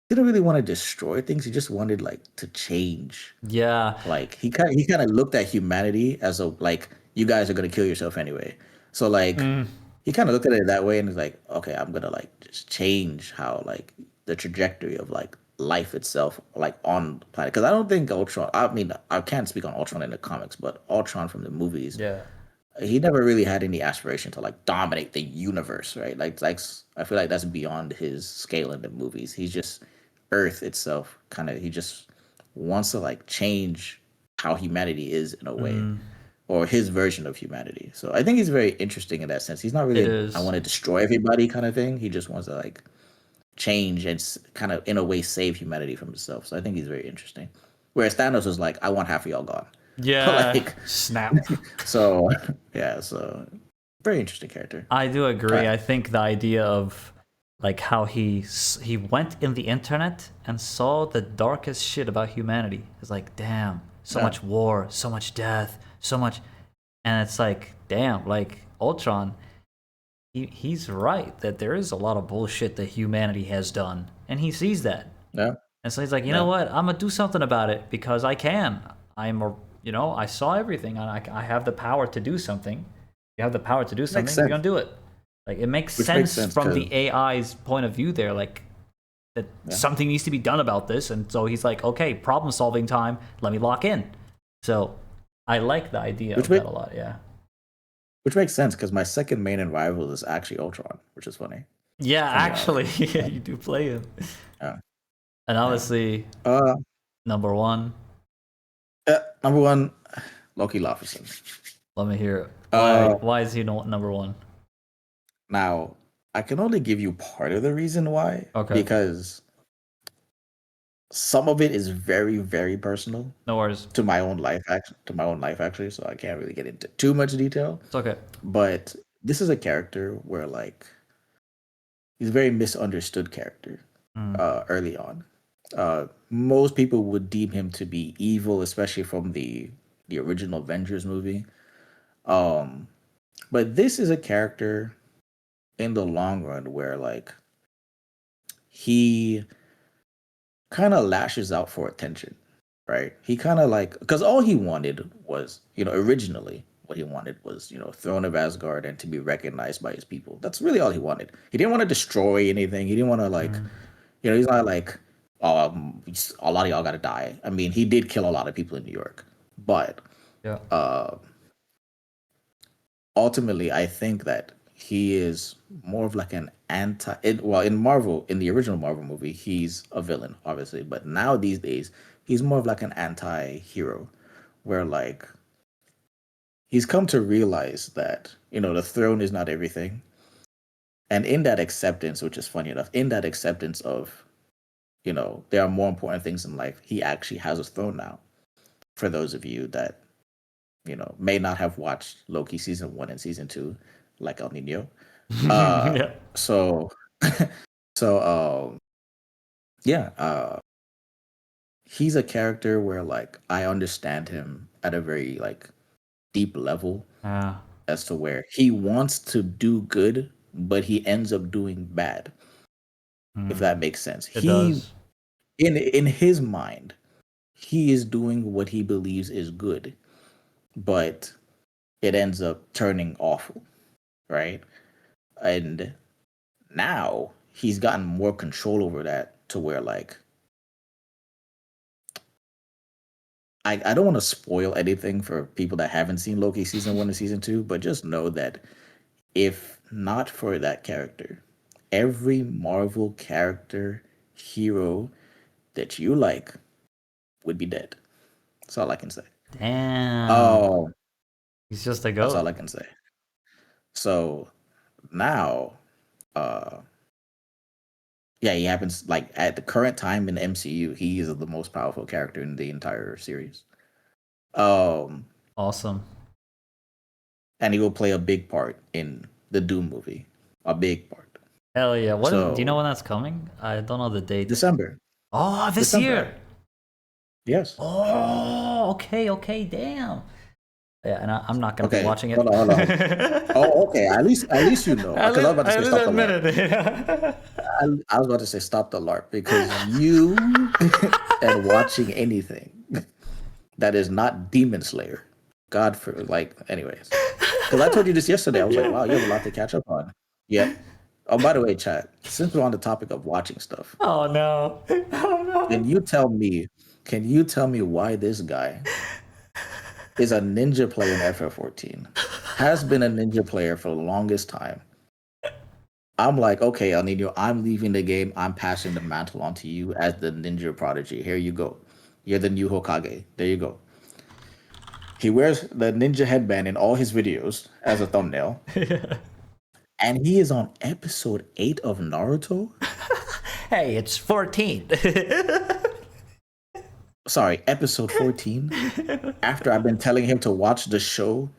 didn't really want to destroy things. He just wanted like to change. Yeah. Like he kind of looked at humanity as a like you guys are gonna kill yourself anyway. So like Mm, he kind of looked at it that way and was like, okay, I'm gonna like just change how like the trajectory of like life itself like on the planet. Because I don't think Ultron. I mean, I can't speak on Ultron in the comics, but Ultron from the movies, yeah. he never really had any aspiration to like dominate the universe, right? I feel like that's beyond his scale in the movies. He's just Earth itself, kind of. He just wants to like change how humanity is in a way, Mm, or his version of humanity. So I think he's very interesting in that sense. He's not it really I is. want to destroy everybody kind of thing. He just wants to like change and kind of in a way save humanity from himself. So I think he's very interesting. Whereas Thanos was like, I want half of y'all gone. Yeah. Like Snap. so yeah, so very interesting character. I do All agree. right. I think the idea of like how he went in the internet and saw the darkest shit about humanity. It's like, damn, so Yeah. much war, so much death, so much, and it's like, damn, like Ultron. He's right that there is a lot of bullshit that humanity has done, and he sees that. Yeah. And so he's like, you know Yeah. what? I'm gonna do something about it because I can. I'm a, I saw everything, and I have the power to do something. You have the power to do Makes something, you're sense. gonna do it. Like it makes Which makes sense sense from because the AI's point of view there, like that yeah. something needs to be done about this. And so he's like, okay, problem solving time. Let me lock in. So I like the idea Which of make that a lot. Yeah. which makes sense because my second main in rival is actually Ultron, which is funny. Yeah, Funny enough. actually, yeah, Yeah. you do play him. Yeah. And Yeah. obviously, Uh, number one, number one, Loki Laufeyson. let me hear it. Uh, Why is he not number one? now I can only give you part of the reason why Okay. because some of it is very, very personal No worries. to my own life, actually. So I can't really get into too much detail. It's okay. But this is a character where like he's a very misunderstood character Mm. early on. Most people would deem him to be evil, especially from the original Avengers movie. Um, but this is a character in the long run where like he kind of lashes out for attention, right? He kind of like because all he wanted was, originally what he wanted was, throne of Asgard and to be recognized by his people. That's really all he wanted. He didn't want to destroy anything. He didn't want to like, Mm. he's not like, oh, a lot of y'all got to die. I mean, he did kill a lot of people in New York, but Yeah. uh, ultimately, I think that he is more of like an well, in Marvel, in the original Marvel movie, he's a villain, obviously, but now these days, he's more of like an anti-hero, where like he's come to realize that the throne is not everything, and in that acceptance, which is funny enough, in that acceptance of there are more important things in life, he actually has a throne now. For those of you that may not have watched Loki season 1 and season 2, like Alninio. Uh, Yeah. so so yeah, he's a character where like I understand him at a very like deep level Yeah. as to where he wants to do good, but he ends up doing bad. If that Mm. makes sense, It he does. in his mind, he is doing what he believes is good, but it ends up turning awful, right? And now he's gotten more control over that to where like I don't want to spoil anything for people that haven't seen Loki season 1 and season 2, but just know that if not for that character, every Marvel character hero that you like would be dead. That's all I can say. Damn. Oh, He's just a that's all goat. I can say. So now, uh, yeah, he happens like at the current time in the MCU, he is the most powerful character in the entire series. Um, Awesome. and he will play a big part in the Doom movie, a big part. Hell yeah! Do you know So when that's coming? I don't know the date. December, Oh, this December, year. yes. Oh, okay, damn. Yeah, and I'm not gonna be Okay, watching it. hold on. Oh, okay. At least you know. Because I was about to I say just stop the LARP. admitted it. I was about to say stop the LARP because you and watching anything that is not Demon Slayer. God for like, anyways. Because I told you this yesterday. I was like, wow, you have a lot to catch up on. Yep. Oh, by the way, chat, since we're on the topic of watching stuff, Oh no! Oh can no! you tell me, can you tell me why this guy is a ninja player in FF14? Has been a ninja player for the longest time. I'm like, okay, Alninio, I'm leaving the game. I'm passing the mantle on to you as the ninja prodigy. Here you go. You're the new Hokage. There you go. He wears the ninja headband in all his videos as a thumbnail. Yeah. And he is on episode 8 of Naruto. Hey, it's 14. Sorry, episode 14. After I've been telling him to watch the show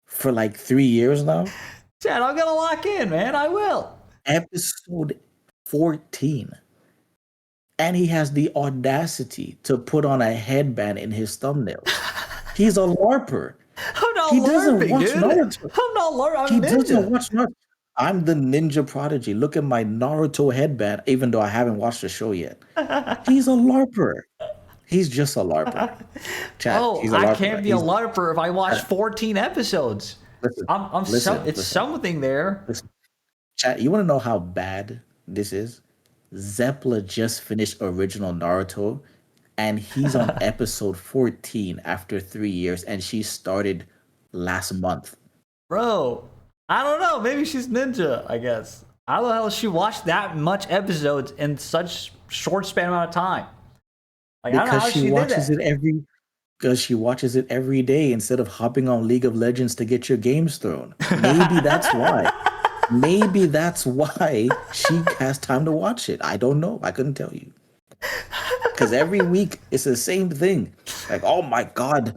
for like 3 years now. Chad, I'm gonna lock in, man. I will. Episode 14. And he has the audacity to put on a headband in his thumbnails. He's a LARPer. I'm not He LARPing, doesn't watch dude. Naruto. I'm not LARPing. He I'm doesn't ninja. watch Naruto. I'm the ninja prodigy. Look at my Naruto headband, even though I haven't watched the show yet. He's a LARPer. He's just a LARPer. Chat, Oh, he's a I LARPer. can't be a LARPer if I watch 14 episodes. It's something there. Listen. Chat, you want to know how bad this is? Zeppla just finished original Naruto, and he's on episode 14 after 3 years, and she started last month. Bro, I don't know. Maybe she's ninja, I guess. I don't know how she watched that much episodes in such short span amount of time. Like, I don't know how Because she watches it every day instead of hopping on League of Legends to get your games thrown. Maybe that's why. Maybe that's why she has time to watch it. I don't know. I couldn't tell you. Because every week it's the same thing. Like, oh my God,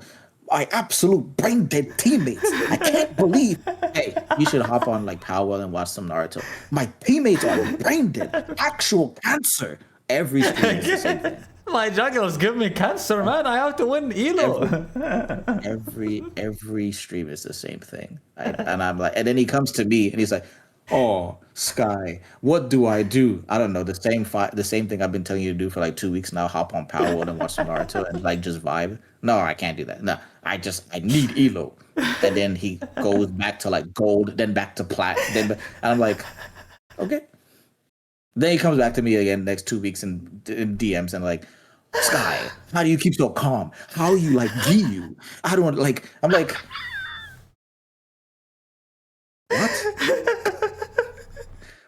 my absolute brain dead teammates. I can't believe. Hey, you should hop on like Powell and watch some Naruto. My teammates are brain dead. Actual cancer. Every stream is the same thing. My jungler's giving me cancer, man. I have to win Elo. Every stream is the same thing. And I'm like, and then he comes to me and he's like, "Oh, Sky, what do I do? I don't know. The same thing I've been telling you to do for like 2 weeks now. Hop on Power and watch some Naruto and like just vibe. No, I can't do that. No, I need Elo." And then he goes back to like gold, then back to plat. And I'm like, okay. Then he comes back to me again next 2 weeks in DMs and like, "Sky, how do you keep so calm? How you like Giyu? I don't like." I'm like, what?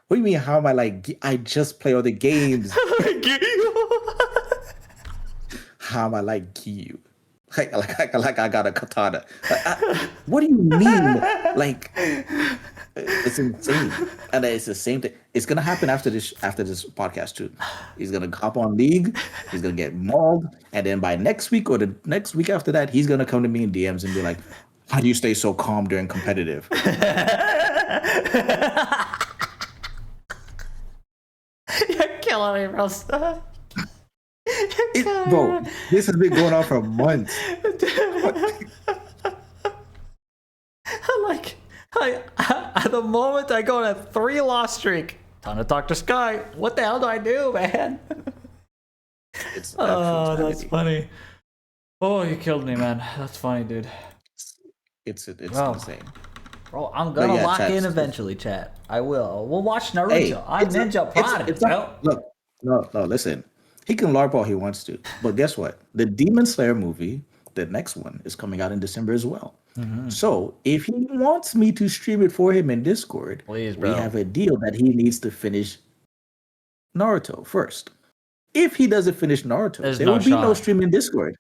What do you mean? How am I like? I just play other games. How am I like Giyu? Like I got a katana. What do you mean? Like, it's insane, and it's the same thing. It's gonna happen after this podcast too. He's gonna hop on League. He's gonna get mauled, and then by next week or the next week after that, he's gonna come to me in DMs and be like, "How do you stay so calm during competitive?" You're killing me, bro. Stop. Bro, this has been going on for months. At the moment I go on a 3-loss streak. Time to talk to Sky. What the hell do I do, man? It's Oh, that's funny. Oh, you killed me, man. That's funny, dude. It's Bro. insane. Bro, I'm gonna yeah, lock chat, in eventually, chat. I will. We'll watch Naruto. Hey, I'm Ninja Prodigy, bro. Look, no, listen. He can LARP all he wants to, but guess what? The Demon Slayer movie, the next one, is coming out in December as well. Mm-hmm. So if he wants me to stream it for him in Discord, Please, we bro. have a deal that he needs to finish Naruto first. If he doesn't finish Naruto, there will be no stream in Discord.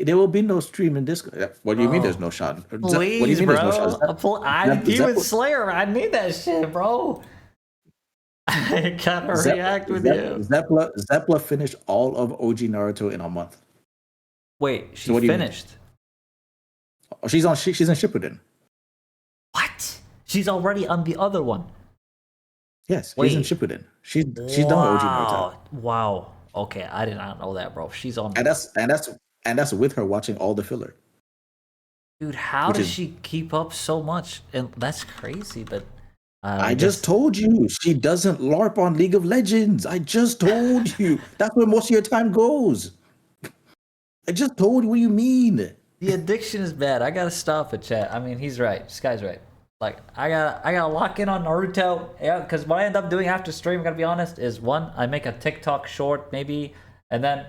There will be no stream in Discord. What do you mean there's no shot? Please, what do you mean bro. there's no shot? I'm Demon Slayer. I need that shit, bro. I gotta react with you. Zeppla finished all of OG Naruto in a month. Wait, she So what do you mean? finished? Oh, she's in Shippuden. What? She's already on the other one. Yes, Wait. she's in Shippuden. She's done with OG Naruto. Wow. Okay, I did not know that, bro. She's on. And that's with her watching all the filler. Dude, how does she keep up so much? And that's crazy, but I just told you she doesn't LARP on League of Legends. I just told you. That's where most of your time goes. I just told you. What do you mean? The addiction is bad. I gotta stop it, chat. I mean, he's right. This guy's right. Like, I gotta lock in on Naruto. Yeah, because what I end up doing after stream, I gotta be honest, is one, I make a TikTok short maybe, and then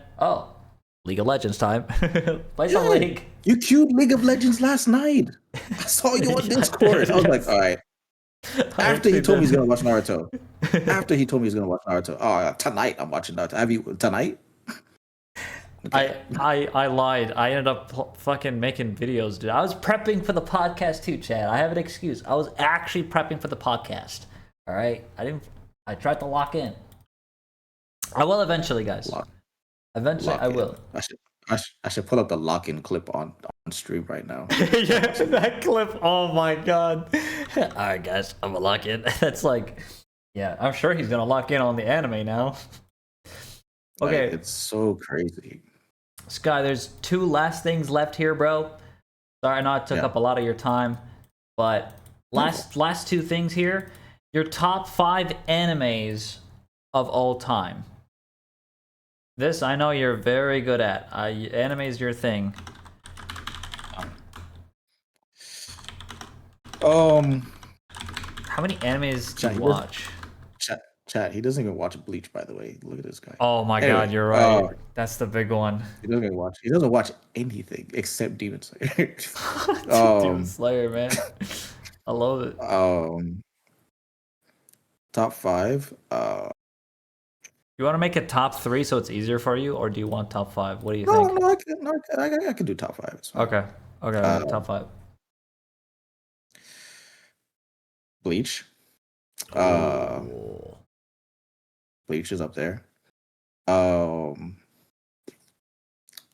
League of Legends time. Play some League. You queued League of Legends last night. I saw you on Discord. I was like, all right. After he told me he's gonna watch Naruto. Oh, tonight I'm watching Naruto. Have you tonight? Okay. I lied. I ended up fucking making videos, dude. I was prepping for the podcast too, Chad. I have an excuse. I was actually prepping for the podcast. All right. I tried to lock in. I will eventually, guys. Eventually, I will. I should pull up the lock-in clip on stream right now. Yeah, that clip. Oh my god. All right, guys. I'm gonna lock in. That's like, yeah. I'm sure he's gonna lock in on the anime now. Okay. Like, it's so crazy. Sky, there's 2 last things left here, bro. Sorry, I know I took up a lot of your time, but last 2 things here. Your top 5 animes of all time. This I know you're very good at. Anime is your thing. How many animes do you watch? Chat, he doesn't even watch Bleach, by the way. Look at this guy. Oh my god, you're right. That's the big one. He doesn't watch anything except Demon Slayer. Demon Slayer, man. I love it. Top 5. You want to make it top 3 so it's easier for you, or do you want top 5? What do you think? No, I can do top 5. Okay, top 5. Bleach. Bleach is up there.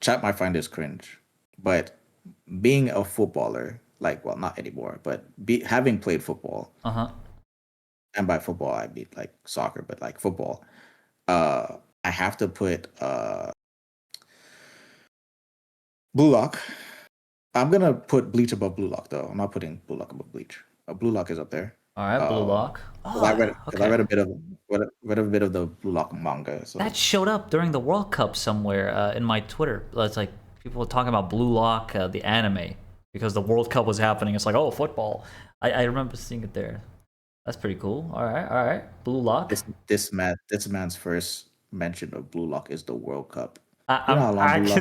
Chat might find this cringe, but being a footballer, like, well, not anymore, but having played football, and by football I mean like soccer, but like football, I have to put Blue Lock. I'm gonna put Bleach above Blue Lock though. I'm not putting Blue Lock above Bleach. Blue Lock is up there. All right, Blue Lock. I read a bit of the Blue Lock manga. So. That showed up during the World Cup somewhere in my Twitter. It's like people were talking about Blue Lock, the anime, because the World Cup was happening. It's like, oh, football. I remember seeing it there. That's pretty cool. All right. Blue Lock. This man's first mention of Blue Lock is the World Cup. Probably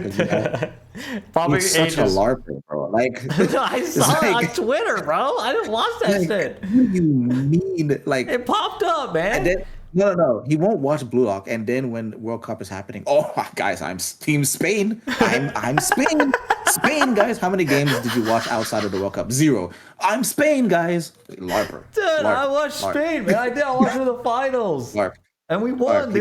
he's such a LARPer, bro. Like I saw it on Twitter, bro. I didn't watch that shit. What do you mean? Like it popped up, man. And then, no. He won't watch Blue Lock, and then when World Cup is happening, oh guys, I'm Team Spain. I'm Spain. Spain, guys. How many games did you watch outside of the World Cup? 0. I'm Spain, guys. LARPer. Dude, I watched Spain, man. I did. I watched the finals. LARP. And we won, dude.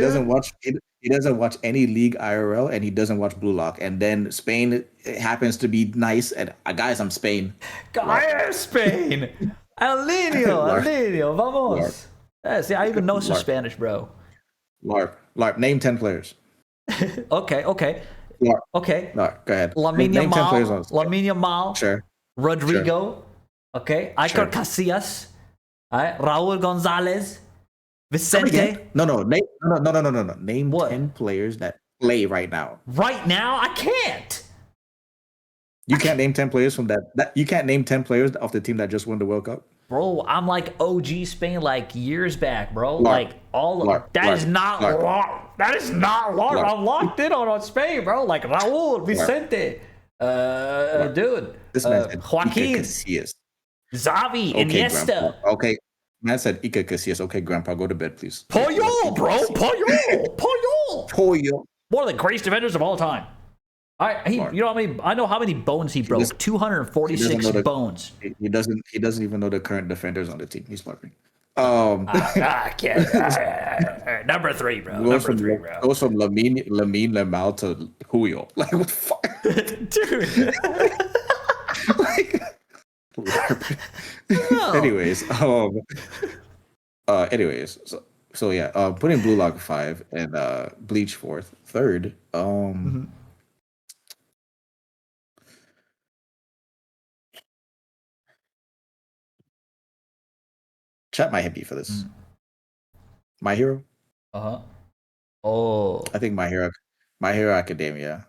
He doesn't watch any league IRL, and he doesn't watch Blue Lock. And then Spain happens to be nice, and guys, I'm Spain. I am Spain. Alninio, vamos. Yeah, see, I even know some Spanish, bro. LARP. Name 10 players. Okay. LARP. Okay. No, go ahead. Lamine Yamal. Sure. Rodrigo. Sure. Okay. Iker Casillas. All right. Raul Gonzalez. Vicente. No. Name what? 10 players that play right now. Right now, I can't. You can't name 10 players from that. You can't name 10 players of the team that just won the World Cup. Bro, I'm like OG Spain, like years back, bro. LARP. Like all of that is not LARP. That is not LARP. I'm locked in on Spain, bro. Like Raul, Vicente, dude, Joaquin, Xavi, Iniesta. Grandpa. Okay. Man said Iker Casillas. Okay, Grandpa, go to bed, please. Pollo, bro. Pollo. One of the greatest defenders of all time. You know how many? I know how many bones he broke. 246 bones. He doesn't even know the current defenders on the team. He's LARPing. I can't. Number 3, bro. Goes from Lamine Yamal to Julio. Like what the fuck, dude. Like, LARP. No. Anyways, so yeah, putting Blue Lock 5 and Bleach fourth. Third, Mhm. chat might hit me for this. Mm. My Hero. Uh-huh. Oh, I think My Hero Academia.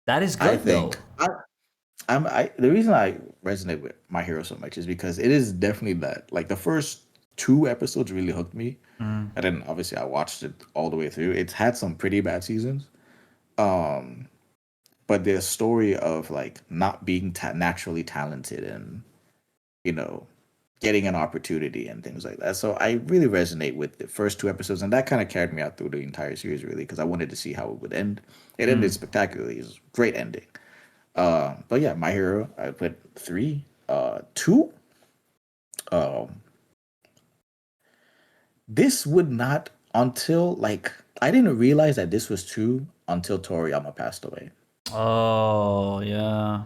that is I good think though. the reason I resonate with My Hero so much is because it is definitely that. Like the first two episodes really hooked me, Mm. and then obviously I watched it all the way through. It's had some pretty bad seasons, um, but the story of like not being naturally talented and you know getting an opportunity and things like that. So I really resonate with the first two episodes, and that kind of carried me out through the entire series really because I wanted to see how it would end. It ended Mm. spectacularly. It was a great ending. But yeah, My Hero, I put three. Two. Um, this would not until like I didn't realize that this was two until Toriyama passed away. Oh, yeah.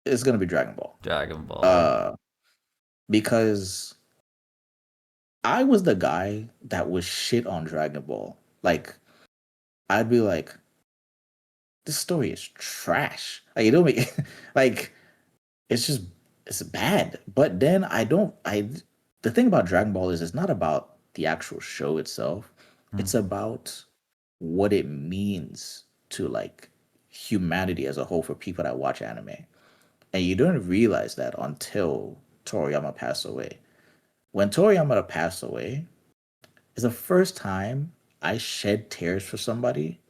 It's gonna be Dragon Ball. Dragon Ball. Uh, because I was the guy that was shit on Dragon Ball. Like I'd be like, this story is trash. Like you don't make like it's just it's bad. But then I don't I the thing about Dragon Ball is it's not about the actual show itself. Mm. It's about what it means to like humanity as a whole for people that watch anime. And you don't realize that until Toriyama passed away. When Toriyama passed away, it's the first time I shed tears for somebody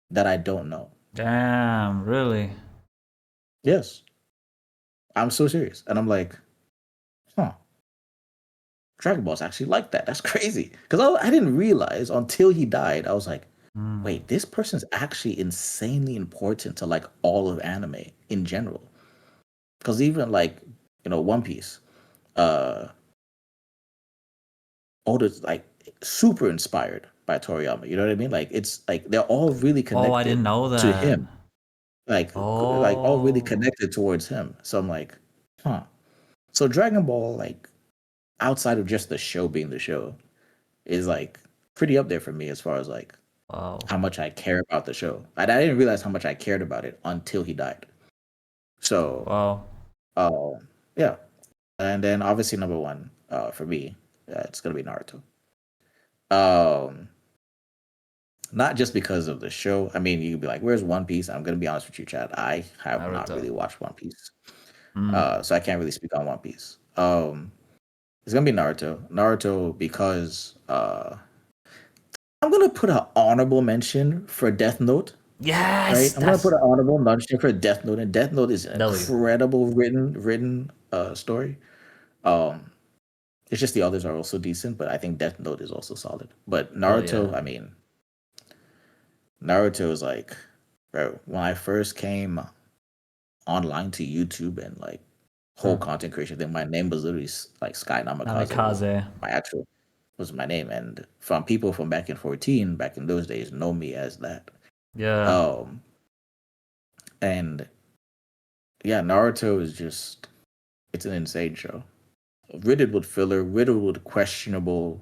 that I don't know. Damn, really? Yes, I'm so serious. And I'm like, huh, Dragon Ball's actually like that. That's crazy. Because I didn't realize until he died. I was like, Mm. wait, this person's actually insanely important to like all of anime in general. Because even like, One Piece, uh, Oda's like super inspired by Toriyama. You know what I mean? Like it's like they're all really Oh, I didn't connected know to that. him. Like all really Oh, connected towards him. So I'm like, huh. So Dragon Ball, like outside of just the show being the show, is like pretty up there for me as far as like wow. how much I care about the show. I didn't realize how much I cared about it until he died. So, Wow. uh, yeah. And then obviously number one, for me, it's gonna be Naruto. Um, Not just because of the show. I mean, you could be like, "Where's One Piece?" I'm gonna be honest with you, Chad. I have not Naruto. really watched One Piece, Mm. so I can't really speak on One Piece. It's gonna be Naruto. Naruto because I'm gonna put an honorable mention for Death Note. Yes, Right, I'm gonna put that's an honorable mention for Death Note, and Death Note is an W. incredible written story. Um, it's just the others are also decent, but I think Death Note is also solid. But Oh yeah. Naruto, I mean, Naruto is like, bro, when I first came online to YouTube and like whole Mm. content creation thing, my name was literally like Sky Namikaze was Namikaze. my actual was my name, and from people from back in 14, back in those days, know me as that. Yeah. Um, and yeah, Naruto is just it's an insane show, riddled with filler, riddled with questionable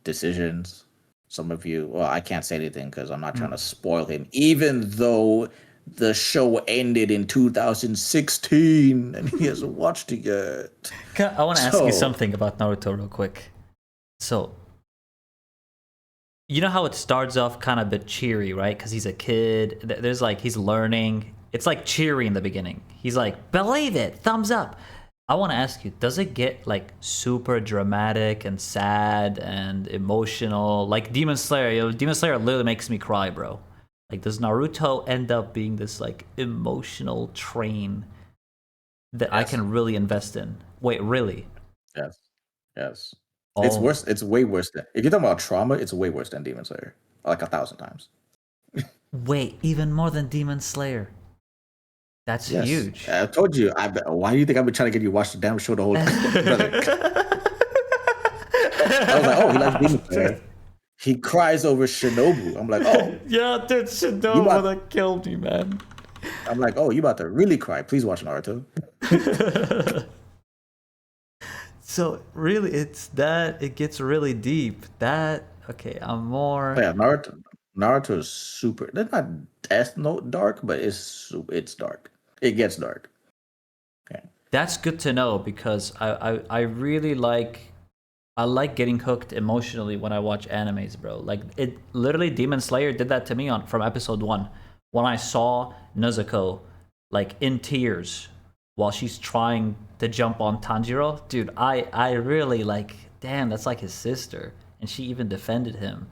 decisions. Some of you, well, I can't say anything because I'm not trying Mm. to spoil him, even though the show ended in 2016 and he hasn't watched it yet. I want to ask you So, something about Naruto real quick. So, you know how it starts off kind of a bit cheery, right? Because he's a kid. There's like he's learning. It's like cheery in the beginning. He's like, believe it, thumbs up. I want to ask you, does it get like super dramatic and sad and emotional? Like Demon Slayer, Demon Slayer literally makes me cry, bro. Like, does Naruto end up being this like emotional train that I yes, can really invest in? Wait, really? yes, yes. It's Oh, worse. It's way worse than if you're talking about trauma. It's way worse than Demon Slayer, like 1,000 times. wait, even more than Demon Slayer. That's Yes, huge. I told you. Why do you think I've been trying to get you to watch the damn show the whole time, brother? I was like, oh, he likes Demon Slayer. He cries over Shinobu. I'm like, oh, Yeah, dude, you Shinobu, about that killed me, man. I'm like, oh, you about to really cry? Please watch Naruto. So really, it's that it gets really deep. That okay, I'm Oh, more. yeah, Naruto is super. They're not Death Note dark, but it's dark. It gets dark. Okay. That's good to know because I really like I like getting hooked emotionally when I watch animes, bro. Like it literally Demon Slayer did that to me on from episode 1 when I saw Nezuko like in tears while she's trying to jump on Tanjiro. Dude, I really like damn, that's like his sister and she even defended him.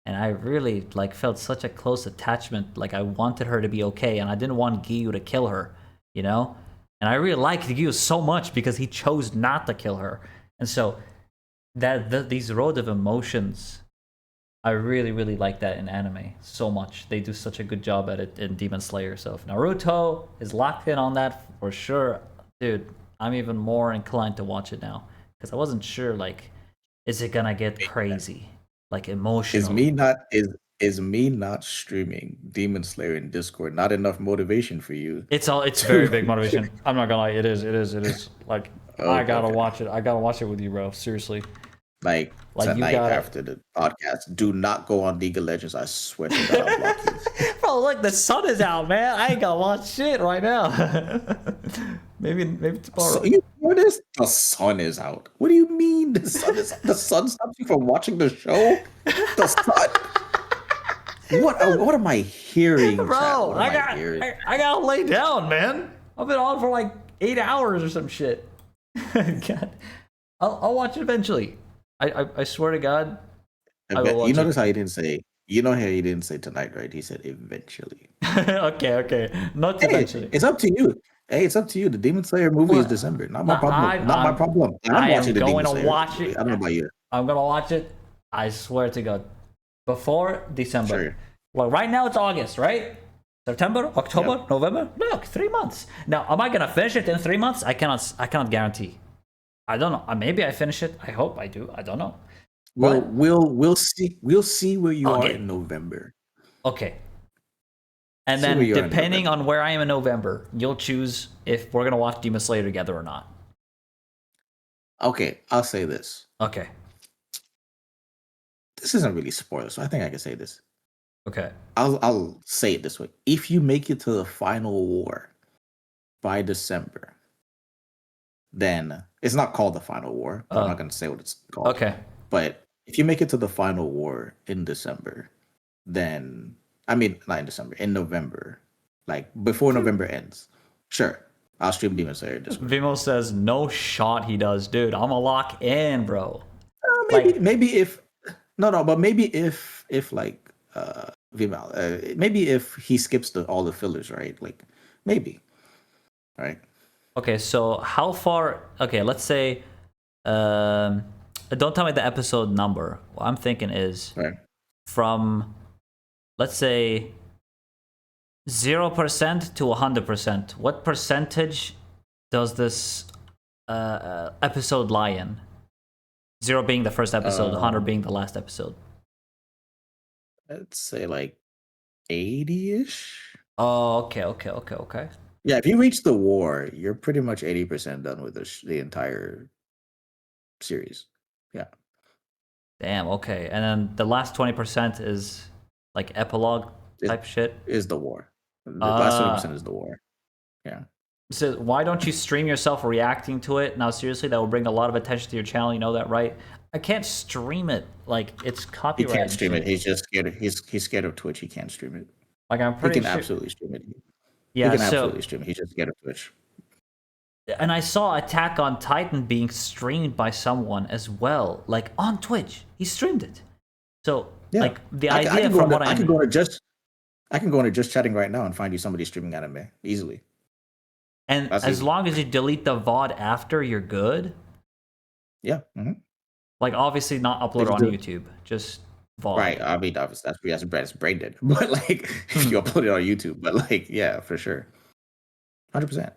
And I really like felt such a close attachment. Like I wanted her to be okay and I didn't want Giyu to kill her, you know? And I really liked Giyu so much because he chose not to kill her. And so these road of emotions, I really really like that in anime so much. They do such a good job at it in Demon Slayer. So if Naruto is locked in on that for sure, dude, I'm even more inclined to watch it now because I wasn't sure like, is it gonna get crazy, like Is emotional? me not is me not streaming Demon Slayer in Discord not enough motivation for you It's very to big motivation. I'm not gonna lie, it is. Like I okay, gotta okay. watch it. I gotta watch it with you, bro. Seriously, Like like you tonight gotta. after the podcast, do not go on League of Legends. I swear to God, I'll block you. Bro, look, the sun is out, man. I ain't gonna watch shit right now. maybe So tomorrow. you know this? The sun is out. What do you mean the sun stops you from watching the show? The sun. What am I hearing, chat? Bro, What am I hearing? I gotta lay down, man. I've been on for like 8 hours or some shit. God, I'll watch it eventually. I swear to God, I will You watch it. notice how he didn't say. You know how he didn't say tonight, right? He said eventually. Okay, not Hey, eventually. it's up to you. Hey, it's up to you. The Demon Slayer movie is Well, December. Not my no, problem. Not my problem. I'm I am watching the going Demon to Slayer watch movie. it. I don't know about you. I'm gonna watch it. I swear to God, before December. Sure. Well, right now it's August, right? September, October, Yep. November. Look, 3 months. Now, am I gonna finish it in 3 months? I cannot. I cannot guarantee. I don't know. Maybe I finish it. I hope I do. I don't know. Well, But we'll see. We'll see where you I'll are get in November. okay. And See where then you are in depending November. on where I am in November, you'll choose if we're gonna watch Demon Slayer together or not. Okay, I'll say this. Okay. This isn't really spoiler, so I think I can say this. Okay. I'll say it this way. If you make it to the final war by December, then it's not called the final war. I'm not going to say what it's called. Okay. But if you make it to the final war in December, then I mean not in December, in November, like before November ends, sure, I'll stream Demon Slayer Discord. Vimo says no shot he does, dude. I'm a lock in, bro. Maybe if no, but maybe if like Vimal, maybe if he skips all the fillers, right? Like maybe, right? Okay, so how far? Okay, let's say. Don't tell me the episode number. What I'm thinking is Right. from, let's say, 0% to 100%. What percentage does this episode lie in? 0 being the first episode, 100 being the last episode. Let's say like 80-ish. Oh, okay. Yeah, if you reach the war, you're pretty much 80% done with the entire series. Yeah. Damn, okay. And then the last 20% is like epilogue type shit. Is the war. The last 20% is the war. Yeah. So why don't you stream yourself reacting to it? Now, seriously, that will bring a lot of attention to your channel. You know that, right? I can't stream it. Like, it's He copyright. can't stream it. He's just scared. He's scared of Twitch. He can't stream it. Like, I'm He pretty can sure. absolutely stream it. Yeah, he can so absolutely stream it. He's just scared of Twitch. and I saw Attack on Titan being streamed by someone as well, like on Twitch. He streamed it. So, Yeah. like the I idea can go from into, what I can go into just chatting right now and find you somebody streaming anime easily. and That's as easy. long as you delete the VOD after, you're good. Yeah. Mm-hmm. Like obviously not upload on YouTube, just VOD. Right. I mean, obviously that's brain dead. But like, if you upload it on YouTube, but like, yeah, for sure, 100%.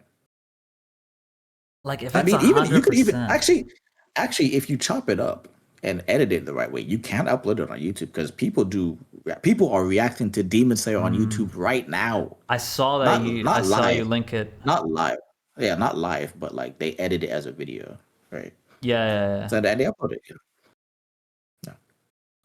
Like if I it's mean, even you could even 100%. actually, if you chop it up, and edit it the right way, you can't upload it on YouTube because people are reacting to Demon Slayer on YouTube right now. I saw that Not you. I not saw you live, link it. not live. Yeah, not live, but like they edit it as a video, right? Yeah, yeah, yeah. So they upload it. Yeah.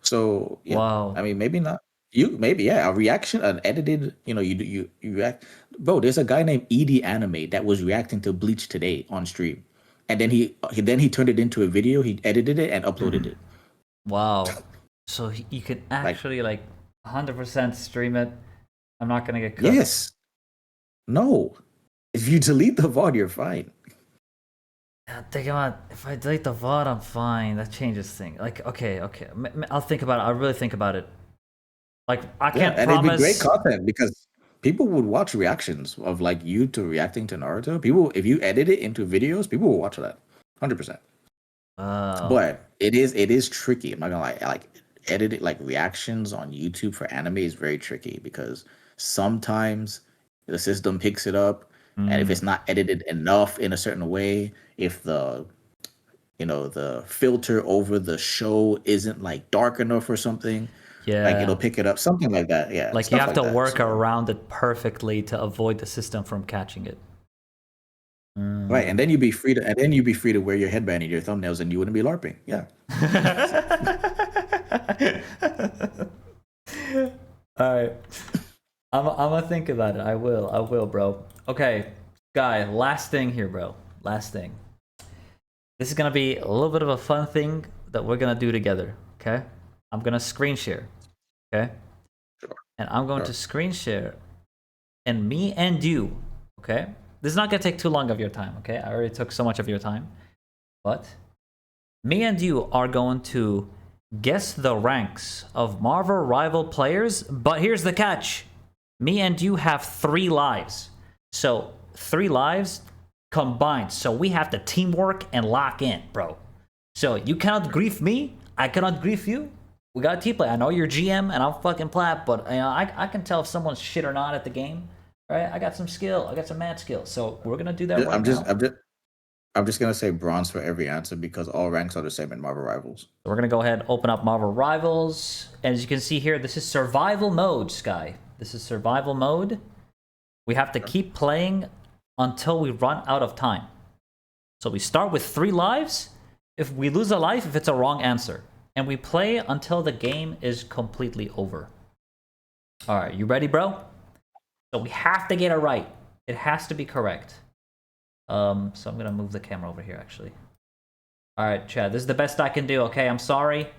So yeah, Wow. I mean maybe not you, maybe yeah, a reaction, an edited, you react. Bro, there's a guy named ED Anime that was reacting to Bleach today on stream, and then he turned it into a video. He edited it and uploaded it. Wow. So you can Like actually like 100% stream it. I'm not gonna get cooked. yes, no, if you delete the VOD, you're fine. Yeah, think about if I delete the VOD, I'm fine. That changes things. Like, okay, I'll think about it. I'll really think about it. Like, I Yeah, can't and it'd be great promise. content because people would watch reactions of like you to reacting to Naruto. People, if you edit it into videos, people will watch that, 100%. Oh, But it is tricky. I'm not gonna lie. Like edit it, like reactions on YouTube for anime is very tricky because sometimes the system picks it up, and if mm, it's not edited enough in a certain way, if the filter over the show isn't like dark enough or something, like it'll yeah. pick it up, something like that. Yeah, Like you stuff have like to that. work So around it perfectly to avoid the system from catching it. right, and Mm. then you'd be free to wear your headband in your thumbnails, and you wouldn't be LARPing. Yeah. All right. I'm gonna think about it. I will, bro. Okay, guy. Last thing here, bro. Last thing. This is gonna be a little bit of a fun thing that we're gonna do together. Okay. I'm gonna screen share. Okay. Sure. And I'm going to Sure. screen share, and me and you. Okay. This is not gonna take too long of your time. Okay. I already took so much of your time, but me and you are going to guess the ranks of Marvel rival players. But here's the catch. Me and you have 3 lives. So 3 lives combined. So we have to teamwork and lock in, bro. So you cannot grief me. I cannot grief you. We got team play. I know you're GM and I'm fucking plat, but I can tell if someone's shit or not at the game. Right? I got some skill. I got some mad skill. So we're gonna do that right I'm just now. I'm just I'm just gonna say bronze for every answer because all ranks are the same in Marvel Rivals. So we're gonna go ahead and open up Marvel Rivals. As you can see here, this is survival mode, Sky. This is survival mode. We have to keep playing until we run out of time. So we start with 3 lives. If we lose a life, if it's a wrong answer. And we play until the game is completely over. Alright, you ready, bro? So we have to get it right. It has to be correct. So I'm gonna move the camera over here, actually. Alright, Chad, this is the best I can do, okay? I'm sorry.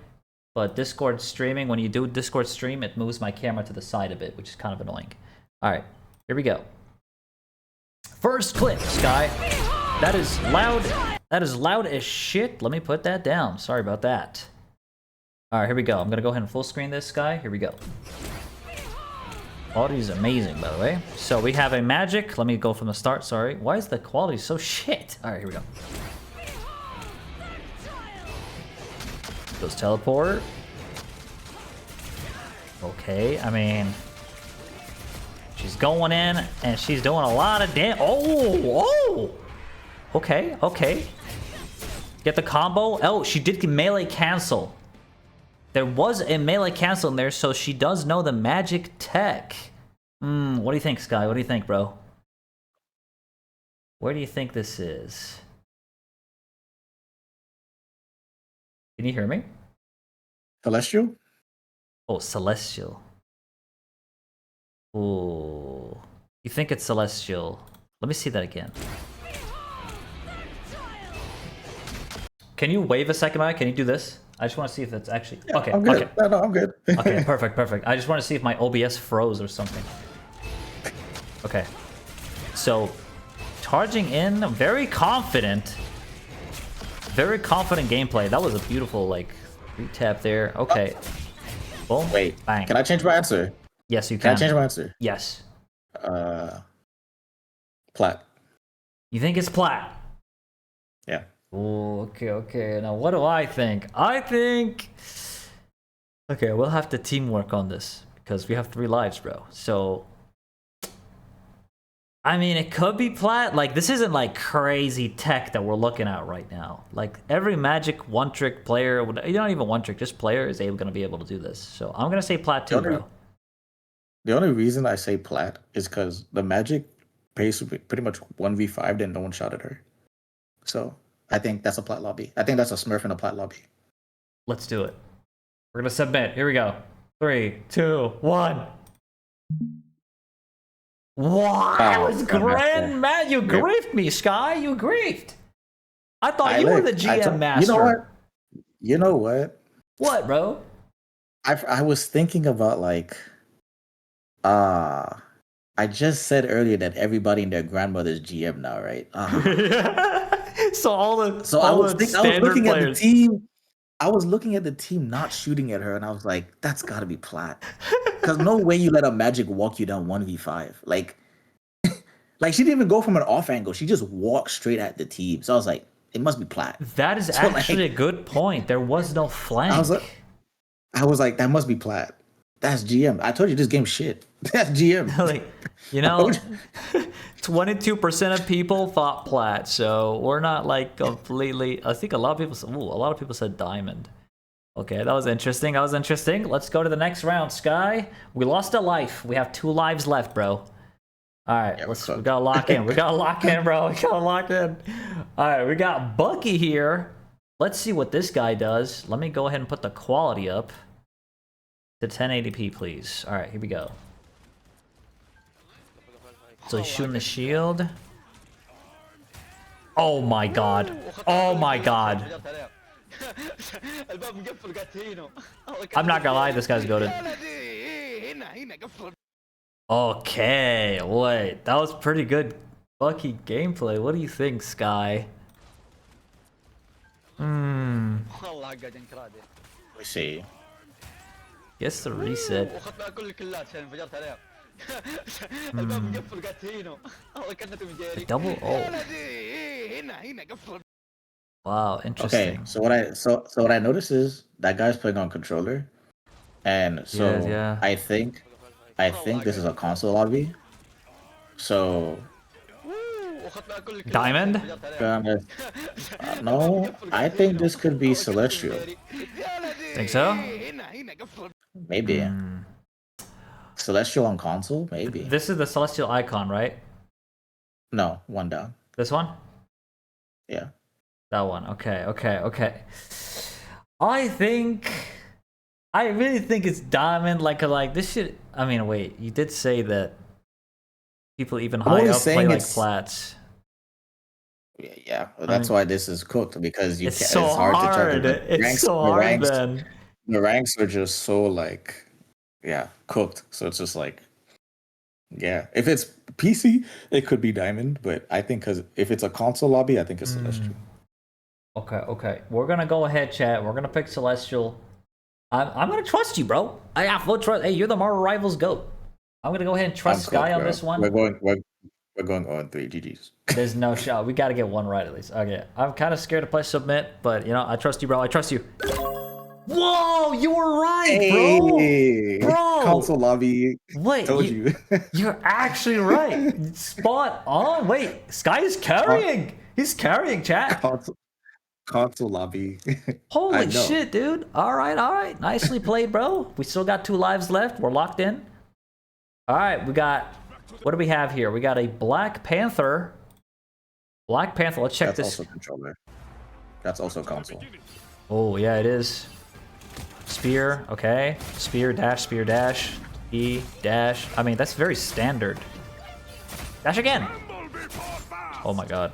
But Discord streaming, when you do Discord stream, it moves my camera to the side a bit, which is kind of annoying. Alright, here we go. First clip, Sky. That is loud. That is loud as shit. Let me put that down. Sorry about that. Alright, here we go. I'm gonna go ahead and full screen this, Sky. Here we go. Quality is amazing, by the way. So we have a magic. Let me go from the start, sorry. Why is the quality so shit? Alright, here we go. Goes teleport. Okay, I mean, she's going in and she's doing a lot of damage. Oh! Okay. Get the combo. Oh, she did melee cancel. There was a melee cancel in there, so she does know the magic tech. What do you think, Sky? What do you think, bro? Where do you think this is? Can you hear me? Celestial? Oh, Celestial. Oh, you think it's Celestial? Let me see that again. Can you wave a second, Mike? Can you do this? I just want to see if that's actually... Yeah, okay, I'm good. okay. No, I'm good. Okay, perfect. I just want to see if my OBS froze or something. Okay. So, charging in, very confident. Very confident gameplay. That was a beautiful, like, retap there. Okay. Boom. Wait, Bang. can I change my answer? Yes, you Can I can. change my answer? Yes. Plat. You think it's plat? Yeah. Oh, okay. Now, what do I think? I think... Okay, we'll have to teamwork on this. Because we have 3 lives, bro. So... I mean, it could be plat. Like, this isn't like crazy tech that we're looking at right now. Like, every Magic one-trick player, not even one-trick, just player is going to be able to do this. So I'm going to say plat too, bro. The only reason I say plat is because the Magic basically pretty much 1v5 and no one shot at her. So I think that's a plat lobby. I think that's a Smurf in a plat lobby. Let's do it. We're going to submit. Here we go. 3, 2, 1. Wow, that was grand, Matt. You griefed me, Sky. You griefed. I thought you were the GM master. You know what? You know what? What, bro? I was thinking about like, I just said earlier that everybody and their grandmother's GM now, right? So I was looking at the team. I was looking at the team not shooting at her, and I was like, that's got to be plat. Because no way you let a Magic walk you down 1v5. Like she didn't even go from an off angle. She just walked straight at the team. So I was like, it must be plat. That is actually a good point. There was no flank. I was like, that must be plat. That's GM. I told you this game's shit. That's GM. Like, 22% of people thought plat, so we're not like completely. I think a lot of people said diamond. Okay, that was interesting. Let's go to the next round, Sky. We lost a life. We have 2 lives left, bro. All right, we gotta lock in. We gotta lock in, bro. We gotta lock in. All right, we got Bucky here. Let's see what this guy does. Let me go ahead and put the quality up to 1080p, please. All right, here we go. So he's shooting the shield. Oh my god. Oh my god. I'm not gonna lie, this guy's goated. Okay, wait. That was pretty good Bucky gameplay. What do you think, Sky? We see. Guess the reset. The double Wow, interesting. Okay, so what I noticed is that guy's playing on controller, and so yeah. I think this is a console lobby. So Diamond? No, I think this could be Celestial. Think so? Maybe. Celestial on console? Maybe. This is the Celestial icon, right? No, one down. This one? Yeah. That one. Okay. I really think it's diamond. Like this shit. I mean, wait. You did say that people even high up play like plats. Yeah. That's why this is cooked, because it's hard to tell. It's so hard, then. The ranks are just so like, cooked. So it's just like, if it's PC, it could be diamond, but I think because if it's a console lobby, I think it's Celestial. Okay. We're gonna go ahead, chat. We're gonna pick Celestial. I'm gonna trust you, bro. I have full trust. Hey, you're the Marvel Rivals GOAT. I'm gonna go ahead and trust Sky on this one. We're going on 3 GGs. There's no shot. We gotta get one right at least. Okay. I'm kind of scared to play submit, but I trust you, bro. I trust you. Whoa, you were right, bro. Console lobby. Wait, told you. You're actually right. Spot on. Wait, Sky is carrying. He's carrying, chat. Console lobby. Holy shit, dude. All right. Nicely played, bro. We still got 2 lives left. We're locked in. All right, we got... What do we have here? We got a Black Panther. Let's check this. That's also controller. That's also console. Oh, yeah, it is. Spear, okay. Spear, dash, E, dash. I mean, that's very standard. Dash again. Oh my god.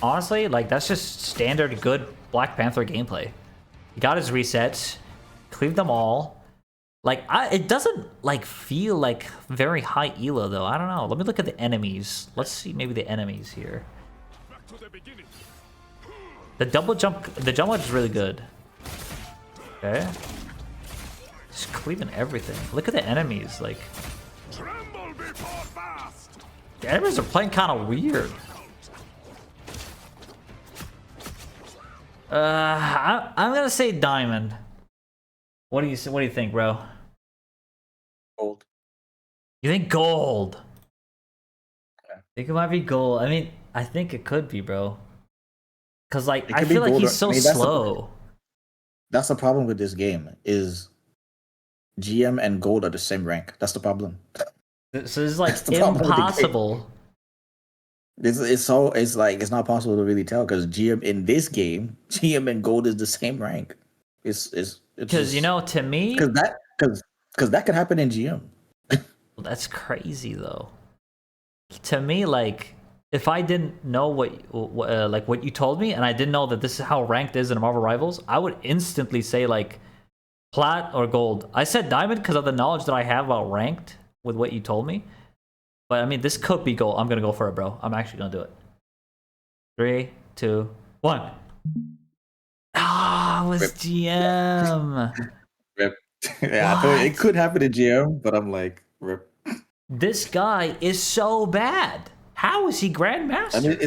Honestly, like, that's just standard good Black Panther gameplay. He got his resets, cleaved them all. Like, it doesn't, like, feel like very high elo, though. I don't know. Let me look at the enemies. Let's see maybe the enemies here. The jump is really good. Okay. Just cleaving everything. Look at the enemies, like... The enemies are playing kind of weird. I'm gonna say diamond. What do you think, bro? Gold. You think gold? I think it might be gold. I mean, I think it could be, bro. Cause like It I could be feel like gold. he's so slow. That's the problem with this game. Is GM and gold are the same rank. That's the problem. So it's like That's the problem with the game. impossible. It's like it's not possible to really tell because GM in this game, GM and gold is the same rank. It's Because you know, to me, because that could happen in GM. that's crazy though. To me, like if I didn't know what you told me, and I didn't know that this is how ranked is in Marvel Rivals, I would instantly say like plat or gold. I said diamond because of the knowledge that I have about ranked with what you told me. But I mean, this could be gold. I'm gonna go for it, bro. I'm actually gonna do it. 3, 2, 1. Ah, it was Rip. GM. Rip. Yeah, I thought it could happen in GM, but I'm like, rip. This guy is so bad. How is he Grandmaster? I mean,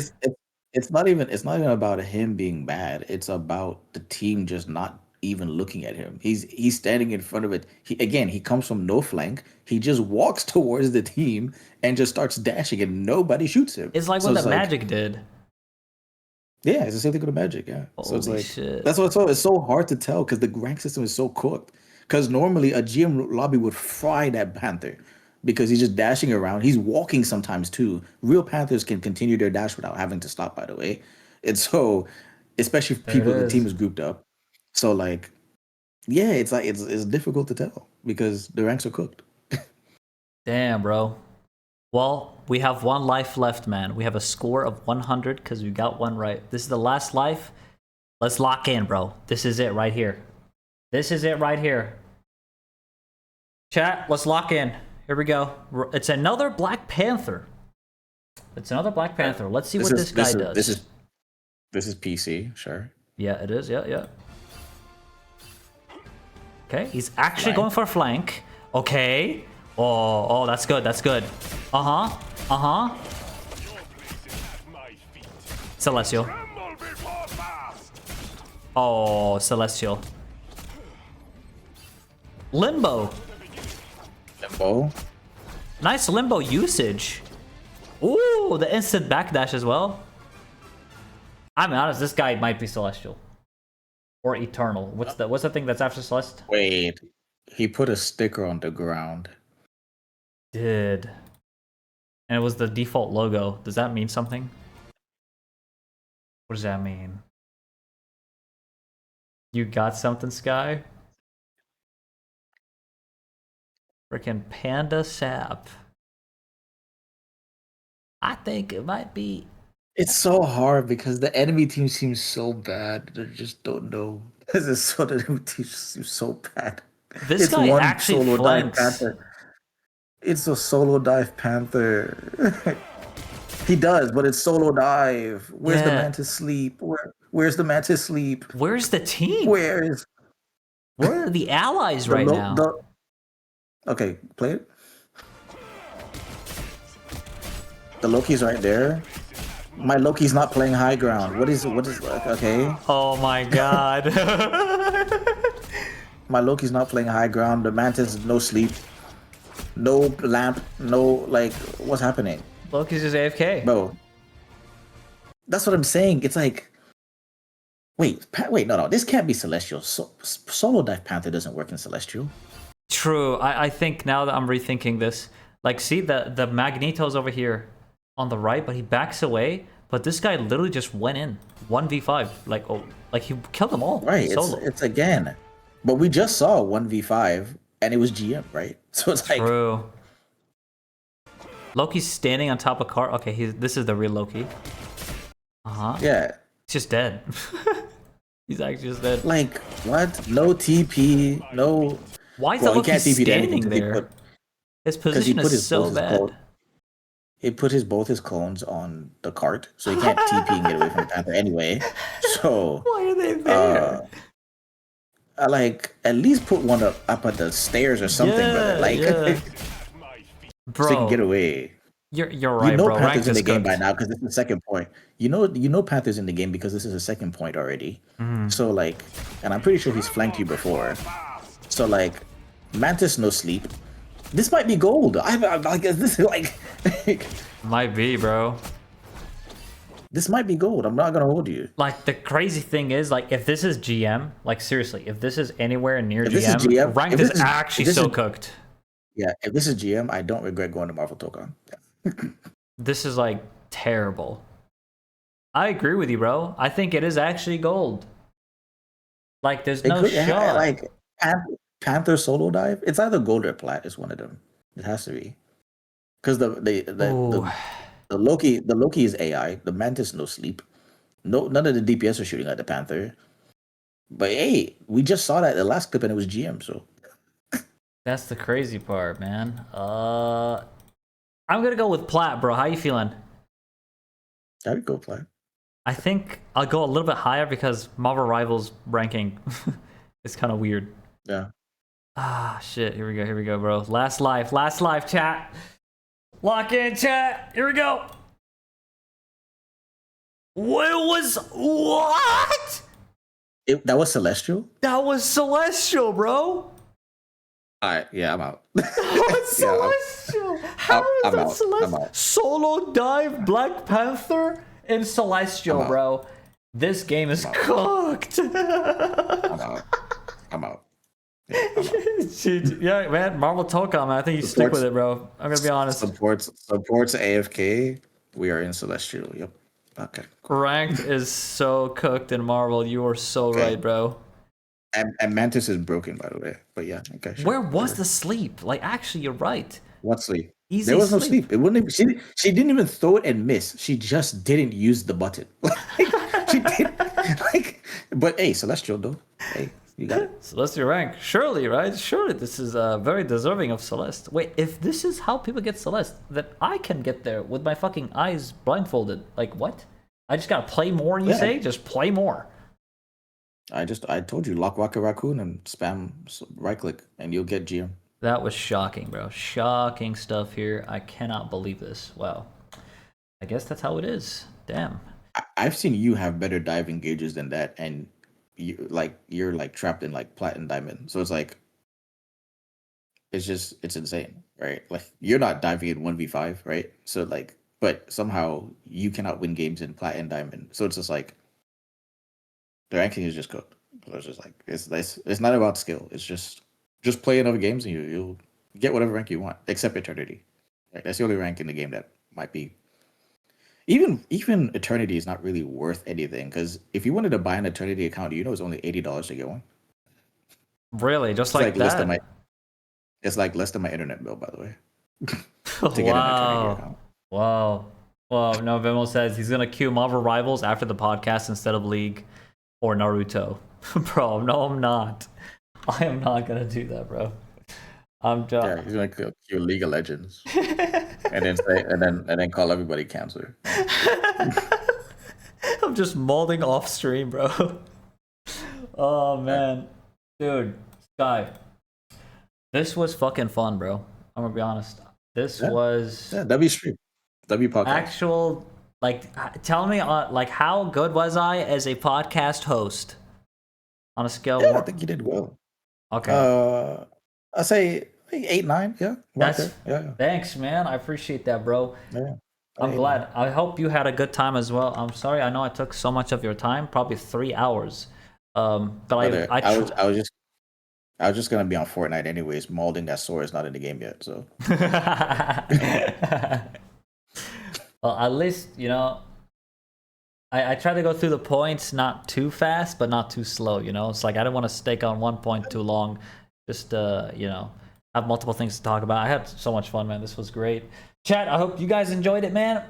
it's not even about him being bad. It's about the team just not even looking at him. He's standing in front of it. He comes from no flank. He just walks towards the team and just starts dashing, and nobody shoots him. It's like So what it's the like, Magic did. yeah, it's the same thing with the Magic. Yeah, so it's Holy like shit. that's what it's so hard to tell because the rank system is so cooked. Because normally a GM lobby would fry that Panther because he's just dashing around. He's walking sometimes too. Real Panthers can continue their dash without having to stop. By the way, and so especially if There it the team is. is grouped up. So like, yeah, it's like it's difficult to tell because the ranks are cooked. Damn, bro. Well, we have one life left, man. We have a score of 100 because we got one right. This is the last life. Let's lock in, bro. This is it right here. This is it right here. Chat, let's lock in. Here we go. It's another Black Panther. It's another Black Panther. Let's see what this guy does. This is PC, sure. Yeah, it is. Yeah, yeah. Okay, he's actually Flank. going for a flank. Okay. Oh, that's good. That's good. Uh-huh. Celestial. Oh, Celestial. Limbo. Limbo. Nice limbo usage. Ooh, the instant backdash as well. I'm honest, this guy might be Celestial. Or Eternal. What's the thing that's after Celeste? Wait, he put a sticker on the ground. Did. And it was the default logo. Does that mean something? What does that mean? You got something, Sky? Freaking Panda Sap. I think it might be. It's so hard because the enemy team seems so bad. They just don't know. This is so the enemy team seems so bad. This It's guy one actually solo dive flanks. panther. It's a solo dive panther. He does, but it's solo dive. Where's the Yeah. mantis sleep? Where's the mantis sleep? Where's the team? Where are the allies the right lo- now? Okay, play it. The Loki's right there. My Loki's not playing high ground. What is okay? Oh my god. My Loki's not playing high ground. The mantis no sleep. No lamp. No like what's happening? Loki's just AFK. Bro. That's what I'm saying. It's like wait, no. This can't be Celestial. Solo Dive Panther doesn't work in Celestial. True. I think now that I'm rethinking this, like see the Magneto's over here on the right, but he backs away. But this guy literally just went in 1v5. Like he killed them all. Right. Solo. It's again. But we just saw 1v5 and it was GM, right? So it's like True. Loki's standing on top of car. Okay, this is the real Loki. yeah. He's just dead. He's actually just dead. Like what? No TP, no. Why is Well, the he can't Loki TP to anything standing 'cause he there? His Because position is so bad. He put both his clones on the cart, so he can't TP and get away from the Panther anyway. So Why are they there? I like at least put one up at the stairs or something, brother. Like Bro, so he can get away. You're right, You know bro. Panthers Rank in is the game cooked. by now because this is the second point. You know Panthers in the game because this is a second point already. So like, and I'm pretty sure he's flanked you before. So like, Mantis no sleep. This might be gold. I'm like, this is like, Might be, bro. this might be gold. I'm not gonna hold you. Like, the crazy thing is, like, if this is GM, like, seriously, if this is anywhere near If this is GM, GM, ranked if is this is- actually if this so is- cooked. Yeah, if this is GM, I don't regret going to Marvel Token. This is, like, terrible. I agree with you, bro. I think it is actually gold. Like, there's no shot. Like Panther solo dive. It's either gold or plat. Is one of them. It has to be because Ooh. the Loki is AI. The Mantis no sleep. No, none of the DPS are shooting at the Panther. But hey, we just saw that in the last clip and it was GM. So That's the crazy part, man. I'm gonna go with plat, bro. How you feeling? I would go plat. I think I'll go a little bit higher because Marvel Rivals ranking is kind of weird. Yeah. Ah, shit. Here we go, bro. Last life, chat. Lock in, chat. Here we go. What? That was Celestial. That was Celestial, bro. All right, yeah, I'm out. That was Celestial. How is I'm that out. Celestial? I'm out. Solo dive Black Panther and Celestial, bro. This game is cooked. I'm out. I'm out. Yeah, I'm out. Yeah, man. Marvel Tokam, man. I think you stick with it, bro. I'm gonna be honest. Supports AFK. We are in Celestial. Yep. Okay. Ranked is so cooked in Marvel. You are so right, bro. And Mantis is broken, by the way. But yeah, okay. Sure. Where was the sleep? Like, actually, you're right. What sleep? Easy there was no sleep. sleep. It wouldn't. She didn't even throw it and miss. She just didn't use the button. She did. But hey, Celestial though. Hey, you got it. Celestial rank. Surely, right? Surely this is very deserving of Celeste. Wait, if this is how people get Celeste, then I can get there with my fucking eyes blindfolded. Like, what? I just gotta play more, you say? Just play more. I told you, lock Rocket Raccoon and spam right click and you'll get GM. That was shocking, bro. Shocking stuff here. I cannot believe this. Wow. I guess that's how it is. Damn. I've seen you have better diving gauges than that, and you're like trapped in like plat and diamond. So it's like it's insane, right? Like you're not diving in 1v5, right? So like, but somehow you cannot win games in plat and diamond. So it's just like the ranking is just cooked. So it's just like it's not about skill. It's just play enough games and you'll get whatever rank you want, except Eternity. Right? That's the only rank in the game that might be. Even Eternity is not really worth anything, because if you wanted to buy an Eternity account, you know it's only $80 to get one. Really? Just It's like that? It's like less than my internet bill, by the way. To get an Eternity account. Wow. Well, no, Vimo says he's going to queue Marvel Rivals after the podcast instead of League or Naruto. Bro, no, I'm not. I am not going to do that, bro. I'm just... Yeah, he's going to queue League of Legends. and then call everybody cancer. I'm just molding off stream, bro. Oh, man. Dude, Sky. This was fucking fun, bro. I'm going to be honest. This was... Yeah, W stream. W podcast. Actual, like, tell me, like, how good was I as a podcast host? On a scale I think you did well. Okay. I say 8, 9. Yeah. Yeah. Thanks, man. I appreciate that, bro. Yeah. I'm glad. I hope you had a good time as well. I'm sorry. I know I took so much of your time, probably 3 hours. But Brother, I was just gonna be on Fortnite anyways. Molding that sword is not in the game yet, so. Well, at least I try to go through the points not too fast, but not too slow. It's like I don't want to stake on one point too long. Just have multiple things to talk about. I had so much fun, man. This was great. Chat, I hope you guys enjoyed it, man.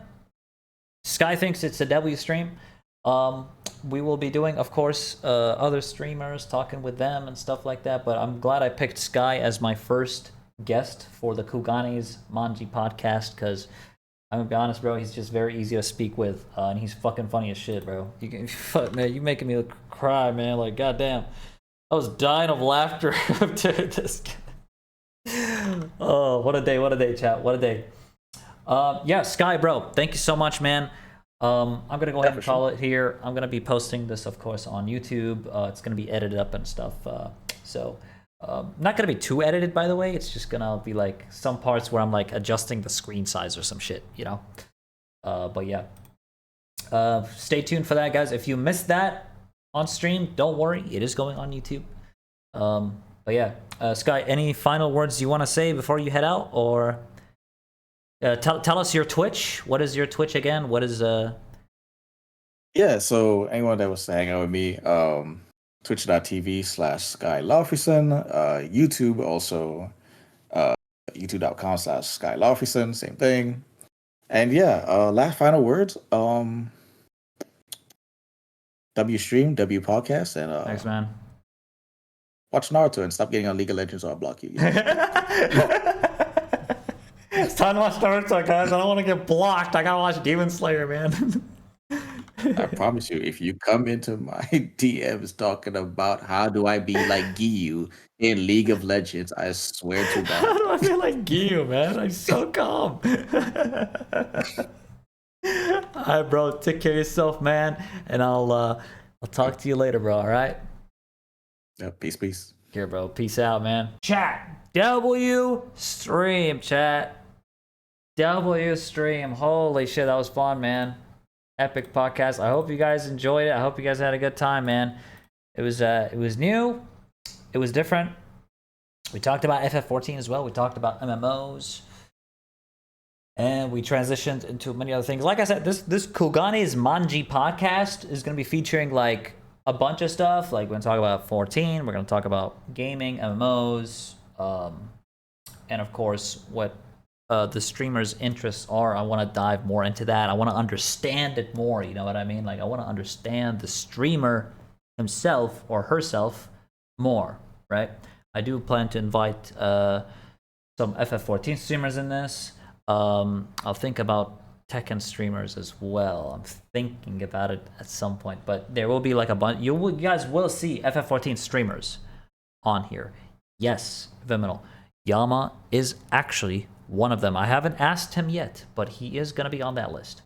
Sky thinks it's a W stream. We will be doing, of course, other streamers, talking with them and stuff like that. But I'm glad I picked Sky as my first guest for the Kugane's Manji podcast, because I'm gonna be honest, bro, he's just very easy to speak with, and he's fucking funny as shit, bro. Man, you making me cry, man. Like, goddamn. I was dying of laughter. Dude, this guy. Oh, what a day, chat. What a day. Yeah, Sky, bro, thank you so much, man. I'm gonna go ahead and call it here. I'm gonna be posting this, of course, on YouTube. It's gonna be edited up and stuff. So Not gonna be too edited, by the way. It's just gonna be like some parts where I'm like adjusting the screen size or some shit, you know. But yeah, stay tuned for that, guys. If you missed that on stream, don't worry, it is going on YouTube. But yeah, Sky, any final words you want to say before you head out, or tell us your Twitch. What is your Twitch again? What is Yeah, so anyone that was hanging out with me, twitch.tv/Sky Laufeyson, YouTube also, youtube.com/Sky Laufeyson, same thing. And yeah, last final words, W stream, W podcast, and thanks, man. watch Naruto and stop getting on League of Legends or I'll block you. It's time to watch Naruto, guys. I don't want to get blocked. I gotta watch Demon Slayer, man. I promise you, if you come into my DMs talking about how do I be like Giyu in League of Legends, I swear to How God. do I feel like Giyu, man? I'm so calm. Alright, bro. Take care of yourself, man. And I'll talk to you later, bro. All right. Yeah, peace. Here, bro. Peace out, man. Chat. W stream, chat. W stream. Holy shit, that was fun, man. Epic podcast. I hope you guys enjoyed it. I hope you guys had a good time, man. It was new. It was different. We talked about FF14 as well. We talked about MMOs. And we transitioned into many other things. Like I said, this Kugane's Manji podcast is going to be featuring like a bunch of stuff. Like we're going to talk about 14. We're going to talk about gaming, MMOs, and of course what the streamer's interests are. I want to dive more into that. I want to understand it more. You know what I mean? Like I want to understand the streamer himself or herself more, right? I do plan to invite some FF14 streamers in this. I'll think about Tekken streamers as well. I'm thinking about it at some point, but there will be like a bunch. You guys will see FF14 streamers on here. Yes, Viminal. Yama is actually one of them. I haven't asked him yet, but he is going to be on that list.